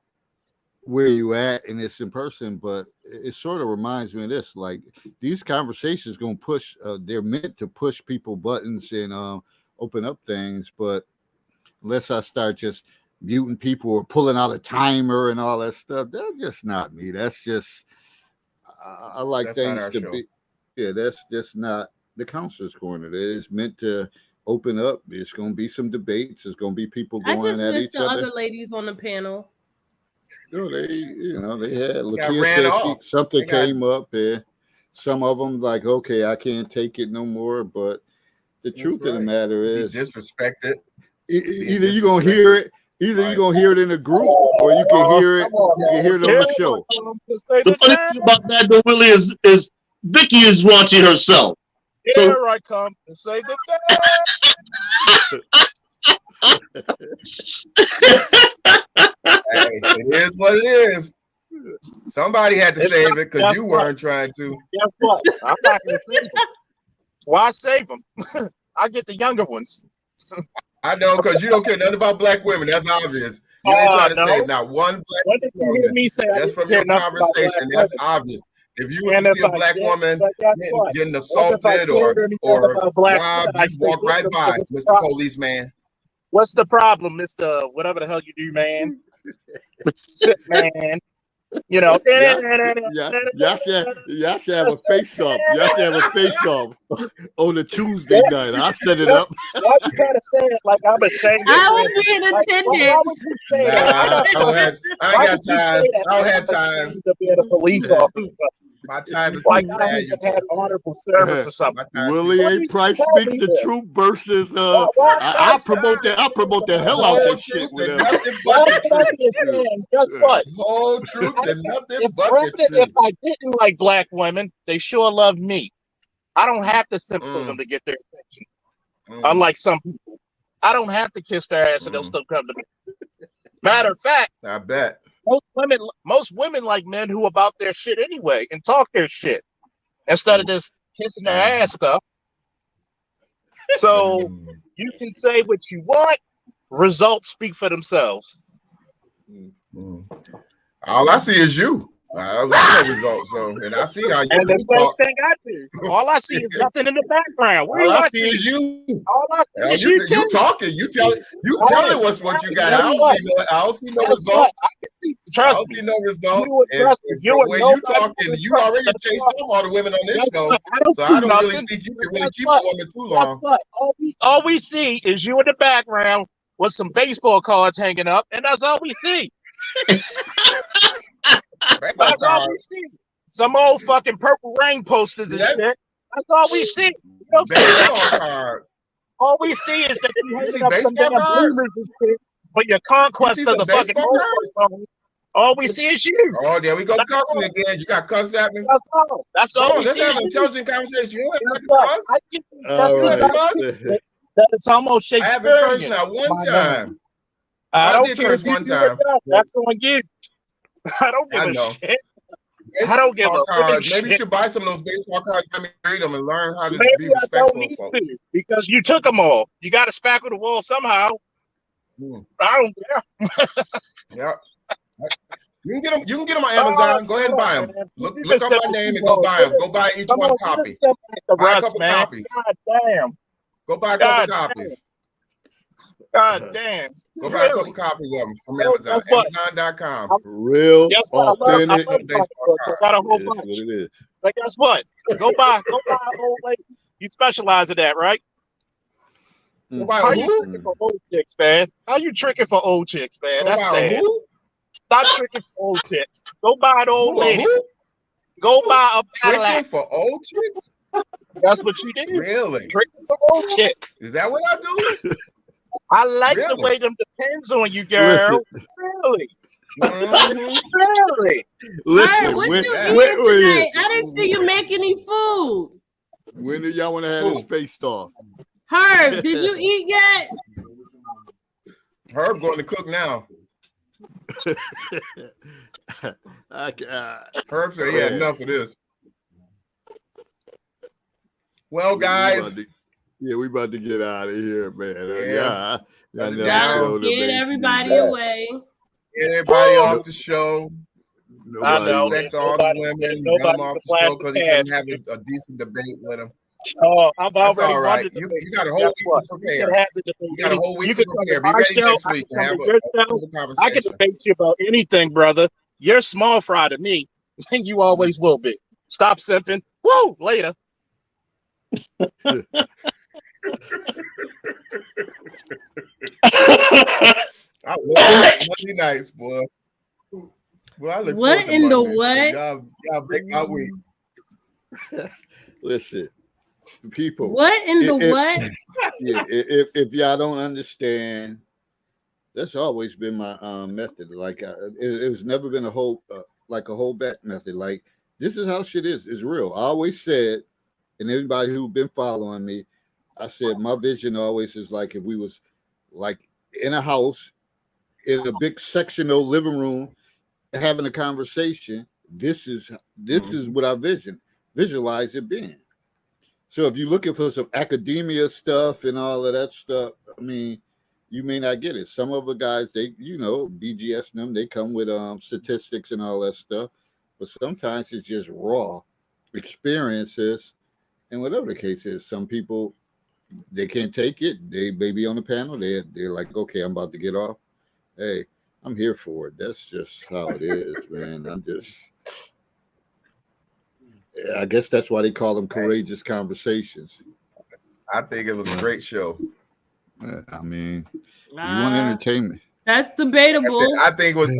where you at and it's in person. But it sort of reminds me of this: like these conversations gonna push. They're meant to push people buttons and open up things, but unless I start just muting people or pulling out a timer and all that stuff, that's just not me. That's just I like that's things to show. Be. Yeah, that's just not the counselor's corner. It is meant to open up. It's going to be some debates. It's going to be people going at each other. Other ladies on the panel. No, they had Lakia said something came up there. Some of them like, okay, I can't take it no more. But the truth of the matter is, disrespected. Either you're gonna hear it. Either you're gonna hear it in a group, or you can hear it. You can hear it on the show. The funny thing about that, though, Willie, is Vicky is watching herself. So, here I come to save the Hey, it is what it is. Somebody had to save it because you weren't trying to. Guess what? I'm not going to save them. Why save them? I get the younger ones. I know, because you don't care nothing about black women. That's obvious. You ain't trying to save not one black woman. Just from your conversation, that's obvious. If you were to see a black woman getting assaulted or robbed, you walk right by, Mr. Policeman. What's the problem, Mr. Whatever the hell you do, man? Sit, man. You know, y'all should have a face-off. Y'all should have a face-off on a Tuesday night. I'll set it up. Why you gotta say it like I'm ashamed? I will be in attendance. Why would you say that? I ain't got time. I don't have time to be a police officer. My time is Like too I need to have valuable. honorable service or something. Willie A. Price speaks the truth versus I'll promote the hell out that shit. And Whatever. nothing but the truth. Guess what? Whole truth and nothing but the If truth. I didn't like black women, they sure love me. I don't have to simp for them to get their attention. Unlike some people, I don't have to kiss their ass and they'll still come to me. Matter of fact, I bet most women like men who about their shit anyway and talk their shit instead of just kissing their ass stuff. So you can say what you want. Results speak for themselves. all I see is you. I don't see no results, and I see how you And the same talk. thing I do. All I see is nothing in the background. What do All I I see is you. All I see is You talking. You telling what you got. I don't see no results. I don't see no results. And from where you talking, you already chased off all the women on this show. So I don't really think you can really keep a woman too long. All we see is you in the background with some baseball cards hanging up, and that's all we see. That's all we see. Some old fucking Purple Rain posters and shit. That's all we see. You know baseball cards. All we see is that you see hanging up some damn baseball cards? bloomers and shit for your conquest of the fucking cards? All we see is you. Oh, there we go cussing again. You got cussed at me? That's all we let's see. have an intelligent conversation. You don't have to cuss. That it's almost I Shakespearean. haven't cursed not one time. I don't did care curse if you one do or time. not. That's on you. I don't give I a know. shit. I don't give a cards. Maybe you shit. should buy some of those baseball cards. Let me read them and learn how to Maybe be I don't respectful need of folks. to because you took them all. You got to spackle the wall somehow. I don't care. Yeah. You can get them on Amazon. Go ahead and buy them. Look up my name and go buy them. Go buy each one a copy. Buy a couple copies. God damn. Go buy a couple copies. God damn. Go buy a couple copies of them from Amazon. Amazon.com. Real authentic. authentic. I got a whole bunch. What it is. But guess what? Go buy an old lady. You specialize in that, right? Go buy How a you who? tricking for old chicks, man? How you tricking for old chicks, man? Go That's buy a sad. who? Stop tricking for old chicks. Go buy an old Who, a lady. who? Go buy a Tricking Cadillac. for old chicks? That's what you do. Really? Tricking for old chicks. Is that what I do? I like the Really? way them depends on you, girl. Really? Really? Hey, what you eating today? I didn't see you make any food. When do y'all want to have this face off? Herb, did you eat yet? Herb going to cook now. Herb said he had enough of this. Well, guys. We about to get out of here, man. Get everybody away. Get everybody off the show. Respect all the women. Get them off the show because he couldn't have a decent debate with them. Oh, I've That's already all right. won the You got a whole week to prepare. You got a whole week to prepare. Be ready next week to have a full conversation. I can debate you about anything, brother. You're small fry to me, and you always will be. Stop simping. Woo! Later. I love Monday nights, boy. Well, I look what in the what? Y'all make my week. Listen, people. What in the what? Yeah, if y'all don't understand, that's always been my method. Like it was never been a whole back method. Like this is how shit is. It's real. I always said, and everybody who's been following me, I said my vision always is like if we was like in a house in a big sectional living room having a conversation. This is what I visualize it being. So if you're looking for some academia stuff and all of that stuff, I mean, you may not get it. Some of the guys, they, BGS them, they come with statistics and all that stuff, but sometimes it's just raw experiences. And whatever the case is, some people, they can't take it. They may be on the panel. They're like, okay, I'm about to get off. Hey, I'm here for it. That's just how it is, man. I guess that's why they call them courageous conversations. I think it was a great show. I mean, you want entertainment. That's debatable. I think it was.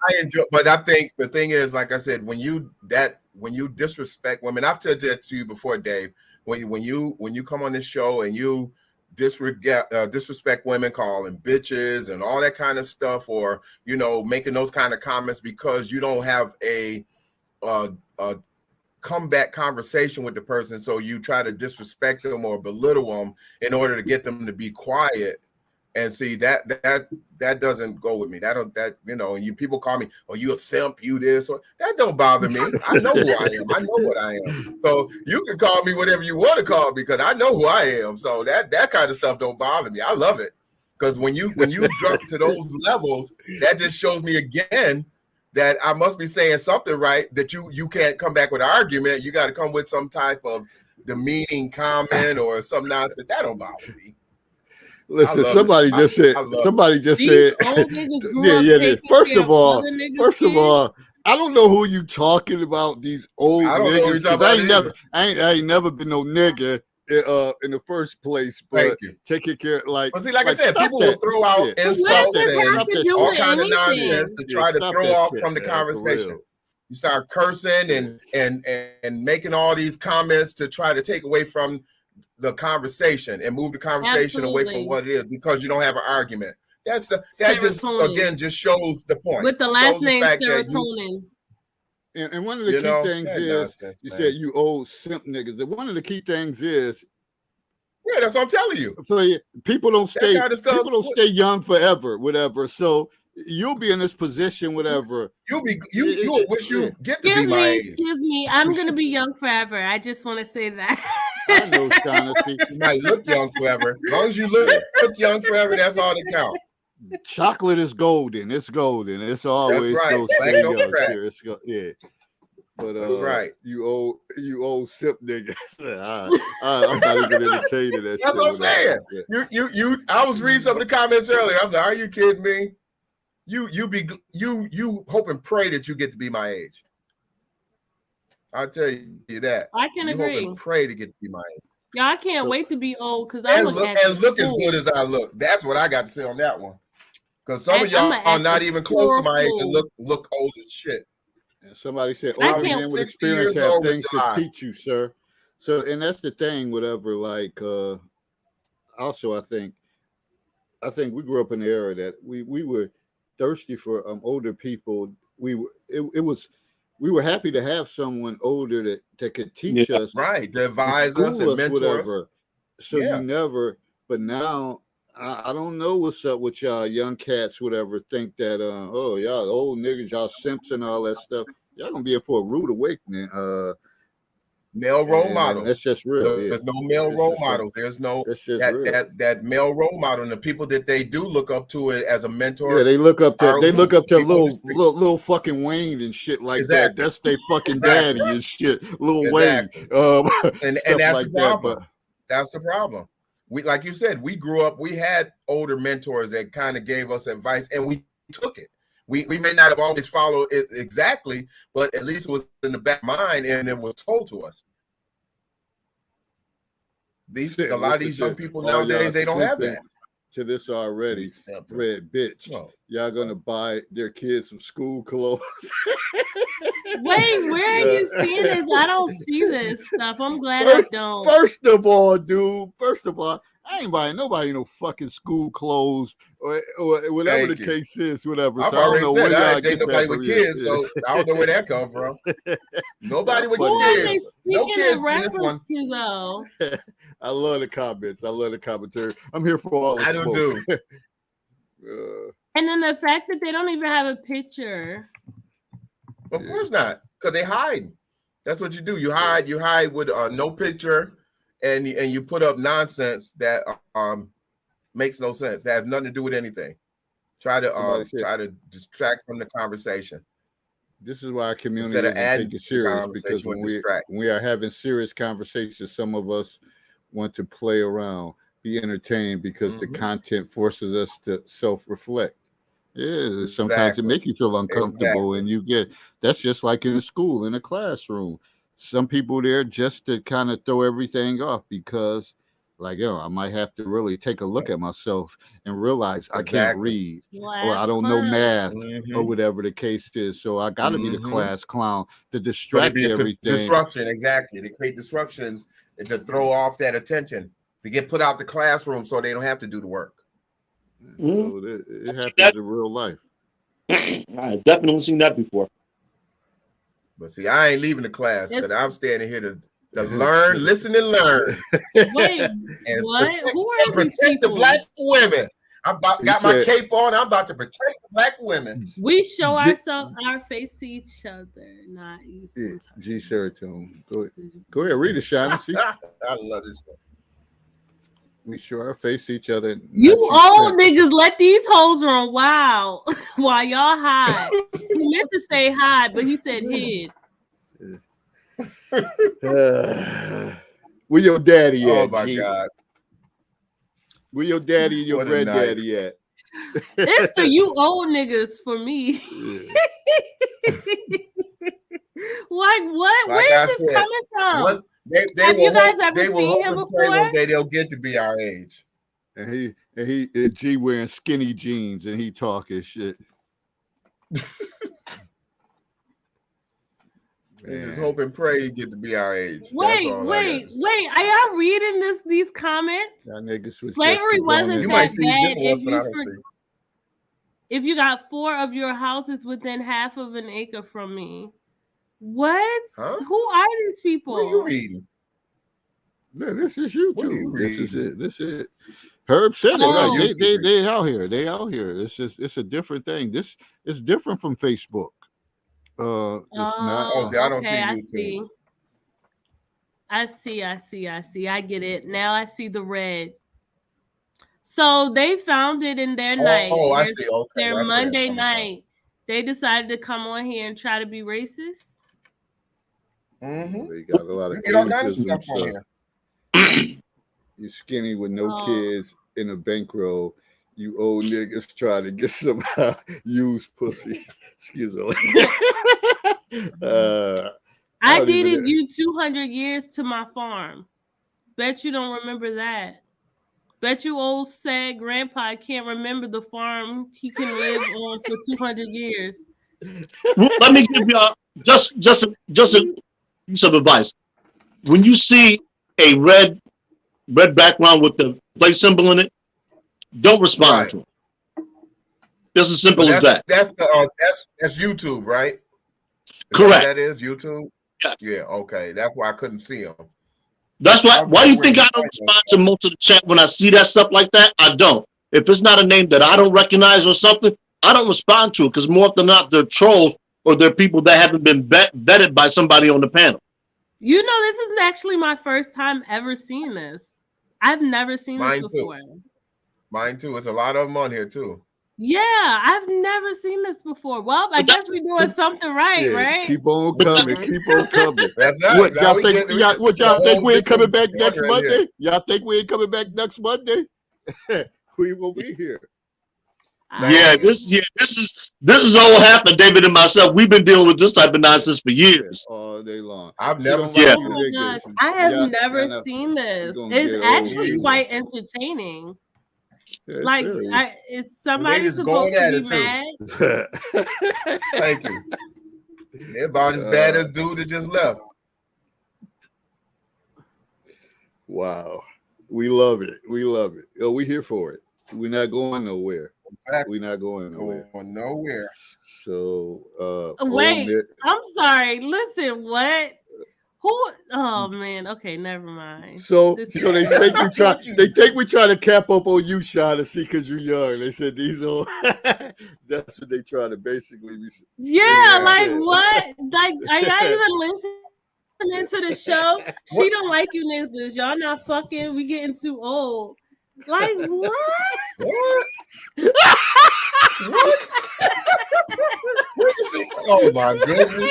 I enjoy, but I think the thing is, like I said, when you disrespect women, I've said that to you before, Dave. When you come on this show and you disrespect women, calling bitches and all that kind of stuff, or making those kind of comments because you don't have a comeback conversation with the person, so you try to disrespect them or belittle them in order to get them to be quiet. And see that doesn't go with me. You people call me, oh, you a simp, you this, or that don't bother me. I know who I am. I know what I am. So you can call me whatever you want to call me because I know who I am. So that kind of stuff don't bother me. I love it because when you drop to those levels, that just shows me again that I must be saying something right. That you can't come back with an argument. You got to come with some type of demeaning comment or some nonsense. That don't bother me. Listen, somebody just said. Yeah. First of all, I don't know who you talking about. These old niggas. I ain't never been no nigga in the first place. But take it care. Like I said, people will throw out insults and all kind of nonsense to try to throw off from the conversation. You start cursing and making all these comments to try to take away from the conversation and move the conversation away from what it is because you don't have an argument. That just again just shows the point. With the last name serotonin. And one of the key things is you said you old simp niggas. One of the key things is that's what I'm telling you. So people don't stay young forever, whatever. So you'll be in this position, whatever. You wish you get to be my age. Excuse me, I'm gonna be young forever. I just want to say that. I know, Shaughnessy. You might look young forever. As long as you look young forever, that's all that counts. Chocolate is golden. It's golden. It's always young. Yeah. But that's right. You old sip nigga. I'm not even entertaining that. That's what I'm saying. You. I was reading some of the comments earlier. I'm like, are you kidding me? You hope and pray that you get to be my age. I'll tell you that. I can agree. Hope and pray to get to be my age. Yeah, I can't wait to be old because I look as good as I look. That's what I got to say on that one. Because some of y'all are not even close to my age and look old as shit. And somebody said, "Older men with experience have things to teach you, sir." So, and that's the thing. Whatever, like, also, I think we grew up in the era that we were thirsty for older people. We were happy to have someone older that could teach us, right, to advise us and mentor us. So you never, but now I don't know what's up with y'all young cats, whatever, think that y'all old niggas, y'all simps and all that stuff. Y'all gonna be in for a rude awakening. Male role models. That's just real. There's no male role models. There's no that male role model, and the people that they do look up to it as a mentor. Yeah, they look up to little fucking Wayne and shit like that. That's their fucking daddy and shit. Lil Wayne. And that's the problem. That's the problem. We, like you said, we grew up. We had older mentors that kind of gave us advice, and we took it. We may not have always followed it exactly, but at least it was in the back of mind and it was told to us. A lot of these young people nowadays, they don't have that. To this already, Red bitch. Y'all gonna buy their kids some school clothes. Wait, where are you seeing this? I don't see this stuff. I'm glad I don't. First of all, dude. I ain't buying nobody no fucking school clothes or whatever the case is, whatever. I've already said I ain't date nobody with kids, so I don't know where that come from. Nobody with kids. No kids in this one. Though? I love the comments. I love the commentary. I'm here for all the I do too. And then the fact that they don't even have a picture. Of course not, because they hide. That's what you do. You hide with no picture. And you put up nonsense that makes no sense. That has nothing to do with anything. Try to distract from the conversation. This is why our community doesn't take it serious, because when we are having serious conversations, some of us want to play around, be entertained, because the content forces us to self-reflect. Yeah, sometimes it make you feel uncomfortable, and you get that's just like in a school, in a classroom. Some people there just to kind of throw everything off because, like, I might have to really take a look at myself and realize I can't read or I don't know math or whatever the case is. So I got to be the class clown to distract everything. Disruption, exactly. They create disruptions to throw off that attention, to get put out the classroom so they don't have to do the work. So it happens in real life. I've definitely seen that before. But see, I ain't leaving the class because I'm standing here to learn, listen, and learn. Wait, and what? Protect the black women. Got my cape on. I'm about to protect the black women. We show our face to each other, not you. G serotonin. Go ahead, read it, Shana. See? I love this one. We show our face to each other. You old niggas let these hoes run wild while y'all hide. He meant to say hide, but he said hid. Where your daddy at? Oh my God. Where your daddy and your granddaddy at? It's the you old niggas for me. What? Where is this coming from? Have you guys ever seen him before? One day they'll get to be our age. And G wearing skinny jeans and he talking shit. Just hope and pray he get to be our age. Wait. Are y'all reading these comments? Slavery wasn't that bad if you got 4 of your houses within half of an acre from me. What? Huh? Who are these people? What are you reading? No, this is YouTube. This is it. Herb said it right. They out here. They out here. It's a different thing. This is different from Facebook. It's not. I don't see YouTube. I see. I get it. Now I see the red. So they found it in their night. I see. Okay. Their Monday night. They decided to come on here and try to be racist. They got a lot of stuff on here. You skinny with no kids in a bankroll. You old niggas trying to get some used pussy. Excuse me. I dated you 200 years to my farm. Bet you don't remember that. Bet you old sad grandpa can't remember the farm he can live on for 200 years. Let me give y'all just some advice. When you see a red background with the play symbol in it, don't respond to it. Just as simple as that. That's YouTube, right? Correct. That is YouTube. Yeah. Okay. That's why I couldn't see them. That's why. Why do you think I don't respond to most of the chat when I see that stuff like that? I don't. If it's not a name that I don't recognize or something, I don't respond to it because more often than not, they're trolls or they're people that haven't been vetted by somebody on the panel. You know, this is actually my first time ever seeing this. I've never seen this before. Mine too. It's a lot of them on here too. Yeah, I've never seen this before. Well, I guess we're doing something right, right? Keep on coming. Keep on coming. What y'all think we ain't coming back next Monday? Y'all think we ain't coming back next Monday? We will be here. This is old happened. David and myself, we've been dealing with this type of nonsense for years. All day long. I've never seen I have never seen this. It's actually quite entertaining. Like, is somebody supposed to be mad? Thank you. They're about as bad as dude that just left. Wow. We love it. We love it. Oh, we here for it. We're not going nowhere. Exactly. We're not going nowhere. Nowhere. So wait, I'm sorry. Listen, what? Who? Oh man. Okay, never mind. So they think we try. They think we try to cap up on you, Sean, to see because you're young. They said these are. That's what they try to basically be. Yeah, like what? Like, are y'all even listening to the show? She don't like you niggas. Y'all not fucking. We getting too old. Like what? What? What? What is it? Oh my goodness.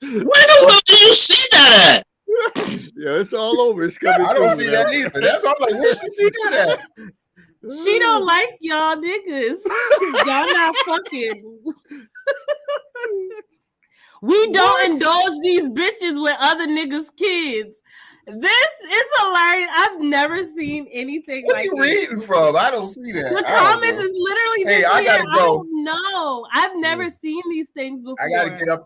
Where the hell do you see that at? Yeah, it's all over. It's coming. I don't see that either. That's why I'm like, where she see that at? She don't like y'all niggas. Y'all not fucking. We don't indulge these bitches with other niggas' kids. This is hilarious. I've never seen anything What like are you this. reading from? I don't see that. The comments is literally Hey, just I gotta go. No, I've never seen these things before. I gotta get up.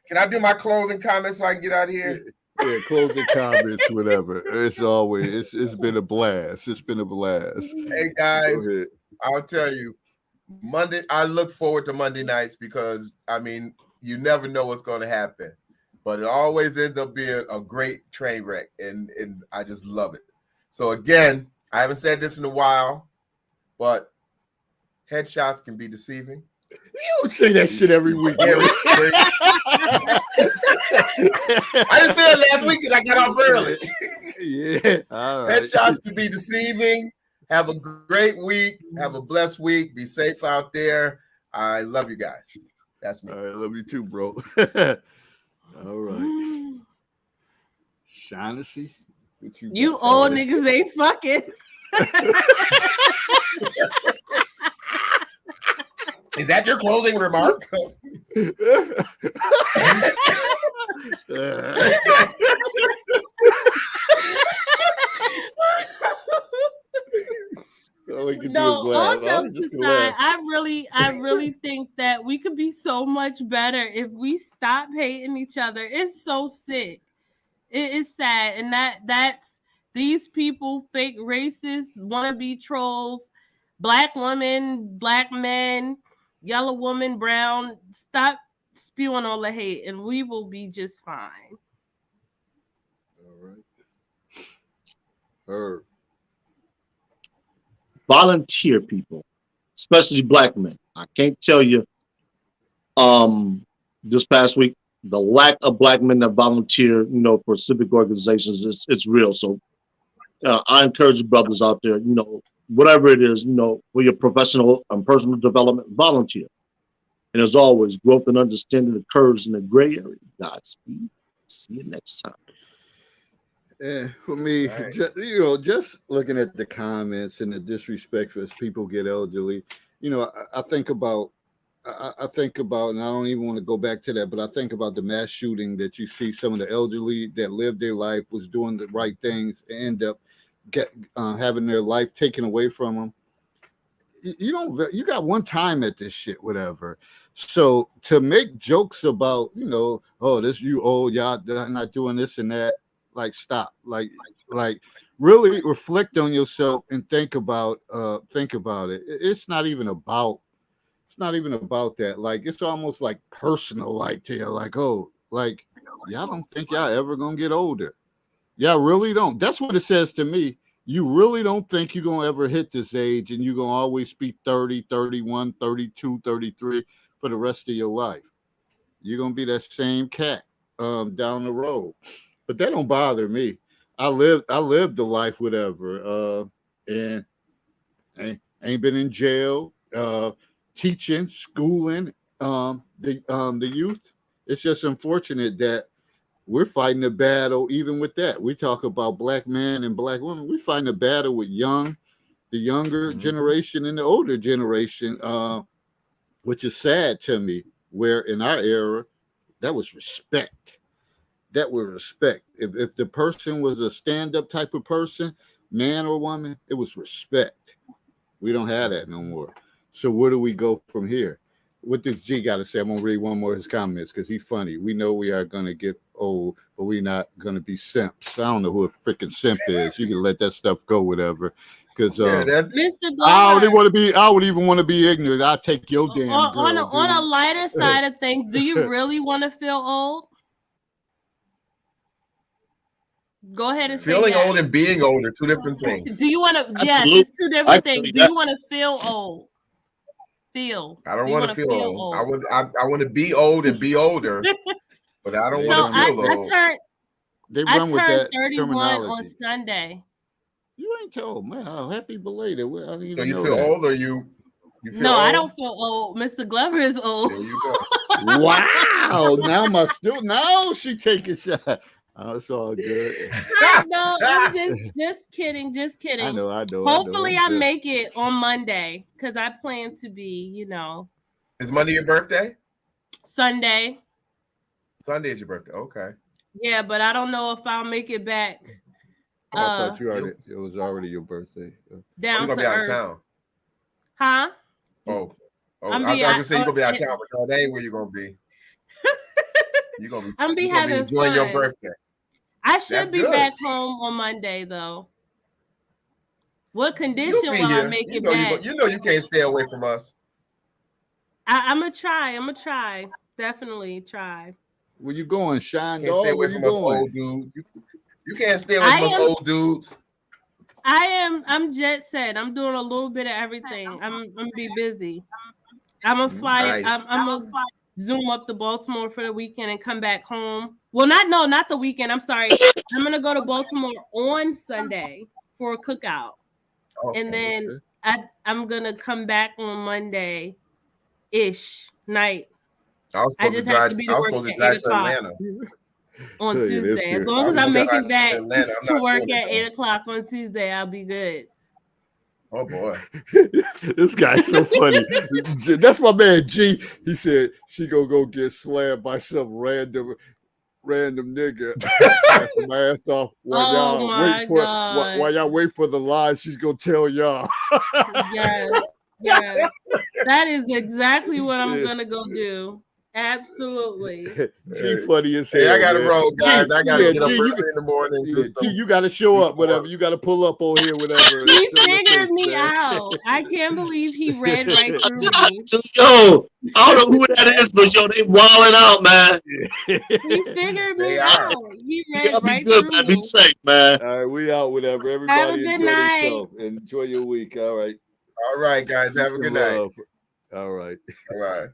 Can I do my closing comments so I can get out of here? Yeah, closing comments, whatever. It's been a blast. It's been a blast. Hey guys, I'll tell you, Monday. I look forward to Monday nights because I mean, you never know what's going to happen, but it always ends up being a great train wreck, and I just love it. So again, I haven't said this in a while, but headshots can be deceiving. You don't say that shit every week. I didn't say it last week because I got off early. Yeah. All right. Headshots can be deceiving. Have a great week. Have a blessed week. Be safe out there. I love you guys. That's me. All right. Love you too, bro. All right. Shaughnessy, what you old niggas ain't fucking. Is that your closing remark? No, all jokes aside, I really think that we could be so much better if we stop hating each other. It's so sick. It is sad, and that's these people, fake racists, wannabe trolls, black women, black men, yellow woman, brown. Stop spewing all the hate, and we will be just fine. All right. Herb. Volunteer people, especially black men. I can't tell you this past week, the lack of black men that volunteer, for civic organizations, it's real. So I encourage brothers out there, whatever it is, for your professional and personal development, volunteer. And as always, growth and understanding occurs in the gray area. Godspeed. See you next time. For me, just looking at the comments and the disrespect as people get elderly, I think about, and I don't even want to go back to that, but I think about the mass shooting that you see some of the elderly that lived their life, was doing the right things, and end up having their life taken away from them. You got one time at this shit, whatever. So to make jokes about, oh, this you old, y'all not doing this and that. Like, stop, like really reflect on yourself and think about it. It's not even about that. Like, it's almost like personal, like to you, like, oh, like y'all don't think y'all ever gonna get older. Y'all really don't. That's what it says to me. You really don't think you're gonna ever hit this age and you're gonna always be 30, 31, 32, 33 for the rest of your life. You're gonna be that same cat down the road. But that don't bother me. I lived the life, whatever, and ain't been in jail, teaching, schooling, the youth. It's just unfortunate that we're fighting a battle. Even with that, we talk about black men and black women. We fighting a battle with the younger generation and the older generation, which is sad to me. Where in our era, that was respect. That was respect. If the person was a stand-up type of person, man or woman, it was respect. We don't have that no more. So where do we go from here? What does G got to say? I'm going to read one more of his comments because he's funny. We know we are going to get old, but we're not going to be simps. I don't know who a freaking simp is. You can let that stuff go, whatever. Because I would even want to be ignorant. I'll take your damn girl. On a lighter side of things, do you really want to feel old? Go ahead and feeling say old and being old are two different things. Do you want to? Yes, it's two different things. Do you want to feel old? I don't want to feel old. I want to be old and be older, but I don't want to feel old. I turned 31 on Sunday. You ain't told, man. Happy belated. So you feel old, or you feel no, old? I don't feel old. Mr. Glover is old. There you go. Wow. Now she take a shot. Oh, it's all good. No, I'm just kidding. I know. Hopefully, I make it on Monday because I plan to be, Is Monday your birthday? Sunday. Sunday is your birthday. Okay. Yeah, but I don't know if I'll make it back. Oh, I thought it was already your birthday. Down you're gonna to be out earth. of town. Huh? I was gonna say you're gonna be out of town, but no, that ain't where you're gonna be. You're gonna be having enjoying fun. your birthday. I should be back home on Monday though. What condition will I make it back? You know you can't stay away from us. I'm gonna try. Definitely try. Where you going, Shine Can't Dog? stay away Where you from us going? old dudes. You can't stay away from us old dudes. I'm jet set. I'm doing a little bit of everything. I'm gonna be busy. I'm gonna fly. Nice. I'm gonna zoom up to Baltimore for the weekend and come back home. Well, not the weekend. I'm sorry. I'm gonna go to Baltimore on Sunday for a cookout, and then I'm gonna come back on Monday ish night. I just have to be to work at 8 o'clock on Tuesday. As long as I make it back to work at 8 o'clock on Tuesday, I'll be good. Oh boy, this guy's so funny. That's my man G. He said she gonna go get slammed by some random nigga. My ass off while y'all wait for the line. She's gonna tell y'all. Yes, that is exactly what I'm gonna go do. Absolutely. G funny as hell. Hey, I gotta roll, guys. I gotta get up early in the morning. G, you gotta show up, whatever. You gotta pull up on here, whatever. He figured me out. I can't believe he read right through me. Yo, I don't know who that is, but yo, they wilding out, man. He figured me out. He read right good, through man. me. Be safe, man. All right, we out, whatever. Everybody have a good night. Enjoy your week. All right. All right, guys. Have a good night. All right. All right.